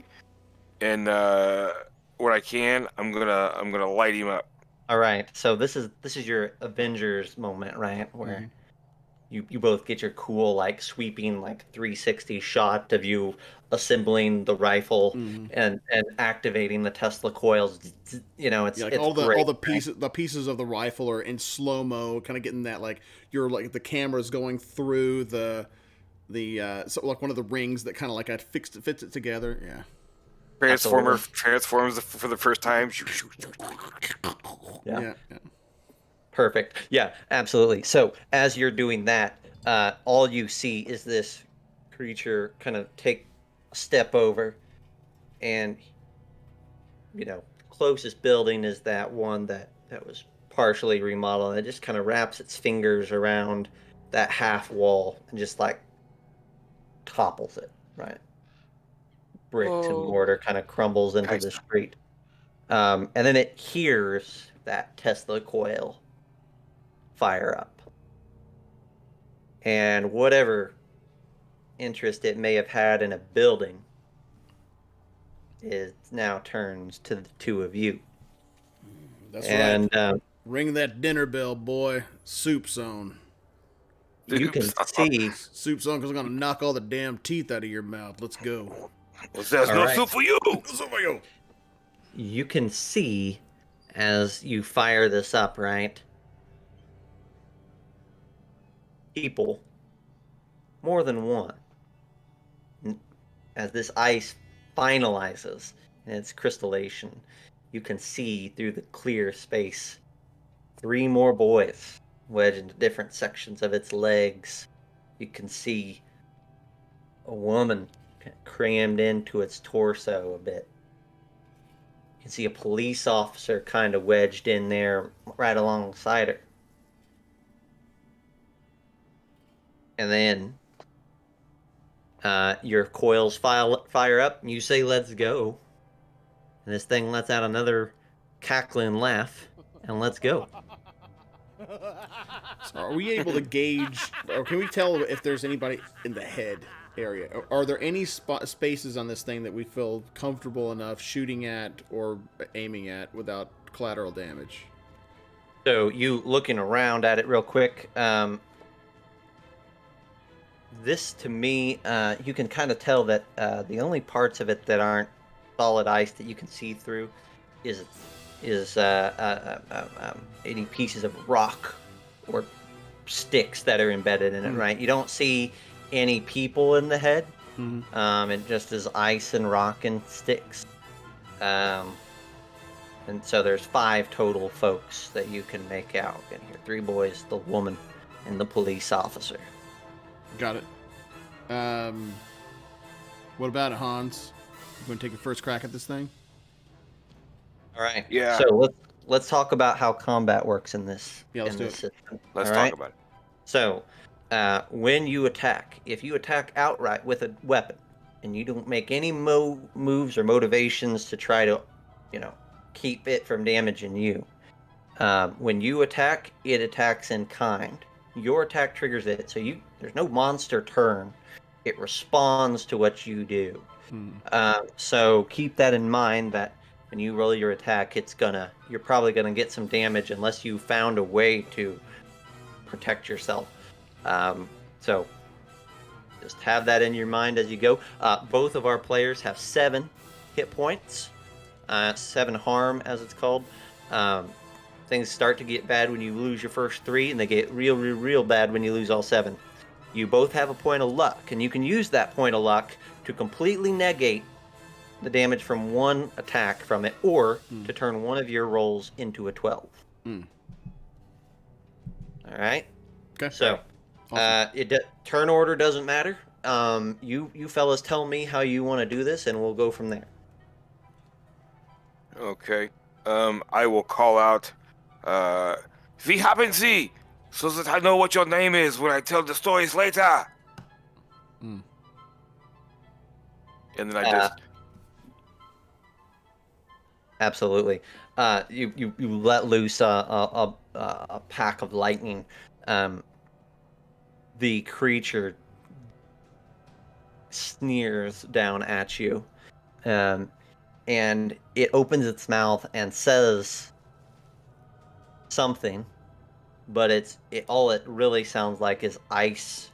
Speaker 3: and when I can, I'm gonna light him up.
Speaker 1: All right, so this is your Avengers moment, right? Where you both get your cool, like, sweeping, like, 360 shot of you assembling the rifle and activating the Tesla coils. It's
Speaker 2: like
Speaker 1: it's
Speaker 2: all
Speaker 1: great,
Speaker 2: the pieces of the rifle are in slow mo, kind of getting that, like, you're like the camera's going through the so like one of the rings that kind of like fits it together. Yeah.
Speaker 3: Transforms for the first time.
Speaker 2: Yeah.
Speaker 1: Perfect. Yeah, absolutely. So as you're doing that, all you see is this creature kind of take a step over, and closest building is that one that was partially remodeled, and it just kind of wraps its fingers around that half wall and just like topples it, right? Bricks and mortar kind of crumbles into the street. And then it hears that Tesla coil fire up. And whatever interest it may have had in a building, it now turns to the two of you.
Speaker 2: That's right. Ring that dinner bell, boy. Soup zone.
Speaker 1: You can see
Speaker 2: soup zone, because I'm gonna knock all the damn teeth out of your mouth. Let's go.
Speaker 3: There's no soup for you.
Speaker 2: No soup for you.
Speaker 1: You can see as you fire this up, right? People, more than one. As this ice finalizes in its crystallization, you can see through the clear space 3 more boys wedged into different sections of its legs. You can see a woman crammed into its torso a bit. You can see a police officer kind of wedged in there right alongside her. And then your coils fire up, and you say, "Let's go." And this thing lets out another cackling laugh, and let's go.
Speaker 2: So are we able to gauge, or can we tell if there's anybody in the head area? Are there any spaces on this thing that we feel comfortable enough shooting at or aiming at without collateral damage?
Speaker 1: So you looking around at it real quick, this to me, you can kind of tell that the only parts of it that aren't solid ice that you can see through is any pieces of rock or sticks that are embedded in it. Right? You don't see any people in the head. It just is ice and rock and sticks. And so there's 5 total folks that you can make out in here. 3 boys, the woman, and the police officer.
Speaker 2: Got it. What about it, Hans? You want to take the first crack at this thing?
Speaker 1: All right.
Speaker 3: Yeah.
Speaker 1: So let's talk about how combat works in this.
Speaker 2: Yeah, let's do it.
Speaker 1: System.
Speaker 3: Let's talk about it.
Speaker 1: So, when you attack, if you attack outright with a weapon, and you don't make any moves or motivations to try to, keep it from damaging you, when you attack, it attacks in kind. Your attack triggers it, so there's no monster turn. It responds to what you do. So keep that in mind. That when you roll your attack, you're probably gonna get some damage unless you found a way to protect yourself. So just have that in your mind as you go. Both of our players have 7 hit points, 7 harm as it's called. Things start to get bad when you lose your first 3, and they get real bad when you lose all 7. You both have a point of luck, and you can use that point of luck to completely negate the damage from one attack from it, or to turn one of your rolls into a 12. All right.
Speaker 2: Okay.
Speaker 1: So, awesome. Turn order doesn't matter. You fellas tell me how you want to do this, and we'll go from there.
Speaker 3: Okay. I will call out, Wie haben Sie? So that I know what your name is when I tell the stories later. And then I just...
Speaker 1: Absolutely. You let loose a pack of lightning. The creature sneers down at you, and it opens its mouth and says something, but all it really sounds like is ice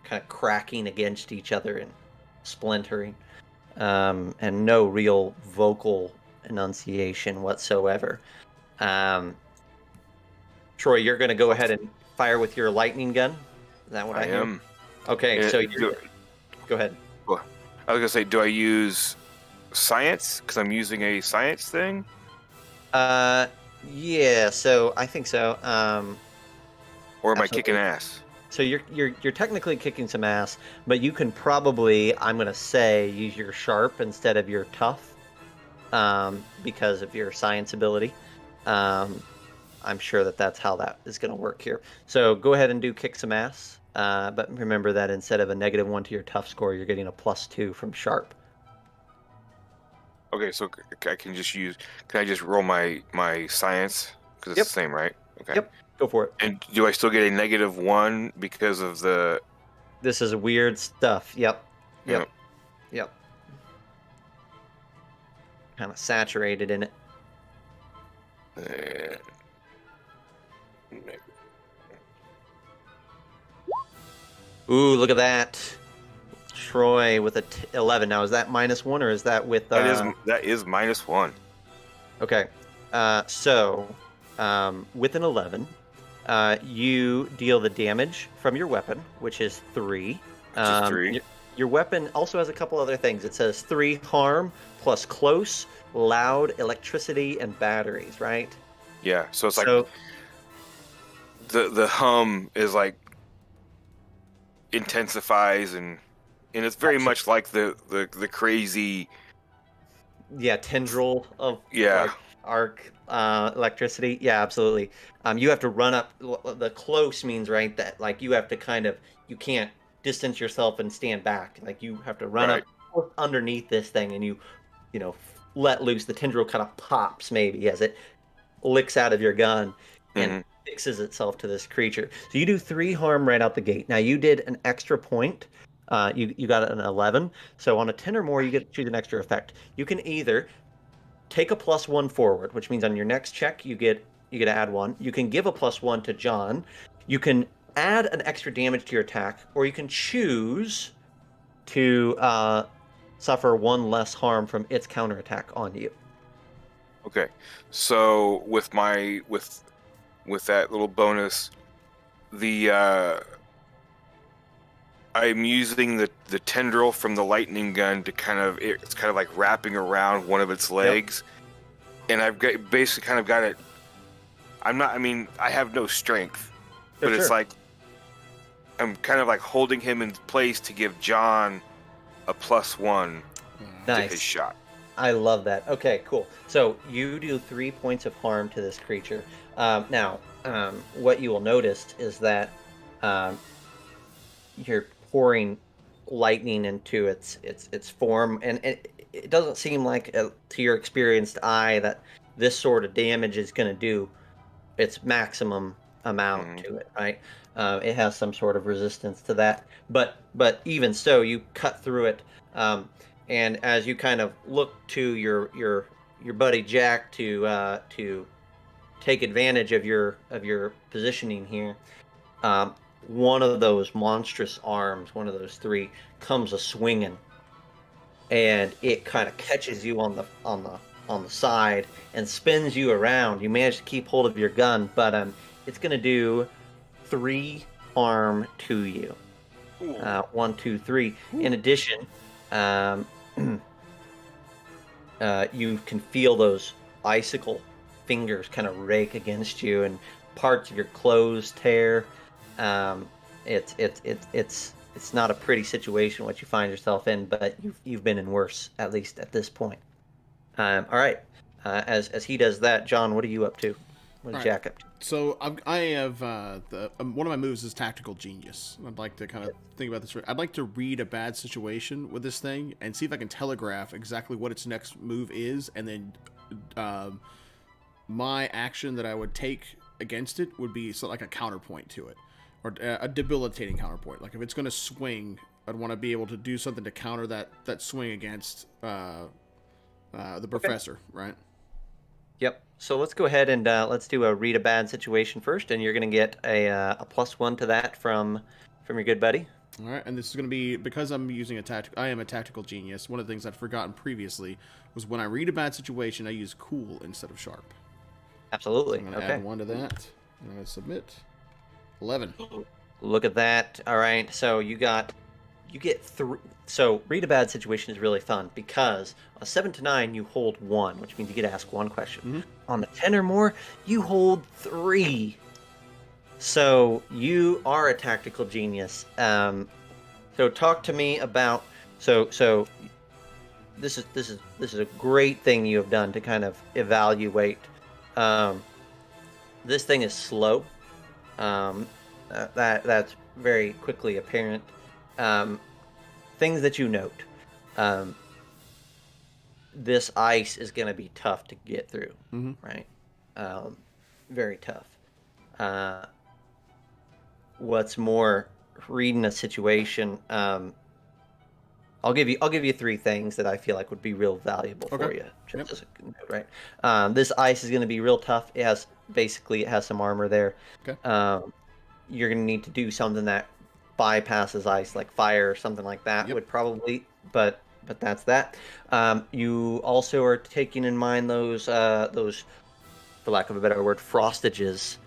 Speaker 1: kind of cracking against each other and splintering, and no real vocal enunciation whatsoever. Troy, you're going to go ahead and fire with your lightning gun. Is that what I hear?
Speaker 3: am.
Speaker 1: Okay, so go ahead.
Speaker 3: I was gonna say, do I use science? Because I'm using a science thing.
Speaker 1: Yeah. So I think so.
Speaker 3: Or am I
Speaker 1: absolutely.
Speaker 3: kicking ass?
Speaker 1: So you're technically kicking some ass, but you can probably, I'm gonna say, use your sharp instead of your tough, because of your science ability. I'm sure that's how that is gonna work here. So go ahead and do kick some ass. But remember that instead of a -1 to your tough score, you're getting a +2 from sharp.
Speaker 3: Okay, so can I just roll my science? Because it's the same, right? Okay.
Speaker 1: Yep, go for it.
Speaker 3: And do I still get a -1 because of the...
Speaker 1: This is weird stuff. Yep. Kind of saturated in it. Ooh, look at that. Troy with a 11. Now, is that -1 or is that with...
Speaker 3: That is -1.
Speaker 1: Okay. So, with an 11, you deal the damage from your weapon, which is 3.
Speaker 3: Which is 3.
Speaker 1: Your weapon also has a couple other things. It says 3 harm plus close, loud, electricity, and batteries, right?
Speaker 3: Yeah, so it's like... The hum is like... intensifies, and it's very much like the crazy...
Speaker 1: Yeah, tendril of...
Speaker 3: Yeah.
Speaker 1: Arc electricity. Yeah, absolutely. You have to run up. The close means, right, that like you have to you can't distance yourself and stand back. Like you have to run up underneath this thing, and you let loose. The tendril kind of pops maybe as it licks out of your gun and fixes itself to this creature. So you do 3 harm right out the gate. Now you did an extra point. You got an 11. So on a 10 or more, you get to choose an extra effect. You can either take a +1 forward, which means on your next check you get to add 1. You can give a +1 to John. You can add an extra damage to your attack, or you can choose to suffer 1 less harm from its counterattack on you.
Speaker 3: Okay, so with that little bonus, I'm using the tendril from the lightning gun to it's kind of like wrapping around one of its legs, and I've basically kind of got it. I have no strength, but it's like I'm kind of like holding him in place to give Jon a +1 to his shot.
Speaker 1: I love that. Okay, cool. So you do 3 points of harm to this creature. Now, what you will notice is that you're pouring lightning into its form, and it doesn't seem like to your experienced eye that this sort of damage is going to do its maximum amount to it, right? It has some sort of resistance to that, but even so, you cut through it, and as you kind of look to your buddy Jack to take advantage of your positioning here, one of those monstrous arms, one of those 3, comes a swinging, and it kind of catches you on the side and spins you around. You manage to keep hold of your gun, but it's going to do 3 harm to you. 1, 2, 3. In addition, you can feel those icicle fingers kind of rake against you, and parts of your clothes tear. It's not a pretty situation what you find yourself in, but you've been in worse, at least at this point. All right. As he does that, Jon, what are you up to? What is Jack up to?
Speaker 2: So I have one of my moves is Tactical Genius. I'd like to kind of think about this. I'd like to read a bad situation with this thing and see if I can telegraph exactly what its next move is, and then my action that I would take against it would be like a counterpoint to it, or a debilitating counterpoint. Like if it's going to swing, I'd want to be able to do something to counter that swing against the professor, right?
Speaker 1: Yep. So let's go ahead and let's do a read a bad situation first, and you're going to get a +1 to that from your good buddy.
Speaker 2: All right, and this is going to be because I'm using I am a tactical genius. One of the things I'd forgotten previously was when I read a bad situation, I use cool instead of sharp.
Speaker 1: Absolutely.
Speaker 2: So I'm going to add 1 to that. I'm going to submit 11.
Speaker 1: Look at that. All right. So you get 3. So read a bad situation is really fun because on a 7 to 9 you hold 1, which means you get to ask 1 question. Mm-hmm. On the 10 or more, you hold 3. So you are a tactical genius. So talk to me about so this is a great thing you have done to kind of evaluate. This thing is slow. That's very quickly apparent. Things that you note. This ice is going to be tough to get through, right? Very tough. What's more, reading a situation, I'll give you 3 things that I feel like would be real valuable for you. Just as a note, right? This ice is going to be real tough. It has some armor there.
Speaker 2: Okay.
Speaker 1: You're going to need to do something that bypasses ice, like fire or something like that. Would probably, but that's that. You also are taking in mind those, for lack of a better word, frostages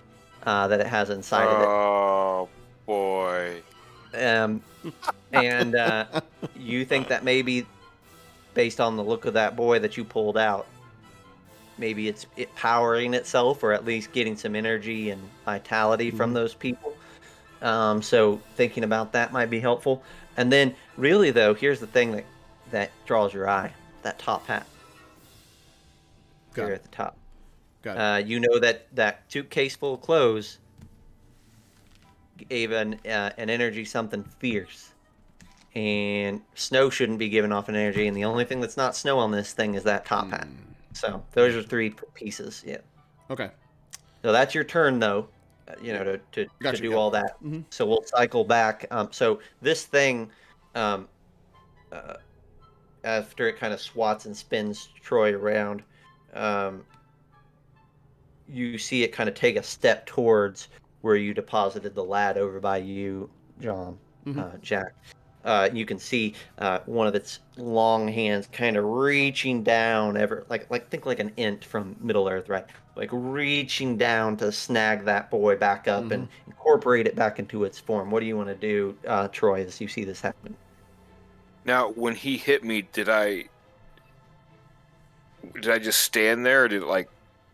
Speaker 1: that it has inside of it.
Speaker 3: Oh boy.
Speaker 1: And you think that maybe, based on the look of that boy that you pulled out, maybe it powering itself, or at least getting some energy and vitality from those people. So thinking about that might be helpful. And then, really though, here's the thing that draws your eye: that top hat. Here at the top. Got it. You know that suitcase full of clothes gave an energy something fierce, and snow shouldn't be giving off an energy, and the only thing that's not snow on this thing is that top hat. So those are 3 pieces. Yeah.
Speaker 2: Okay.
Speaker 1: So that's your turn, though. To do all that. So we'll cycle back. So this thing, after it kind of swats and spins Troy around, you see it kind of take a step towards where you deposited the lad over by you, John, Jack. You can see one of its long hands kind of reaching down, think like an int from Middle Earth, right? Like reaching down to snag that boy back up and incorporate it back into its form. What do you want to do, Troy, as you see this happen?
Speaker 3: Now, when he hit me, did I just stand there, or did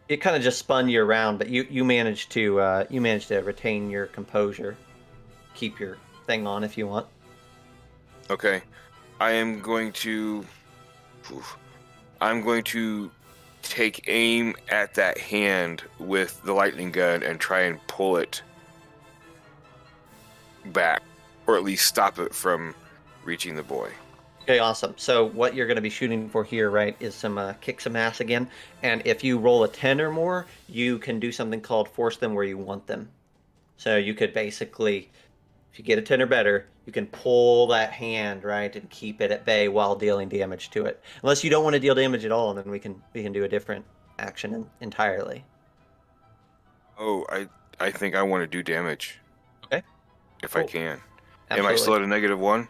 Speaker 1: it kind of just spun you around, but you managed to retain your composure, keep your thing on if you want.
Speaker 3: Okay, I'm going to take aim at that hand with the lightning gun and try and pull it back, or at least stop it from reaching the boy.
Speaker 1: Okay, awesome. So what you're going to be shooting for here, right, is some kick some ass again. And if you roll a 10 or more, you can do something called force them where you want them. So you could basically, if you get a 10 or better, you can pull that hand, right, and keep it at bay while dealing damage to it. Unless you don't want to deal damage at all, and then we can do a different action entirely.
Speaker 3: Oh, I think I want to do damage.
Speaker 1: Okay.
Speaker 3: If I can.
Speaker 1: Absolutely.
Speaker 3: Am I still at a -1?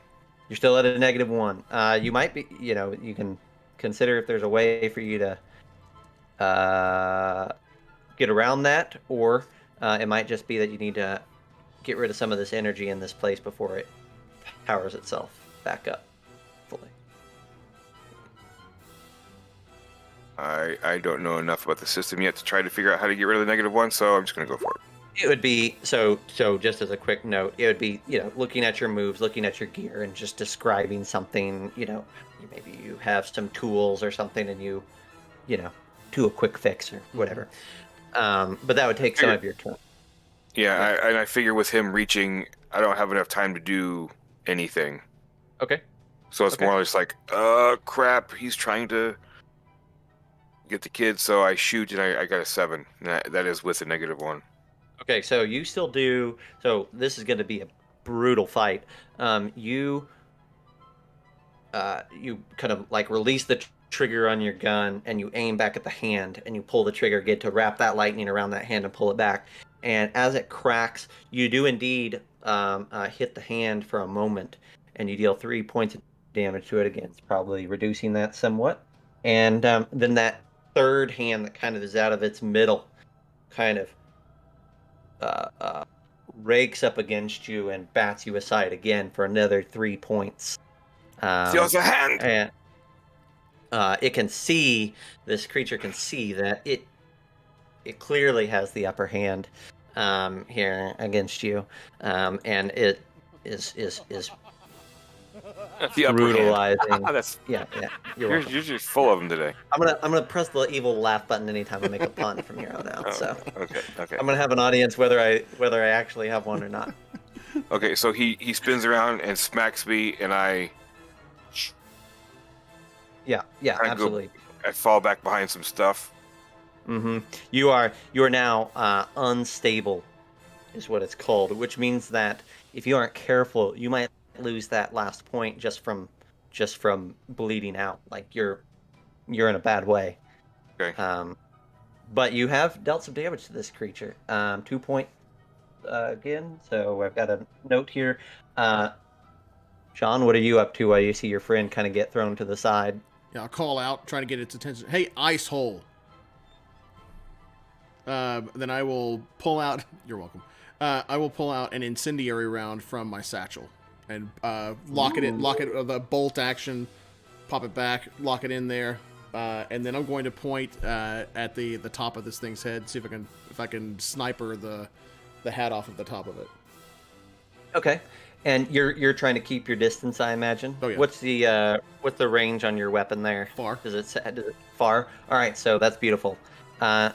Speaker 1: You're still at a -1. You might be, you can consider if there's a way for you to get around that, or it might just be that you need to get rid of some of this energy in this place before it powers itself back up fully.
Speaker 3: I don't know enough about the system yet to try to figure out how to get rid of the -1, so I'm just going to go for it.
Speaker 1: It would be so just as a quick note, it would be, looking at your moves, looking at your gear, and just describing something, maybe you have some tools or something and you do a quick fix or whatever. But that would take some of your turn.
Speaker 3: Yeah, I figure with him reaching, I don't have enough time to do anything.
Speaker 1: Okay.
Speaker 3: So it's more just like, crap, he's trying to get the kid, so I shoot and I got a 7. That is with a -1.
Speaker 1: Okay, so you still do. So this is going to be a brutal fight. You kind of like release the trigger on your gun and you aim back at the hand and you pull the trigger, get to wrap that lightning around that hand and pull it back. And as it cracks, you do indeed hit the hand for a moment, and you deal 3 points of damage to it. Again, it's probably reducing that somewhat. And then that third hand that kind of is out of its middle, kind of rakes up against you and bats you aside again for another 3 points.
Speaker 3: Steals a hand.
Speaker 1: And this creature can see that it clearly has the upper hand here against you, and it is
Speaker 3: the
Speaker 1: brutalizing. Yeah.
Speaker 3: You're just full of them today.
Speaker 1: I'm gonna press the evil laugh button anytime I make a pun from here on out. So
Speaker 3: okay.
Speaker 1: I'm gonna have an audience whether I actually have one or not.
Speaker 3: Okay, so he spins around and smacks me, and I.
Speaker 1: Yeah, absolutely.
Speaker 3: I fall back behind some stuff.
Speaker 1: Mm-hmm. You are now unstable, is what it's called, which means that if you aren't careful, you might lose that last point just from bleeding out. Like you're in a bad way.
Speaker 3: Okay.
Speaker 1: But you have dealt some damage to this creature. 2 point again. So I've got a note here. John, what are you up to while you see your friend kind of get thrown to the side?
Speaker 2: Yeah, I'll call out, trying to get its attention. Hey, ice hole. Then I will pull out. You're welcome. I will pull out an incendiary round from my satchel and lock it with a bolt action, pop it back, lock it in there, and then I'm going to point at the top of this thing's head, see if I can sniper the hat off of the top of it.
Speaker 1: Okay. And you're trying to keep your distance, I imagine.
Speaker 2: Oh yeah.
Speaker 1: What's the range on your weapon there?
Speaker 2: Far.
Speaker 1: Does it far? All right, so that's beautiful.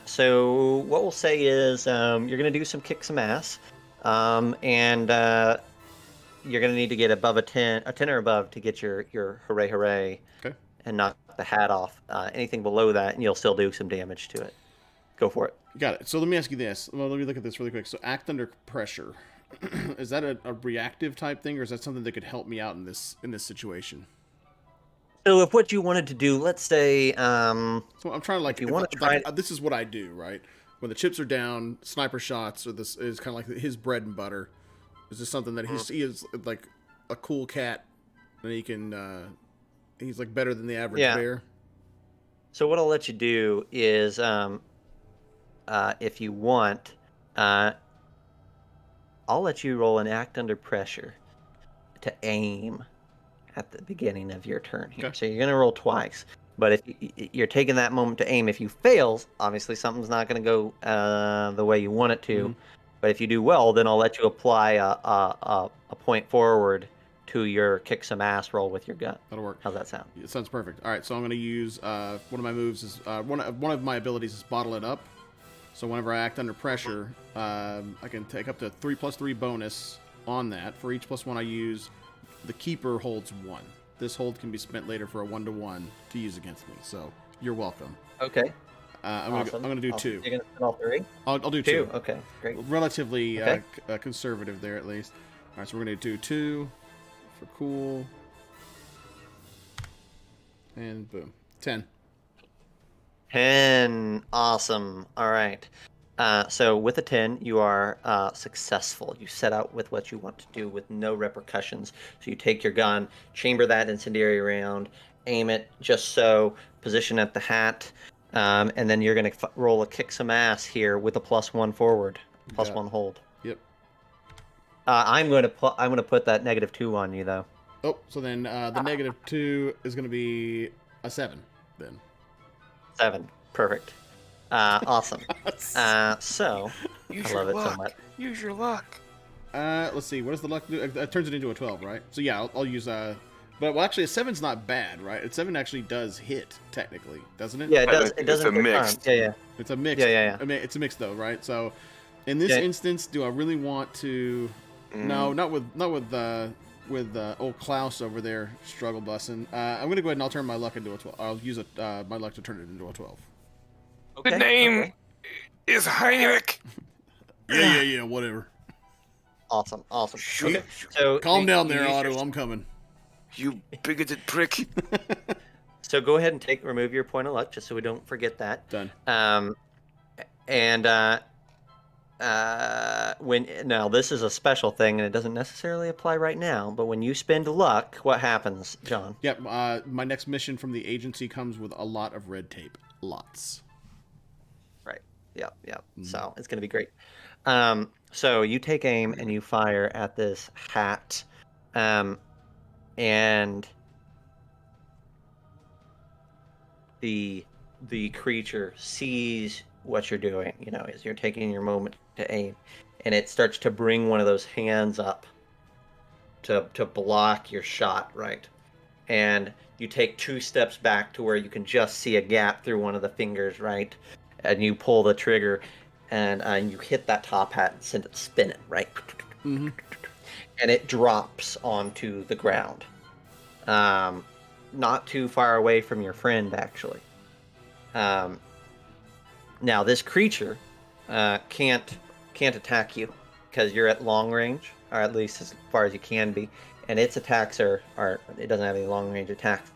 Speaker 1: So what we'll say is you're gonna do some kick some ass, and you're gonna need to get above a 10 or above to get your hooray,
Speaker 2: okay,
Speaker 1: and knock the hat off. Anything below that, and you'll still do some damage to it. Go for it.
Speaker 2: Got it. So let me ask you this. Well, let me look at this really quick. So act under pressure. Is that a reactive type thing, or is that something that could help me out in this situation?
Speaker 1: So if what you wanted to do, let's say,
Speaker 2: so I'm trying to
Speaker 1: if you want to try,
Speaker 2: this is what I do, right? when the chips are down, sniper shots is kind of like his bread and butter. Is this something that he is like a cool cat, and he can he's like better than the average bear?
Speaker 1: So what I'll let you do is, if you want, I'll let you roll an act under pressure to aim at the beginning of your turn here. Okay. So you're going to roll twice. But if you're taking that moment to aim, if you fail, obviously something's not going to go the way you want it to. Mm-hmm. But if you do well, then I'll let you apply a point forward to your kick some ass roll with your gun.
Speaker 2: That'll work.
Speaker 1: How's that sound?
Speaker 2: It sounds perfect. All right, so I'm going to use one of my moves is one of my abilities is bottle it up. So whenever I act under pressure, I can take up to 3+3 bonus on that. For each +1 I use, the keeper holds 1. This hold can be spent later for a 1-to-1 to use against me. So you're welcome.
Speaker 1: Okay.
Speaker 2: I'm gonna do 2.
Speaker 1: You're gonna spend all 3?
Speaker 2: I'll do 2.
Speaker 1: Okay, great.
Speaker 2: Relatively conservative there at least. All right, so we're gonna do 2 for cool, and boom, 10.
Speaker 1: 10, awesome. All right. So with a 10, you are successful. You set out with what you want to do with no repercussions. So you take your gun, chamber that incendiary round, aim it just so, position at the hat, and then you're going to roll a kick some ass here with a +1 forward, +1 hold.
Speaker 2: Yep.
Speaker 1: I'm going to put that -2 on you though.
Speaker 2: Oh, so then the -2 is going to be a 7 then.
Speaker 1: 7, perfect. Awesome. So
Speaker 3: Use
Speaker 1: I love
Speaker 3: your
Speaker 1: it
Speaker 3: luck.
Speaker 1: so much.
Speaker 3: Use your luck.
Speaker 2: Let's see. What does the luck do? It turns it into a 12, right? So yeah, I'll use But well, actually, a 7's not bad, right? A 7 actually does hit technically, doesn't it?
Speaker 1: Yeah, it does. It doesn't.
Speaker 3: It's a mix.
Speaker 1: Yeah.
Speaker 2: It's a mix.
Speaker 1: Yeah.
Speaker 2: I mean, it's a mix though, right? So, in this instance, do I really want to? No, not with old Klaus over there struggle bussing. I'm gonna go ahead and I'll turn my luck into a 12. I'll use my luck to turn it into a 12.
Speaker 3: Okay. The name is Heinrich.
Speaker 2: Yeah, whatever.
Speaker 1: Awesome.
Speaker 2: Okay. So calm down there, Otto. I'm coming.
Speaker 3: You bigoted prick.
Speaker 1: So go ahead and remove your point of luck, just so we don't forget that.
Speaker 2: Done.
Speaker 1: Now this is a special thing, and it doesn't necessarily apply right now. But when you spend luck, what happens, John?
Speaker 2: Yep. My next mission from the agency comes with a lot of red tape. Lots.
Speaker 1: Right. Yep. So it's gonna be great. So you take aim and you fire at this hat, and the creature sees what you're doing, as you're taking your moment to aim, and it starts to bring one of those hands up to block your shot, right? And you take 2 steps back to where you can just see a gap through one of the fingers, right? And you pull the trigger, and you hit that top hat and send it spinning, right?
Speaker 2: Mm-hmm.
Speaker 1: And it drops onto the ground, not too far away from your friend, actually. Now this creature can't attack you because you're at long range, or at least as far as you can be, and its attacks are it doesn't have any long range attacks.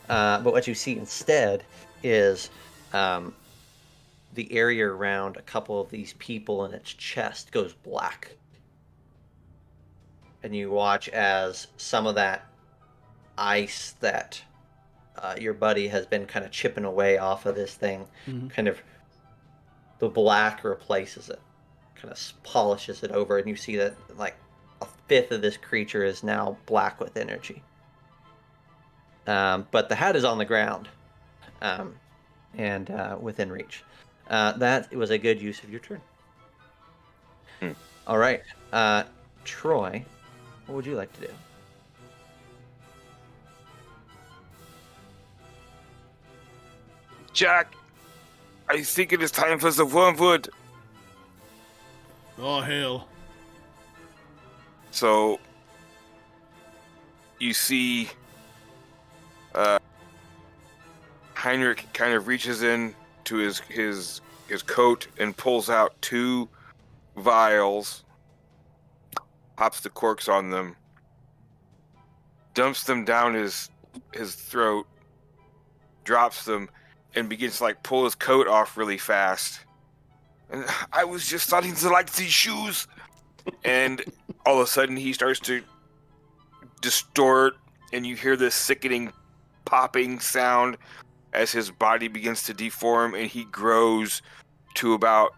Speaker 1: But what you see instead is the area around a couple of these people in its chest goes black. And you watch as some of that ice that your buddy has been kind of chipping away off of this thing, kind of the black replaces it, kind of polishes it over, and you see that like a fifth of this creature is now black with energy. But the hat is on the ground, and within reach. That was a good use of your turn. All right, Troy, what would you like to do?
Speaker 3: Jack, I think it is time for the wormwood.
Speaker 2: Oh, hell.
Speaker 3: So, you see Heinrich kind of reaches in to his coat and pulls out 2 vials, pops the corks on them, dumps them down his throat, drops them, and begins to pull his coat off really fast, And I was just starting to like these shoes. And all of a sudden he starts to distort, and you hear this sickening popping sound as his body begins to deform, and he grows to about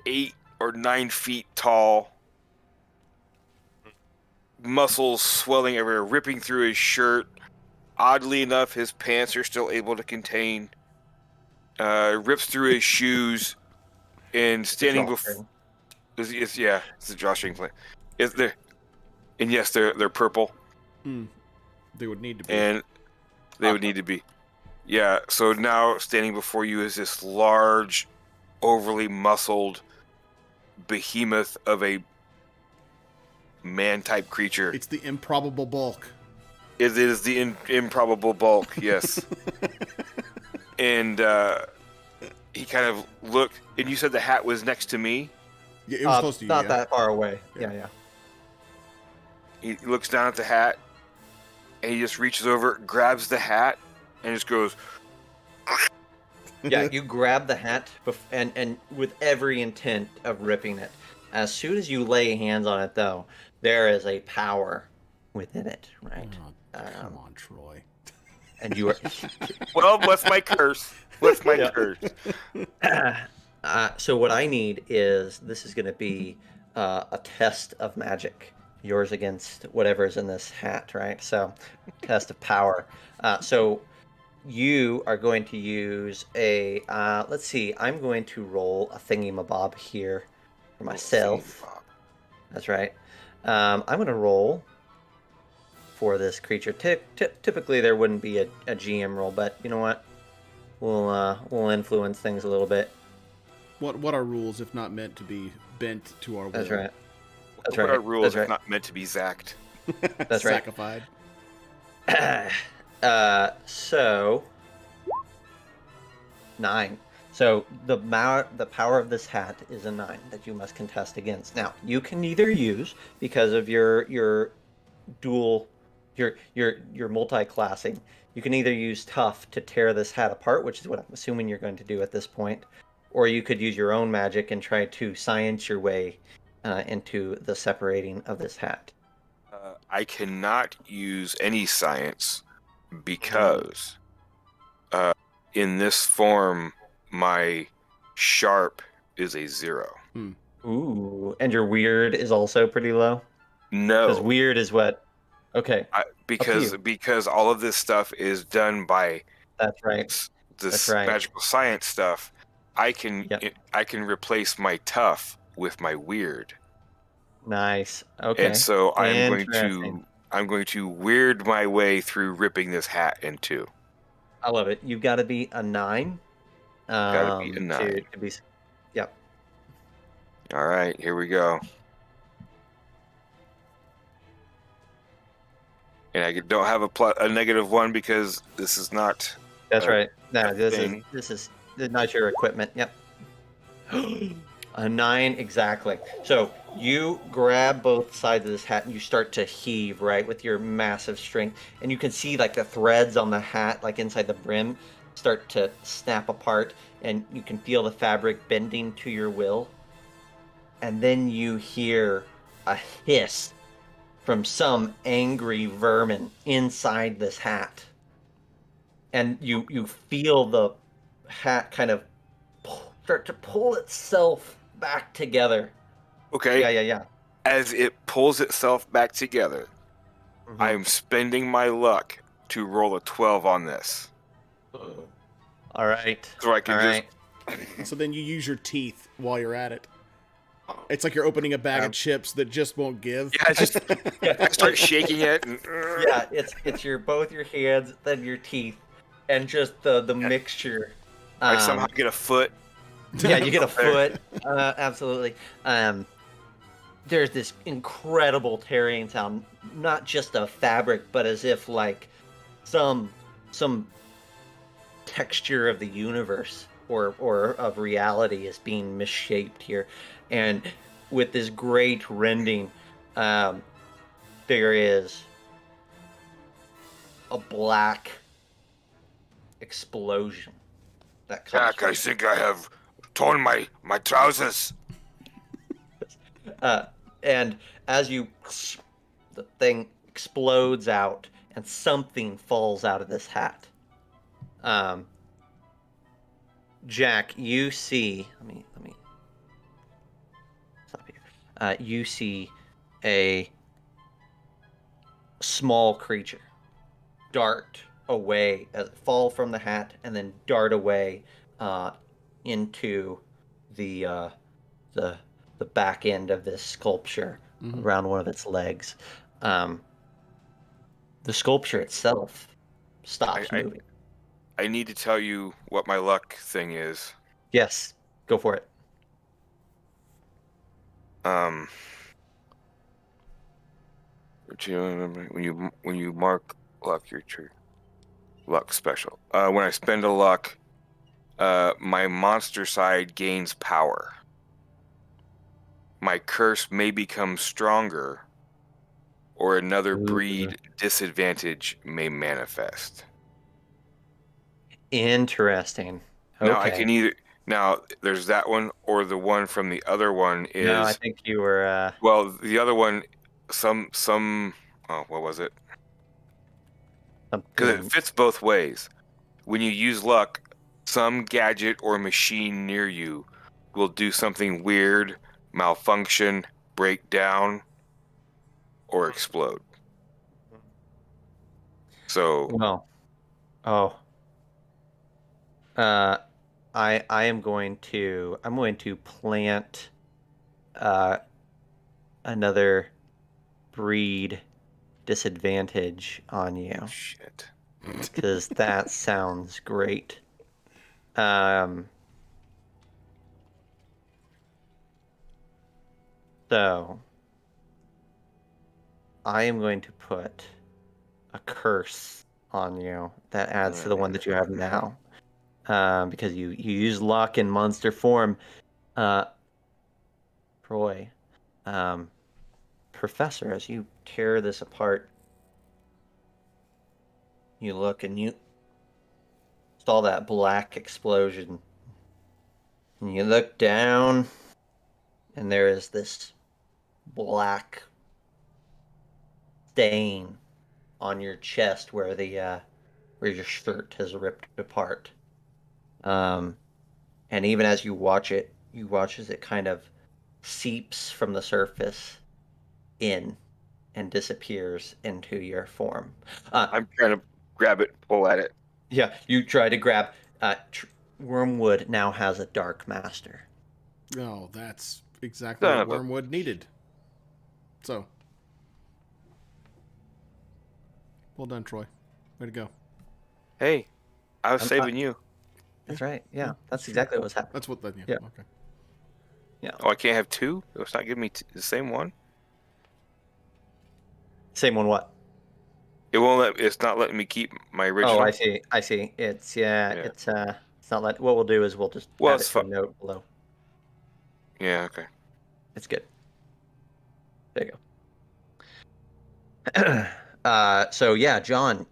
Speaker 3: 8 or 9 feet tall. Muscles swelling everywhere, ripping through his shirt. Oddly enough, his pants are still able to contain. Rips through his shoes, and standing before. It's a drawstring plant. And yes, they're purple.
Speaker 2: They would need to be.
Speaker 3: And they would need to be. Yeah, so now standing before you is this large, overly muscled behemoth of a man-type creature.
Speaker 2: It's the improbable bulk.
Speaker 3: It is the improbable bulk, yes. And he kind of looked, and you said the hat was next to me?
Speaker 2: Yeah, it was close to you.
Speaker 1: Not that far away. Yeah.
Speaker 3: He looks down at the hat, and he just reaches over, grabs the hat, and just goes...
Speaker 1: Yeah, you grab the hat and with every intent of ripping it. As soon as you lay hands on it, though, there is a power within it, right?
Speaker 2: Oh, come on, Troy.
Speaker 1: And you are...
Speaker 3: Well, what's my curse? What's my curse?
Speaker 1: So what I need is, this is going to be a test of magic. Yours against whatever's in this hat, right? So, test of power. So you are going to use a, let's see, I'm going to roll a thingy-mabob here for myself. That's right. I'm going to roll for this creature. Typically there wouldn't be a GM roll, but you know what? We'll influence things a little bit.
Speaker 2: What are rules if not meant to be bent to our will?
Speaker 1: That's right. That's
Speaker 3: what
Speaker 1: right.
Speaker 3: are rules
Speaker 1: That's
Speaker 3: if not meant to be zacked?
Speaker 1: That's right.
Speaker 2: Sackified.
Speaker 1: So 9. So the power of this hat is a 9 that you must contest against. Now you can either use, because of your dual, your multi-classing, you can either use tough to tear this hat apart, which is what I'm assuming you're going to do at this point, or you could use your own magic and try to science your way into the separating of this hat.
Speaker 3: I cannot use any science because in this form, my sharp is a 0.
Speaker 1: Ooh, and your weird is also pretty low?
Speaker 3: No.
Speaker 1: Because weird is what? Okay.
Speaker 3: Because all of this stuff is done by
Speaker 1: That's right.
Speaker 3: this magical science stuff. I can replace my tough with my weird.
Speaker 1: Nice. Okay.
Speaker 3: And so I'm going to weird my way through ripping this hat in 2.
Speaker 1: I love it. You've got to be a 9.
Speaker 3: Got to be a 9.
Speaker 1: To be, yep.
Speaker 3: All right, here we go. And I don't have a -1 because this is not.
Speaker 1: That's right. No, this is not your equipment. Yep. A 9 exactly. So you grab both sides of this hat and you start to heave, right, with your massive strength, and you can see like the threads on the hat, like inside the brim, start to snap apart, and you can feel the fabric bending to your will. And then you hear a hiss from some angry vermin inside this hat, and you feel the hat kind of start to pull itself back together.
Speaker 3: Okay.
Speaker 1: Yeah.
Speaker 3: As it pulls itself back together, I am spending my luck to roll a 12 on this.
Speaker 1: All right.
Speaker 3: So I can
Speaker 2: So then you use your teeth while you're at it. It's like you're opening a bag of chips that just won't give.
Speaker 3: Yeah, I start shaking it. And,
Speaker 1: yeah, it's both your hands, then your teeth, and just the mixture.
Speaker 3: I somehow get a foot.
Speaker 1: Yeah, you get a foot. Absolutely. There's this incredible tearing sound, not just of fabric, but as if like some texture of the universe or of reality is being misshaped here. And with this great rending, there is a black explosion that comes.
Speaker 3: Jack, I think I have torn my trousers.
Speaker 1: And as the thing explodes out and something falls out of this hat. Jack, you see. Let me stop here. You see a small creature dart away, fall from the hat, and then dart away into the back end of this sculpture around one of its legs. The sculpture itself stops moving.
Speaker 3: I need to tell you what my luck thing is.
Speaker 1: Yes, go for it.
Speaker 3: When you mark luck, your true luck special. When I spend a luck, my monster side gains power. My curse may become stronger, or another breed disadvantage may manifest.
Speaker 1: Interesting. Okay.
Speaker 3: Now I can either there's that one, or the one from the other one is.
Speaker 1: No, I think you were.
Speaker 3: Well, the other one, some. Oh, what was it? Because it fits both ways. When you use luck, some gadget or machine near you will do something weird, malfunction, break down, or explode. So.
Speaker 1: Well. Oh. I'm going to plant another breed disadvantage on you.
Speaker 3: Shit.
Speaker 1: Because that sounds great. So I am going to put a curse on you that adds to the one that you have now. Because you use luck in monster form. Troy, Professor, as you tear this apart, you look and you saw that black explosion. And you look down, and there is this black stain on your chest where where your shirt has ripped apart. And even as you watch as it kind of seeps from the surface in and disappears into your form.
Speaker 3: I'm trying to grab it, pull at it.
Speaker 1: Yeah, you try to grab. Wormwood now has a Dark Master.
Speaker 2: Oh, that's exactly what Wormwood needed. So, well done, Troy. Way to go.
Speaker 3: Hey, I was saving you.
Speaker 1: That's right. Yeah, that's exactly what was happening.
Speaker 2: That's what.
Speaker 1: Yeah.
Speaker 2: Okay.
Speaker 1: Yeah.
Speaker 3: Oh, I can't have two? It's not giving me the same one?
Speaker 1: Same one what?
Speaker 3: It won't let. It's not letting me keep my original.
Speaker 1: Oh, I see. It's it's not let. What we'll do is we'll just add it to a note below.
Speaker 3: Yeah. Okay.
Speaker 1: It's good. There you go. So yeah, John,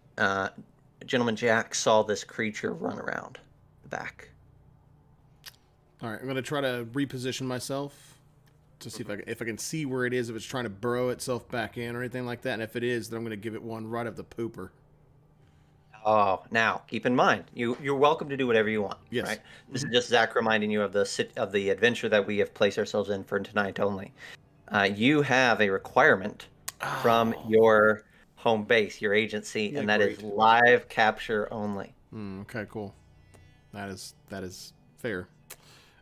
Speaker 1: Gentleman Jack saw this creature run around the back.
Speaker 2: All right, I'm gonna try to reposition myself to see if I can see where it is, if it's trying to burrow itself back in or anything like that. And if it is, then I'm gonna give it one right up the pooper.
Speaker 1: Oh, now keep in mind, you're welcome to do whatever you want.
Speaker 2: Yes.
Speaker 1: Right. This is just Zach reminding you of the adventure that we have placed ourselves in for tonight only. You have a requirement from your home base, your agency, and that is live capture only.
Speaker 2: Okay, cool. That is fair.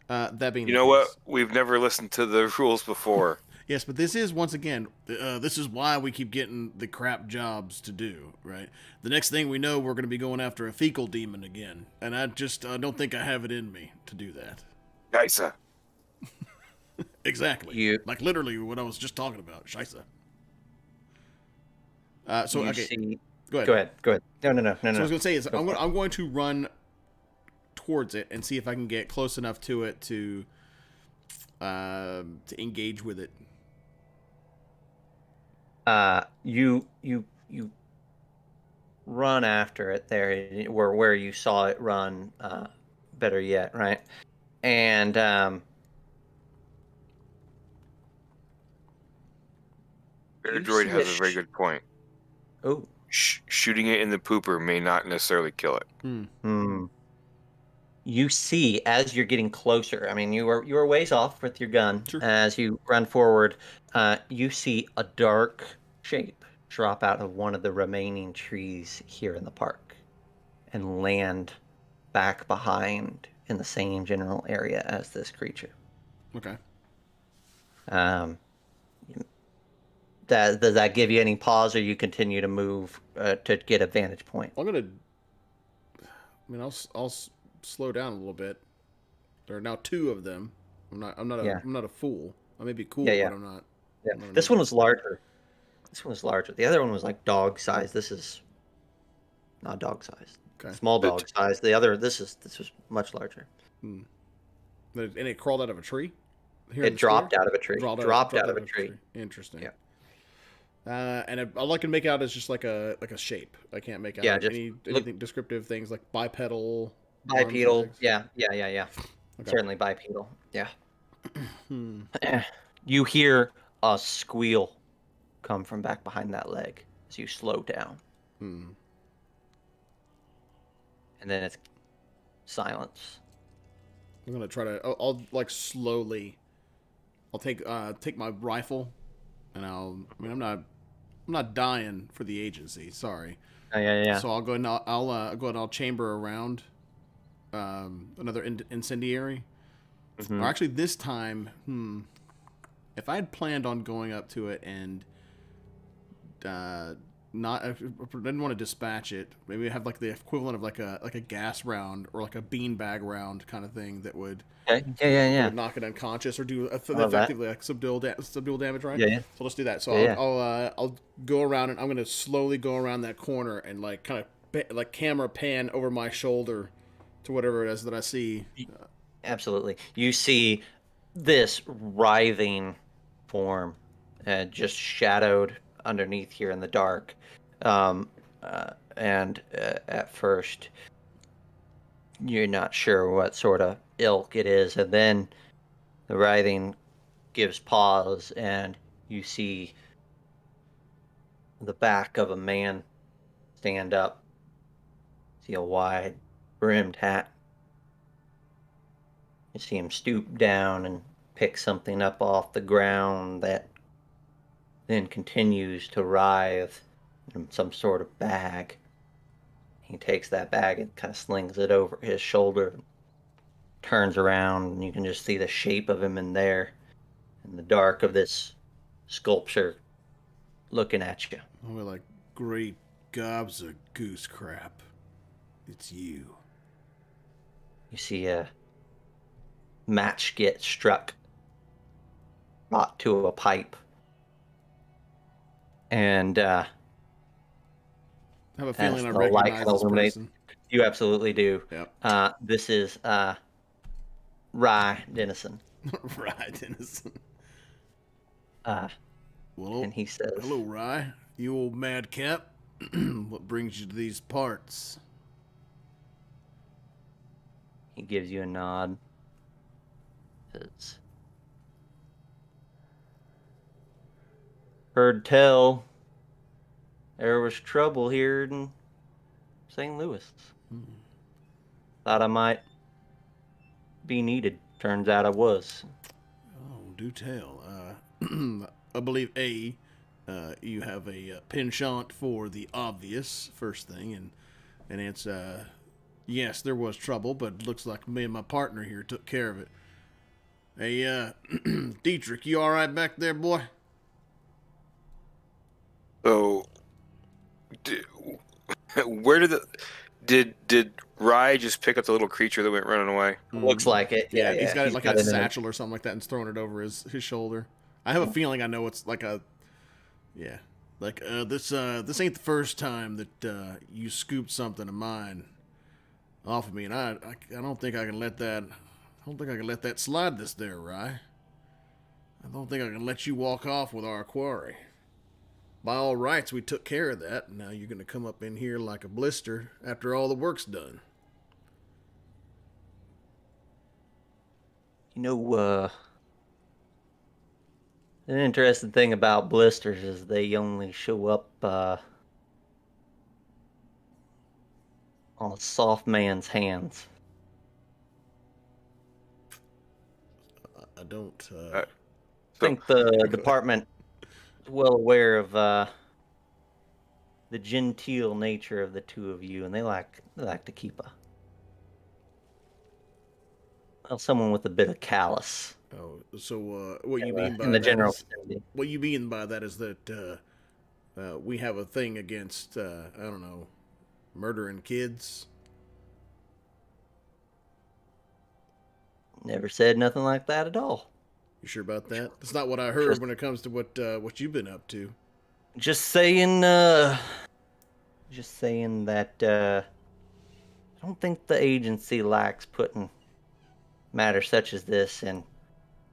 Speaker 2: That being,
Speaker 3: you know what? We've never listened to the rules before.
Speaker 2: Yes, but this is, once again, this is why we keep getting the crap jobs to do, right? The next thing we know, we're going to be going after a fecal demon again, and I don't think I have it in me to do that.
Speaker 3: Scheisse.
Speaker 2: Exactly. Like literally what I was just talking about. Scheisse. Go ahead.
Speaker 1: No.
Speaker 2: So I was going to say is I'm going to run towards it and see if I can get close enough to it to engage with it.
Speaker 1: You run after it there, where you saw it run. Better yet, right? And
Speaker 3: Air droid has a very good point.
Speaker 1: Oh,
Speaker 3: shooting it in the pooper may not necessarily kill it.
Speaker 1: You see, as you're getting closer, I mean, you were ways off with your gun.
Speaker 2: Sure.
Speaker 1: As you run forward, you see a dark shape drop out of one of the remaining trees here in the park and land back behind in the same general area as this creature.
Speaker 2: Okay.
Speaker 1: Does that give you any pause, or you continue to move to get a vantage point?
Speaker 2: I'll slow down a little bit. There are now two of them. I'm not a fool. I may be cool, but I'm not.
Speaker 1: Yeah. This one was larger. The other one was like dog size. This is not dog size.
Speaker 2: Okay.
Speaker 1: Small dog size. This was much larger.
Speaker 2: And it crawled out of a tree?
Speaker 1: It dropped out of a tree. Dropped out of a tree.
Speaker 2: Interesting.
Speaker 1: Yeah.
Speaker 2: And all I can make out is just like a shape. I can't make out anything descriptive things like bipedal.
Speaker 1: Bipedal. Yeah. Okay. Certainly bipedal. Yeah. You hear a squeal come from back behind that leg as you slow down. And then it's silence.
Speaker 2: I'm gonna try to. I'll like slowly. I'll take my rifle, and I'm not dying for the agency. Sorry.
Speaker 1: Yeah.
Speaker 2: So I'll go and I'll chamber around another incendiary. Or actually, this time, if I had planned on going up to it and I didn't want to dispatch it, maybe have like the equivalent of like a gas round or like a beanbag round kind of thing that would would knock it unconscious or do effectively like subdual damage, right?
Speaker 1: Yeah.
Speaker 2: So let's do that. So I'll go around, and I'm gonna slowly go around that corner and like kind of like camera pan over my shoulder to whatever it is that I see.
Speaker 1: Absolutely. You see this writhing form just shadowed underneath here in the dark. And at first, you're not sure what sort of ilk it is. And then the writhing gives pause, and you see the back of a man stand up. See a wide brimmed hat. You see him stoop down and pick something up off the ground that then continues to writhe in some sort of bag. He takes that bag and kind of slings it over his shoulder, turns around, and you can just see the shape of him in there, in the dark of this sculpture, looking at you.
Speaker 2: Oh, we're like, great gobs of goose crap. It's you.
Speaker 1: You see a match get struck, brought to a pipe. And
Speaker 2: I have a feeling I recognize this person.
Speaker 1: You absolutely do.
Speaker 2: Yep.
Speaker 1: This is Rye Dennison.
Speaker 2: Rye Dennison.
Speaker 1: Well, and he says,
Speaker 2: "Hello, Rye. You old madcap. What brings you to these parts?"
Speaker 1: He gives you a nod. Says, "Heard tell there was trouble here in St. Louis. Thought I might be needed. Turns out I was."
Speaker 2: Oh, do tell. I believe you have a penchant for the obvious first thing, and it's yes, there was trouble, but looks like me and my partner here took care of it. Hey, Dietrich, you all right back there, boy?
Speaker 3: So, where did Rye just pick up the little creature that went running away?
Speaker 1: Looks like it.
Speaker 2: Yeah, he's got it like in a satchel or something like that, and throwing it over his shoulder. I have a feeling I know it's like this ain't the first time that you scooped something of mine off of me, and I don't think I can let that. I don't think I can let that slide this there, Rye. I don't think I can let you walk off with our quarry. By all rights, we took care of that, and now you're going to come up in here like a blister after all the work's done.
Speaker 1: You know, an interesting thing about blisters is they only show up on a soft man's hands.
Speaker 2: I don't.
Speaker 1: I think the department is well aware of the genteel nature of the two of you, and they like to keep someone with a bit of callous.
Speaker 2: Oh, so what you mean by
Speaker 1: in the
Speaker 2: that
Speaker 1: general
Speaker 2: is
Speaker 1: vicinity.
Speaker 2: what you mean by that is that we have a thing against I don't know, murdering kids.
Speaker 1: Never said nothing like that at all.
Speaker 2: You sure about that? That's not what I heard when it comes to what you've been up to.
Speaker 1: Just saying that I don't think the agency likes putting matters such as this in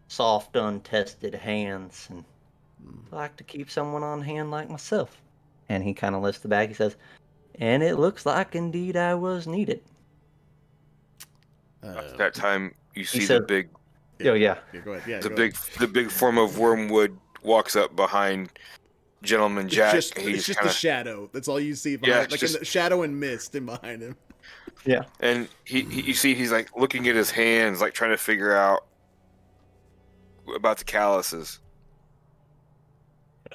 Speaker 1: soft, untested hands, and I like to keep someone on hand like myself. And he kind of lifts the bag. He says, "And it looks like indeed I was needed."
Speaker 3: At that time, you see
Speaker 1: said,
Speaker 3: the big.
Speaker 1: Oh yeah.
Speaker 2: Go ahead. Yeah,
Speaker 3: the big form of Wormwood walks up behind Gentleman Jack.
Speaker 2: It's just a shadow. That's all you see behind, like just, in the shadow and mist in behind him.
Speaker 1: Yeah.
Speaker 3: And you see he's like looking at his hands, like trying to figure out about the calluses.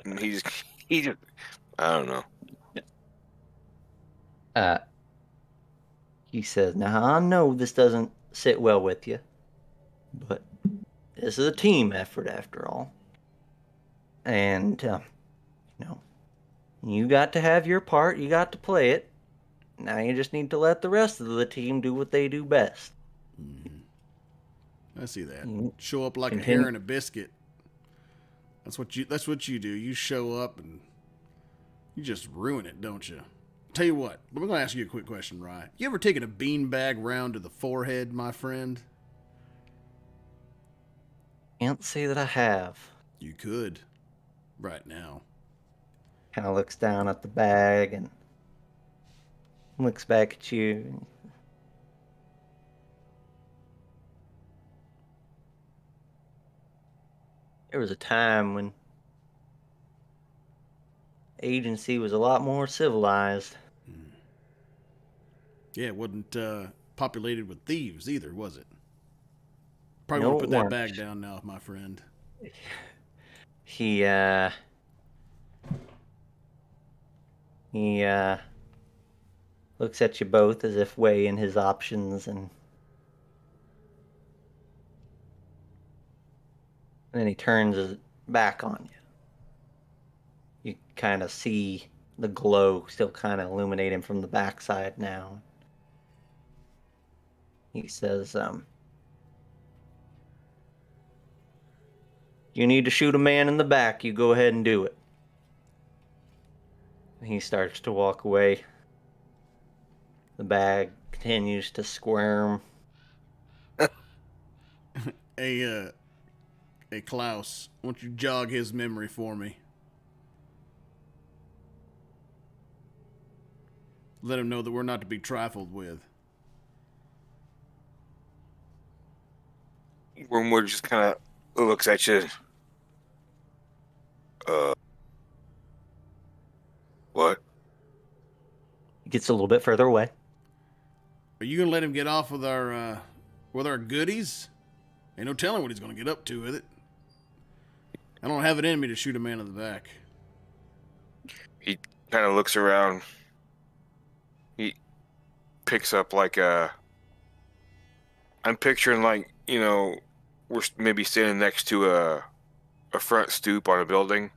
Speaker 3: And he just I don't know.
Speaker 1: He says, "Now I know this doesn't sit well with you, but this is a team effort after all. And, you got to have your part. You got to play it. Now you just need to let the rest of the team do what they do best."
Speaker 2: I see that. Show up like a hare in a biscuit. That's what you do. You show up and you just ruin it, don't you? Tell you what, I'm going to ask you a quick question, Rye. You ever taken a beanbag round to the forehead, my friend?
Speaker 1: Can't say that I have.
Speaker 2: You could. Right now.
Speaker 1: Kind of looks down at the bag and looks back at you. There was a time when agency was a lot more civilized.
Speaker 2: Yeah, it wasn't populated with thieves either, was it? Probably want to put that bag down now, my friend.
Speaker 1: He looks at you both as if weighing his options, and then he turns his back on you. You kind of see the glow still kind of illuminating from the backside now. He says, "You need to shoot a man in the back. You go ahead and do it." He starts to walk away. The bag continues to squirm.
Speaker 2: Hey, Klaus, why don't you jog his memory for me? Let him know that we're not to be trifled with.
Speaker 3: Wormwood just kind of looks at you. What?
Speaker 1: He gets a little bit further away.
Speaker 2: Are you gonna let him get off with our goodies? Ain't no telling what he's gonna get up to with it. I don't have it in me to shoot a man in the back.
Speaker 3: He kind of looks around. He picks up like I'm picturing like, we're maybe standing next to a front stoop on a building.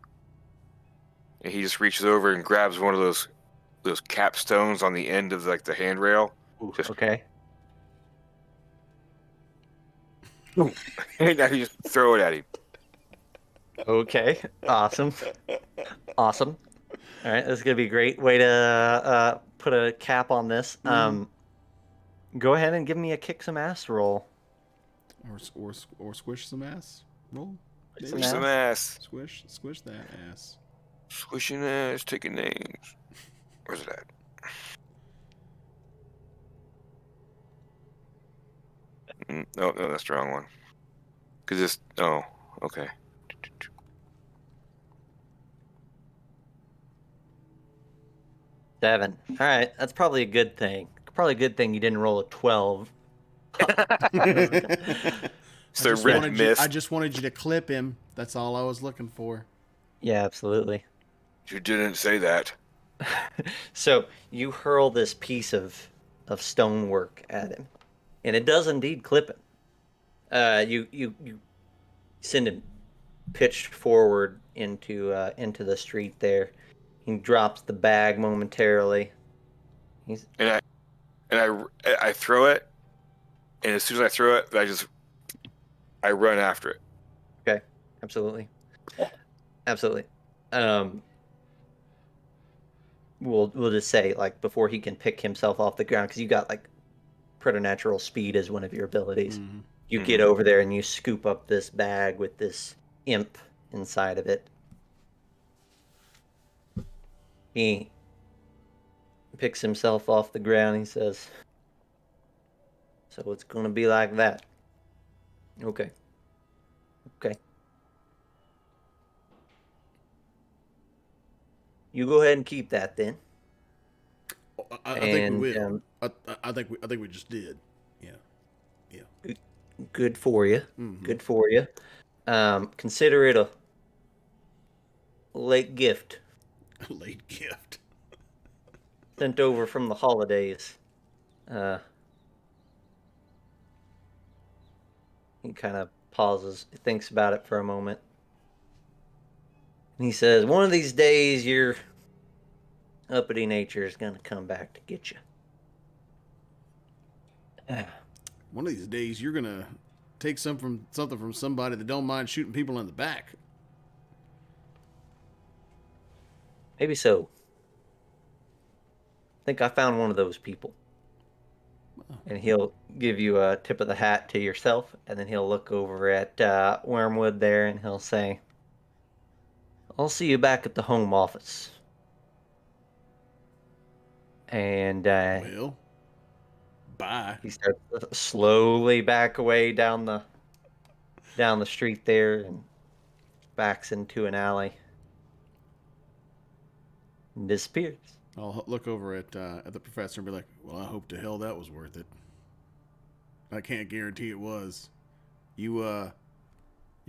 Speaker 3: And he just reaches over and grabs one of those capstones on the end of like the handrail. Just,
Speaker 1: okay.
Speaker 3: And now you just throw it at him.
Speaker 1: Okay. Awesome. All right, this is gonna be a great way to put a cap on this. Go ahead and give me a kick some ass roll.
Speaker 2: Or squish some ass roll.
Speaker 3: Squish some ass.
Speaker 2: Squish that ass.
Speaker 3: Squishing ass, taking names. Where's it at? No, that's the wrong one. Cause it's oh okay.
Speaker 1: 7. All right, that's probably a good thing. Probably a good thing you didn't roll a 12.
Speaker 3: So red mist.
Speaker 2: I just wanted you to clip him. That's all I was looking for.
Speaker 1: Yeah, absolutely.
Speaker 3: You didn't say that.
Speaker 1: So you hurl this piece of stonework at him, and it does indeed clip him. You send him pitched forward into the street there. He drops the bag momentarily.
Speaker 3: And I throw it, and as soon as I throw it, I run after it.
Speaker 1: Okay, absolutely. We'll just say, like, before he can pick himself off the ground, because you got like preternatural speed as one of your abilities.
Speaker 2: Mm-hmm.
Speaker 1: You get over there and you scoop up this bag with this imp inside of it. He picks himself off the ground. He says, "So it's gonna be like that." Okay. You go ahead and keep that then.
Speaker 2: I think we will. I think we just did. Yeah.
Speaker 1: Good for you.
Speaker 2: Mm-hmm.
Speaker 1: Good for you. Consider it a late gift.
Speaker 2: Late gift.
Speaker 1: Sent over from the holidays. He kind of pauses, thinks about it for a moment. And he says, "One of these days, your uppity nature is going to come back to get you."
Speaker 2: One of these days, you're gonna take something from somebody that don't mind shooting people in the back.
Speaker 1: Maybe so. I think I found one of those people. And he'll give you a tip of the hat to yourself, and then he'll look over at Wormwood there, and he'll say, "I'll see you back at the home office." And
Speaker 2: Well, bye.
Speaker 1: he starts to slowly back away down the street there, and backs into an alley and disappears.
Speaker 2: I'll look over at the professor and be like, "Well, I hope to hell that was worth it. I can't guarantee it was. You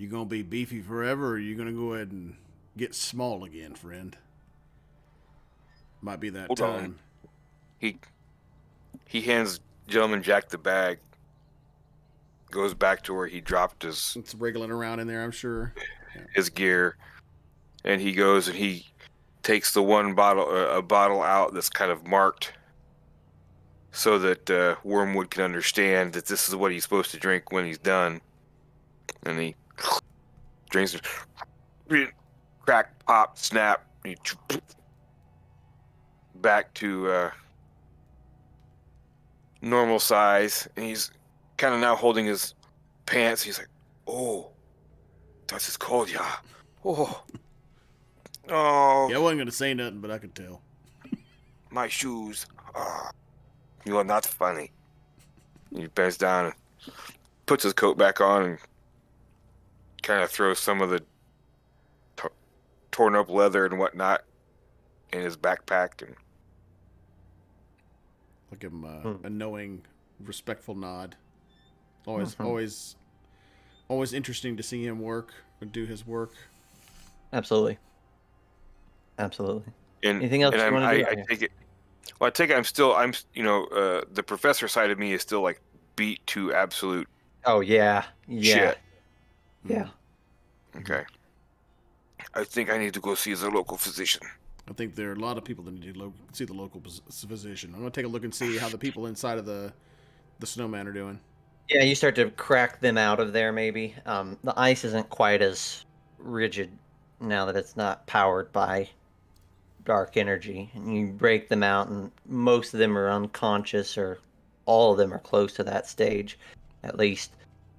Speaker 2: gonna be beefy forever, or you gonna go ahead and get small again, friend? Might be that time."
Speaker 3: He hands Gentleman Jack the bag. Goes back to where he dropped his.
Speaker 2: It's wriggling around in there, I'm sure.
Speaker 3: His gear, and he goes and he takes the one bottle out that's kind of marked, so that Wormwood can understand that this is what he's supposed to drink when he's done. And he drinks it, crack, pop, snap, back to normal size, and he's kind of now holding his pants. He's like, "Oh, that's his cold, yeah. Oh, oh."
Speaker 2: Yeah, I wasn't gonna say nothing, but I could tell.
Speaker 3: My shoes. You are not funny. He bends down and puts his coat back on and kind of throws some of the torn up leather and whatnot in his backpack, and
Speaker 2: I'll give him a knowing, respectful nod. Always interesting to see him work or do his work.
Speaker 1: Absolutely. Anything else you want to do?
Speaker 3: I take it. Well, I take it. I'm the professor side of me is still like beat to absolute.
Speaker 1: Oh yeah.
Speaker 3: Shit.
Speaker 1: Yeah.
Speaker 3: Okay. I think I need to go see the local physician.
Speaker 2: I think there are a lot of people that need to see the local physician. I'm gonna take a look and see how the people inside of the snowman are doing.
Speaker 1: Yeah, you start to crack them out of there. Maybe the ice isn't quite as rigid now that it's not powered by dark energy, and you break them out, and most of them are unconscious, or all of them are close to that stage, at least.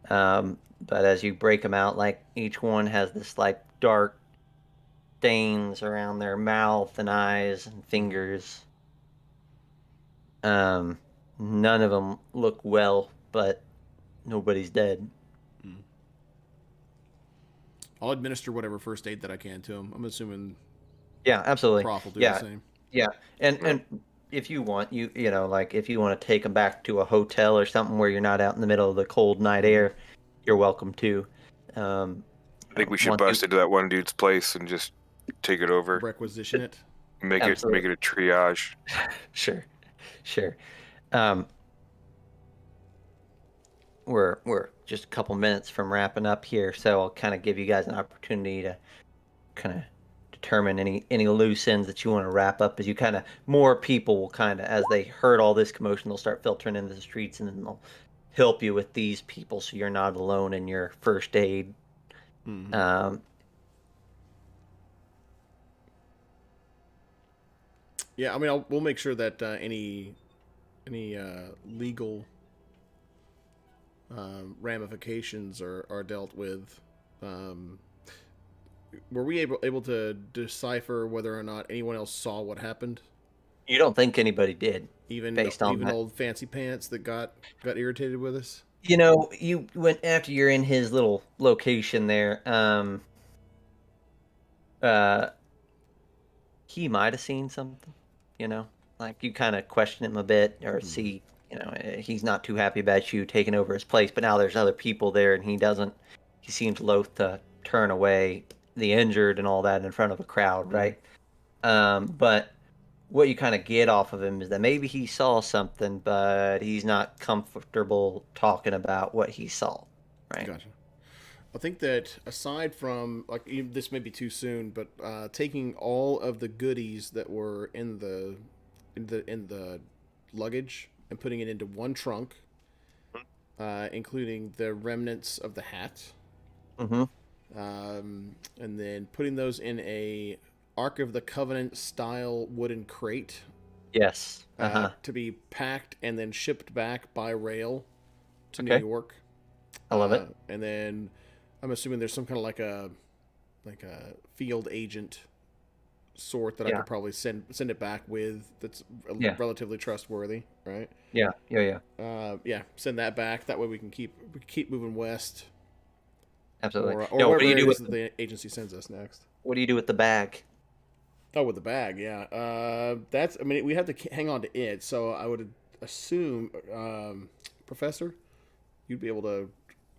Speaker 1: But as you break them out, like, each one has this like dark stains around their mouth and eyes and fingers. None of them look well, but nobody's dead.
Speaker 2: I'll administer whatever first aid that I can to him. I'm assuming.
Speaker 1: Yeah, absolutely.
Speaker 2: Prof will do the same.
Speaker 1: Yeah, and if you want, you know, like if you want to take them back to a hotel or something where you're not out in the middle of the cold night air, you're welcome to.
Speaker 3: I think we should bust into that one dude's place and just take it over.
Speaker 2: Requisition it.
Speaker 3: Make it a triage.
Speaker 1: Sure. We're just a couple minutes from wrapping up here, so I'll kind of give you guys an opportunity to kind of determine any loose ends that you want to wrap up. As you kind of more people will kind of, as they heard all this commotion, they'll start filtering into the streets, and then they'll help you with these people, so you're not alone in your first aid.
Speaker 2: Yeah, I mean, we'll make sure that any legal ramifications are dealt with. Were we able to decipher whether or not anyone else saw what happened?
Speaker 1: You don't think anybody did,
Speaker 2: even
Speaker 1: based on that.
Speaker 2: Old Fancy Pants that got irritated with us?
Speaker 1: You know, you went after you're in his little location there. He might have seen something. You know, like you kind of question him a bit, or see, you know, he's not too happy about you taking over his place. But now there's other people there, and he seems loath to turn away the injured and all that in front of a crowd, right? But what you kind of get off of him is that maybe he saw something, but he's not comfortable talking about what he saw, right?
Speaker 2: Gotcha. I think that aside from, like, this may be too soon, but taking all of the goodies that were in the luggage and putting it into one trunk, including the remnants of the hat, and then putting those in a Ark of the Covenant style wooden crate.
Speaker 1: Yes.
Speaker 2: To be packed and then shipped back by rail to New York.
Speaker 1: I love it.
Speaker 2: And then I'm assuming there's some kind of like a field agent sort that I could probably send it back with. That's relatively trustworthy, right?
Speaker 1: Yeah.
Speaker 2: Send that back. That way we can keep moving west.
Speaker 1: Absolutely.
Speaker 2: Or whatever it is that the agency sends us next.
Speaker 1: What do you do with the bag?
Speaker 2: Oh, with the bag, yeah. I mean, we have to hang on to it, so I would assume, Professor, you'd be able to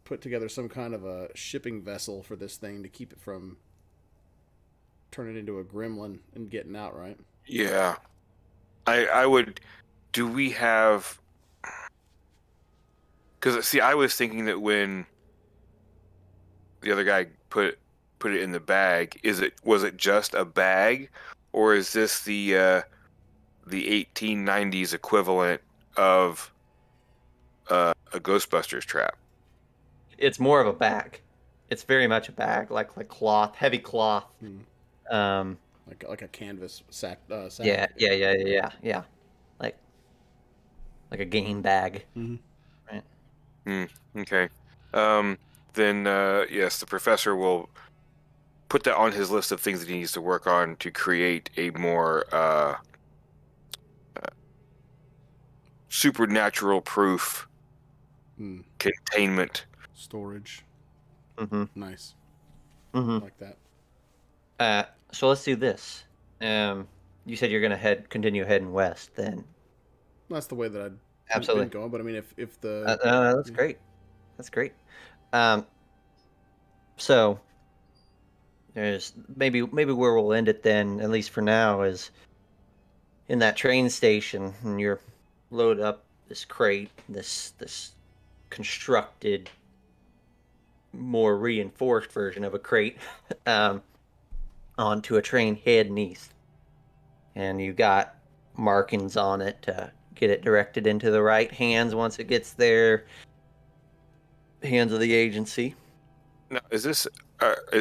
Speaker 2: put together some kind of a shipping vessel for this thing to keep it from turning into a gremlin and getting out, right?
Speaker 3: Yeah. I would... Do we have... Because, see, I was thinking that when the other guy put it in the bag, was it just a bag, or is this the 1890s equivalent of a Ghostbusters trap?
Speaker 1: It's more of a bag. It's very much a bag, like cloth, heavy cloth.
Speaker 2: Like a canvas sack.
Speaker 1: Yeah. Like a game bag. Right.
Speaker 3: Okay. Then yes, the professor will put that on his list of things that he needs to work on to create a more supernatural proof containment
Speaker 2: storage. Nice. Like that.
Speaker 1: So let's do this. You said you're gonna continue heading west, then.
Speaker 2: That's the way that I'd
Speaker 1: absolutely
Speaker 2: been going. But I mean, if the
Speaker 1: that's great. That's great. So there's maybe where we'll end it then, at least for now, is in that train station, and you're loaded up this crate, this constructed, more reinforced version of a crate, onto a train heading east, and you got markings on it to get it directed into the right hands once it gets there. Hands of the agency.
Speaker 3: Now, is this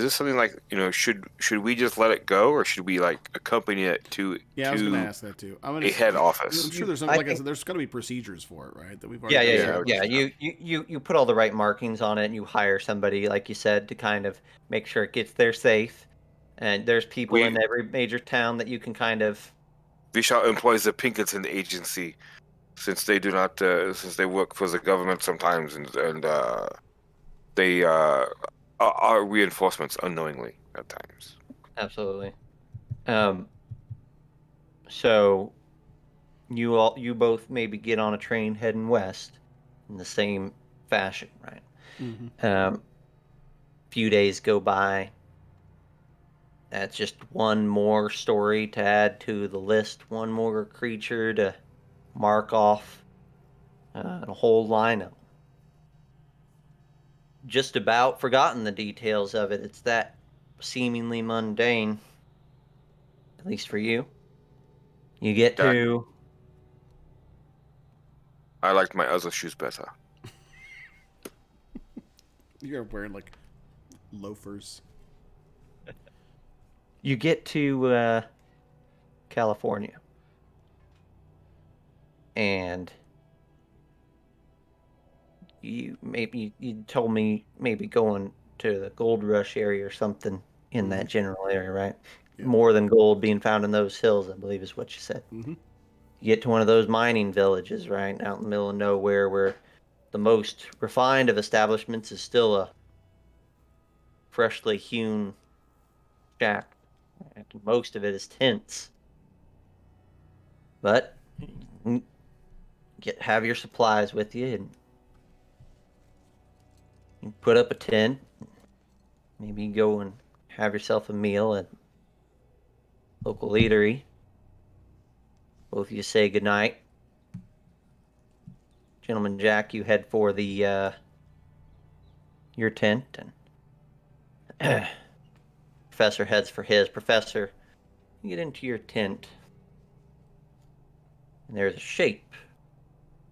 Speaker 3: something like, you know, should we just let it go, or should we like accompany it to?
Speaker 2: Yeah, I was going to ask that too.
Speaker 3: A head office.
Speaker 2: I'm sure there's something, I said, there's got to be procedures for it, right? That we've already
Speaker 1: yeah. You put all the right markings on it, and you hire somebody, like you said, to kind of make sure it gets there safe. And there's people in every major town that you can kind of.
Speaker 3: Vishal employs the Pinkerton agency, since they do not, since they work for the government sometimes, and they our reinforcements unknowingly at times.
Speaker 1: Absolutely. So you both maybe get on a train heading west in the same fashion, right?
Speaker 2: Mm-hmm.
Speaker 1: Few days go by. That's just one more story to add to the list, one more creature to mark off, a whole lineup. Just about forgotten the details of it. It's that seemingly mundane, at least for you. You get
Speaker 3: Jack,
Speaker 1: to
Speaker 3: I liked my other shoes better.
Speaker 2: You're wearing like loafers.
Speaker 1: you get to California, and you told me maybe going to the gold rush area or something in
Speaker 2: Mm-hmm.
Speaker 1: that general area, right?
Speaker 2: Yep.
Speaker 1: More than gold being found in those hills, I believe is what you said.
Speaker 2: Mm-hmm.
Speaker 1: You get to one of those mining villages, right, out in the middle of nowhere, where the most refined of establishments is still a freshly hewn shack. And most of it is tents. But have your supplies with you and you put up a tent. Maybe you go and have yourself a meal at local eatery. Both of you say goodnight. Gentleman Jack, you head for the your tent, and Professor heads for his. Professor, you get into your tent, and there's a shape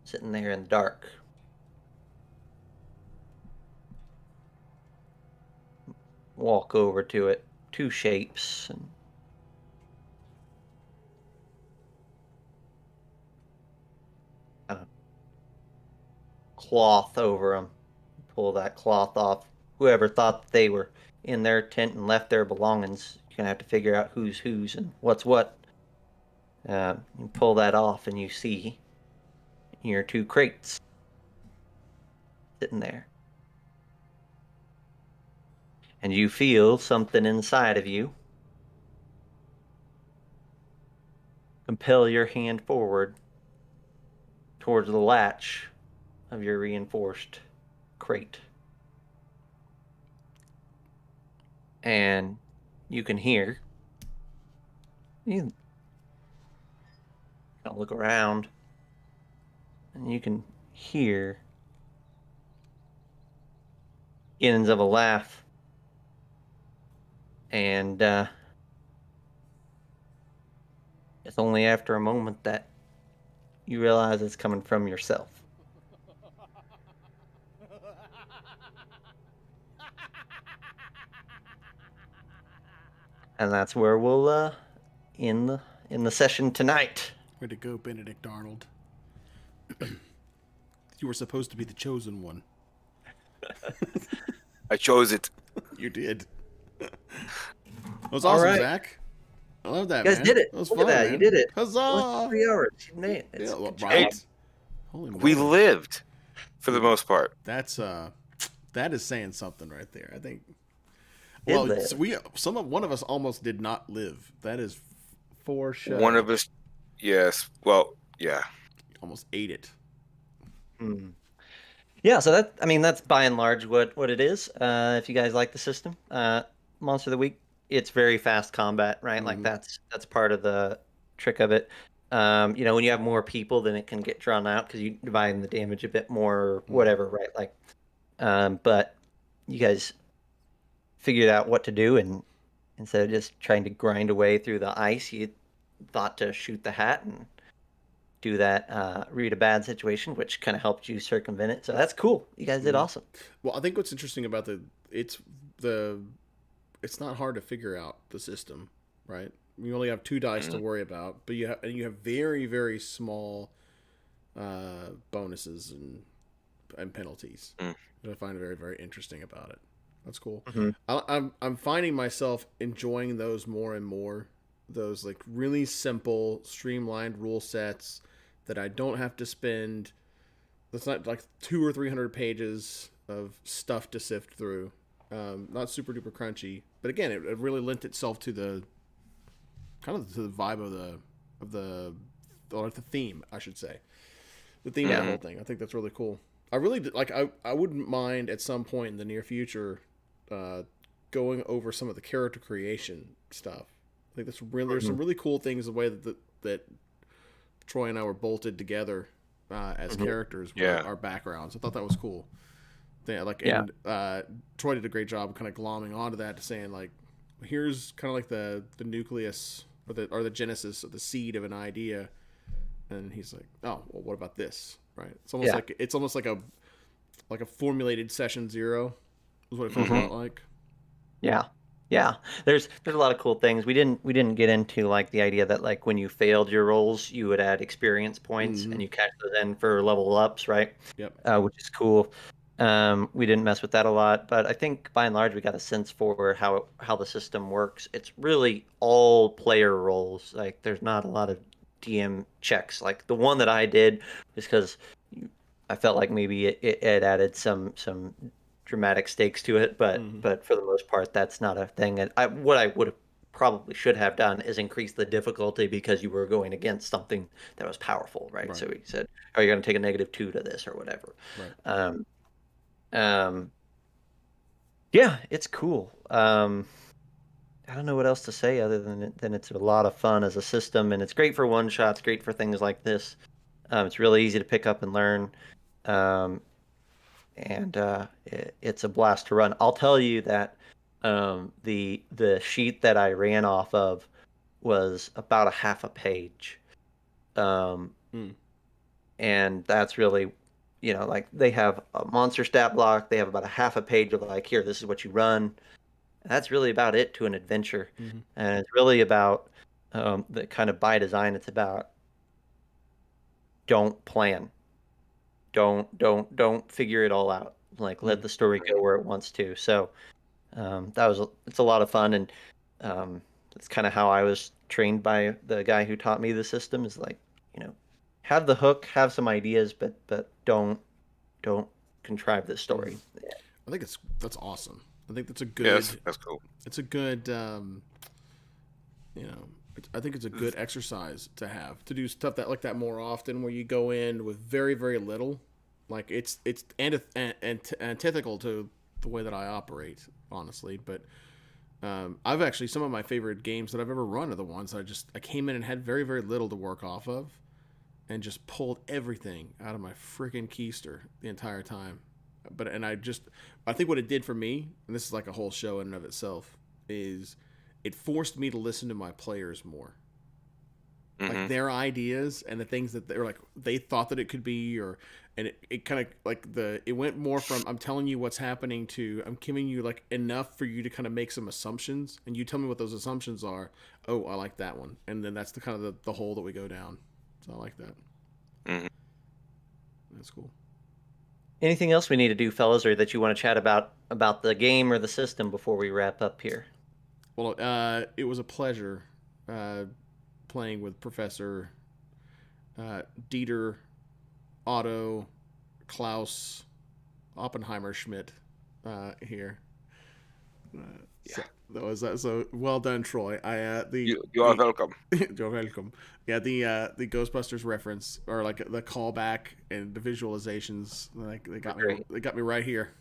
Speaker 1: sitting there in the dark. Walk over to it. Two shapes, and cloth over them. Pull that cloth off. Whoever thought that they were in their tent and left their belongings, you're gonna have to figure out who's whose and what's what. You pull that off, and you see your two crates sitting there. And you feel something inside of you compel your hand forward towards the latch of your reinforced crate. And you can hear, you kind of look around, and you can hear beginnings of a laugh. And it's only after a moment that you realize it's coming from yourself. And that's where we'll in the session tonight.
Speaker 2: Way to go, Benedict Arnold. You were supposed to be the chosen one.
Speaker 3: I chose it.
Speaker 2: You did. That was awesome, right. Zach. I love that,
Speaker 1: you guys
Speaker 2: man.
Speaker 1: Did it.
Speaker 2: That was
Speaker 1: Look
Speaker 2: fun,
Speaker 1: at that.
Speaker 2: man.
Speaker 1: You did it.
Speaker 2: Huzzah!
Speaker 1: 3 hours. You made it. It's
Speaker 2: right. Holy
Speaker 3: we lived for the most part.
Speaker 2: That's that is saying something right there. I think. One of us almost did not live. That is for sure.
Speaker 3: One of us, yes. Well, yeah.
Speaker 2: Almost ate it.
Speaker 1: Yeah, so that's by and large what it is. If you guys like the system, Monster of the Week, it's very fast combat, right? Mm-hmm. Like that's part of the trick of it. When you have more people, then it can get drawn out because you divide the damage a bit more, or whatever, right? Like, but you guys figured out what to do, and instead of just trying to grind away through the ice, you thought to shoot the hat and do that read a bad situation, which kind of helped you circumvent it. So that's cool. You guys did awesome.
Speaker 2: Well, I think what's interesting about it's not hard to figure out the system, right? You only have 2 dice to worry about, but you have very, very small bonuses and penalties. That I find very, very interesting about it. That's cool. Mm-hmm. I'm finding myself enjoying those more and more. Those like really simple, streamlined rule sets that I don't have to spend. That's not like 200 or 300 pages of stuff to sift through. not super duper crunchy, but again, it really lent itself to the vibe of the theme, I should say, the theme of the whole thing. I think that's really cool. I really like. I wouldn't mind at some point in the near future going over some of the character creation stuff. I think that's really there's some really cool things the way that Troy and I were bolted together as characters with our backgrounds. I thought that was cool. And Troy did a great job of kind of glomming onto that, to saying like, here's kind of like the nucleus or the genesis of the seed of an idea, and he's like, oh well, what about this? Right? It's almost like a formulated session zero is what it feels a lot like.
Speaker 1: Yeah. There's a lot of cool things. We didn't get into like the idea that like when you failed your rolls, you would add experience points and you cash those in for level ups, right?
Speaker 2: Yep.
Speaker 1: Which is cool. We didn't mess with that a lot, but I think by and large we got a sense for how the system works. It's really all player roles. Like there's not a lot of DM checks. Like the one that I did is because I felt like maybe it added some dramatic stakes to it, but for the most part that's not a thing. And what I would have probably should have done is increase the difficulty because you were going against something that was powerful, right? So he said, "Are you going to take a -2 to this or whatever?"
Speaker 2: Right.
Speaker 1: Yeah, it's cool. I don't know what else to say other than it's a lot of fun as a system, and it's great for one shots, great for things like this. It's really easy to pick up and learn, and it's a blast to run. I'll tell you that the sheet that I ran off of was about a half a page, and that's really, like they have a monster stat block. They have about a half a page of like, here, this is what you run. And that's really about it to an adventure, and it's really about the kind of by design. It's about don't plan, don't figure it all out. Like let the story go where it wants to. So it's a lot of fun, and that's kind of how I was trained by the guy who taught me the system. Is like, have the hook, have some ideas, but don't contrive the story.
Speaker 2: I think that's awesome. I think that's a good.
Speaker 3: Yes, that's cool.
Speaker 2: It's a good. I think it's a good exercise to have to do stuff like that more often, where you go in with very very little. Like it's antithetical to the way that I operate, honestly. But I've actually, some of my favorite games that I've ever run are the ones I came in and had very very little to work off of, and just pulled everything out of my freaking keister the entire time. I think what it did for me, and this is like a whole show in and of itself, is it forced me to listen to my players more. Like their ideas and the things that they thought that it could be, and it kind of like it went more from, I'm telling you what's happening, to I'm giving you like enough for you to kind of make some assumptions, and you tell me what those assumptions are. Oh, I like that one. And then that's the kind of the hole that we go down. So I like that. That's cool.
Speaker 1: Anything else we need to do, fellas, or that you want to chat about the game or the system before we wrap up here?
Speaker 2: Well, it was a pleasure playing with Professor Dieter Otto Klaus Oppenheimer Schmidt here. So well done, Troy.
Speaker 3: You are welcome.
Speaker 2: You're welcome. Yeah, the Ghostbusters reference, or like the callback and the visualizations, like they got me right here.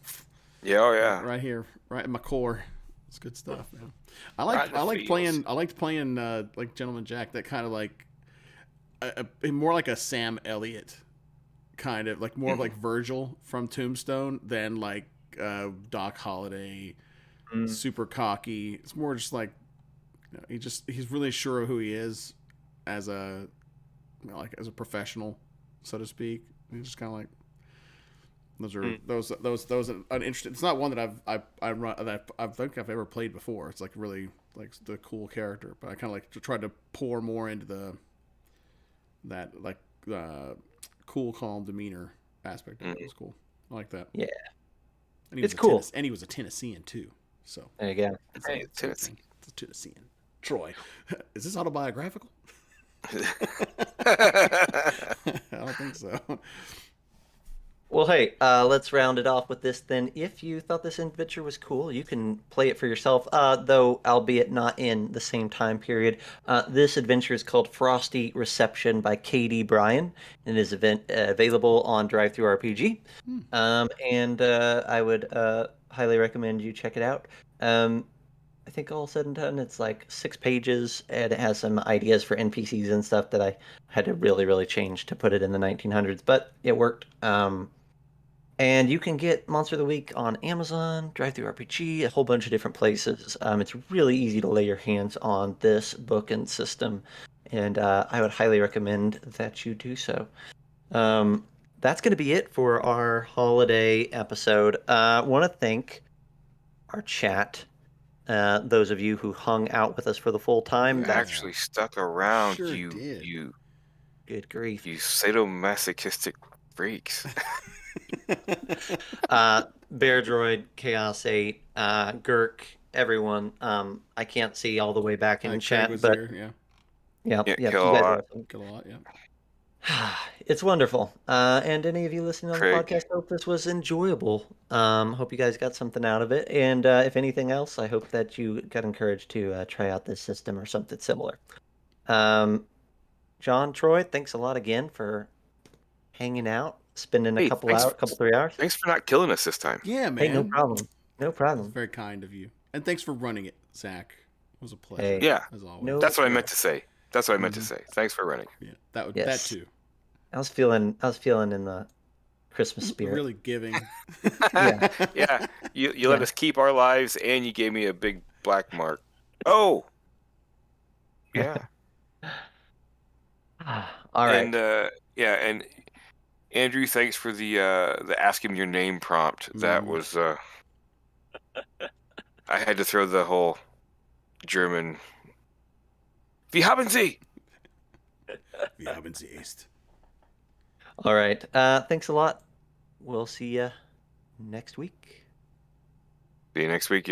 Speaker 3: Yeah, oh yeah.
Speaker 2: Right here, right in my core. It's good stuff, man. I liked playing like Gentleman Jack. That kind of like more like a Sam Elliott kind of, like more of like Virgil from Tombstone than like Doc Holliday. Super cocky. It's more just like, he's really sure of who he is as a professional, so to speak. He's just kind of like, those an interesting. It's not one that I think I've ever played before. It's like really like the cool character, but I kind of like to try to pour more into that cool, calm demeanor aspect of it. It's cool. I like that.
Speaker 1: Yeah,
Speaker 2: and
Speaker 1: it's cool.
Speaker 2: And he was a Tennessean too. So
Speaker 1: there you go.
Speaker 3: Hey, Tennessee.
Speaker 2: It's a Tennessean. Troy, is this autobiographical? I don't think so.
Speaker 1: Well, hey, let's round it off with this then. If you thought this adventure was cool, you can play it for yourself, though albeit not in the same time period. This adventure is called Frosty Reception by K.D. Bryan. It is available on DriveThruRPG, and I would highly recommend you check it out. I think all said and done, it's like 6 pages, and it has some ideas for NPCs and stuff that I had to really, really change to put it in the 1900s, but it worked. And you can get Monster of the Week on Amazon, DriveThruRPG, a whole bunch of different places. It's really easy to lay your hands on this book and system, and I would highly recommend that you do so. That's going to be it for our holiday episode. I want to thank our chat, those of you who hung out with us for the full time.
Speaker 3: You actually stuck around.
Speaker 2: Sure did.
Speaker 3: You
Speaker 1: good grief.
Speaker 3: You sadomasochistic freaks.
Speaker 1: Bear Droid, Chaos 8, Gurk, everyone. I can't see all the way back in chat, but
Speaker 2: there,
Speaker 1: yeah,
Speaker 3: Kill a lot.
Speaker 2: Kill a lot, yeah.
Speaker 1: It's wonderful. And any of you listening on the podcast, hope this was enjoyable. Hope you guys got something out of it. And if anything else, I hope that you got encouraged to try out this system or something similar. John, Troy, thanks a lot again for hanging out, spending a couple 3 hours.
Speaker 3: Thanks for not killing us this time.
Speaker 2: Yeah, man.
Speaker 1: Hey, no problem. No problem.
Speaker 2: That's very kind of you. And thanks for running it, Zach. It was a pleasure.
Speaker 1: Hey,
Speaker 3: yeah.
Speaker 2: As always.
Speaker 1: No,
Speaker 3: that's what I meant to say. That's what I meant to say. Thanks for running.
Speaker 2: Yeah, that
Speaker 1: Yes.
Speaker 2: too.
Speaker 1: I was feeling in the Christmas spirit.
Speaker 2: Really giving.
Speaker 1: Yeah.
Speaker 3: Yeah. You let us keep our lives, and you gave me a big black mark. Oh. Yeah.
Speaker 1: All right.
Speaker 3: And and Andrew, thanks for the ask him your name prompt. That was I had to throw the whole German Wie haben Sie?
Speaker 2: Wie haben Sie ist?
Speaker 1: All right. Thanks a lot. We'll see you next week.
Speaker 3: See you next week.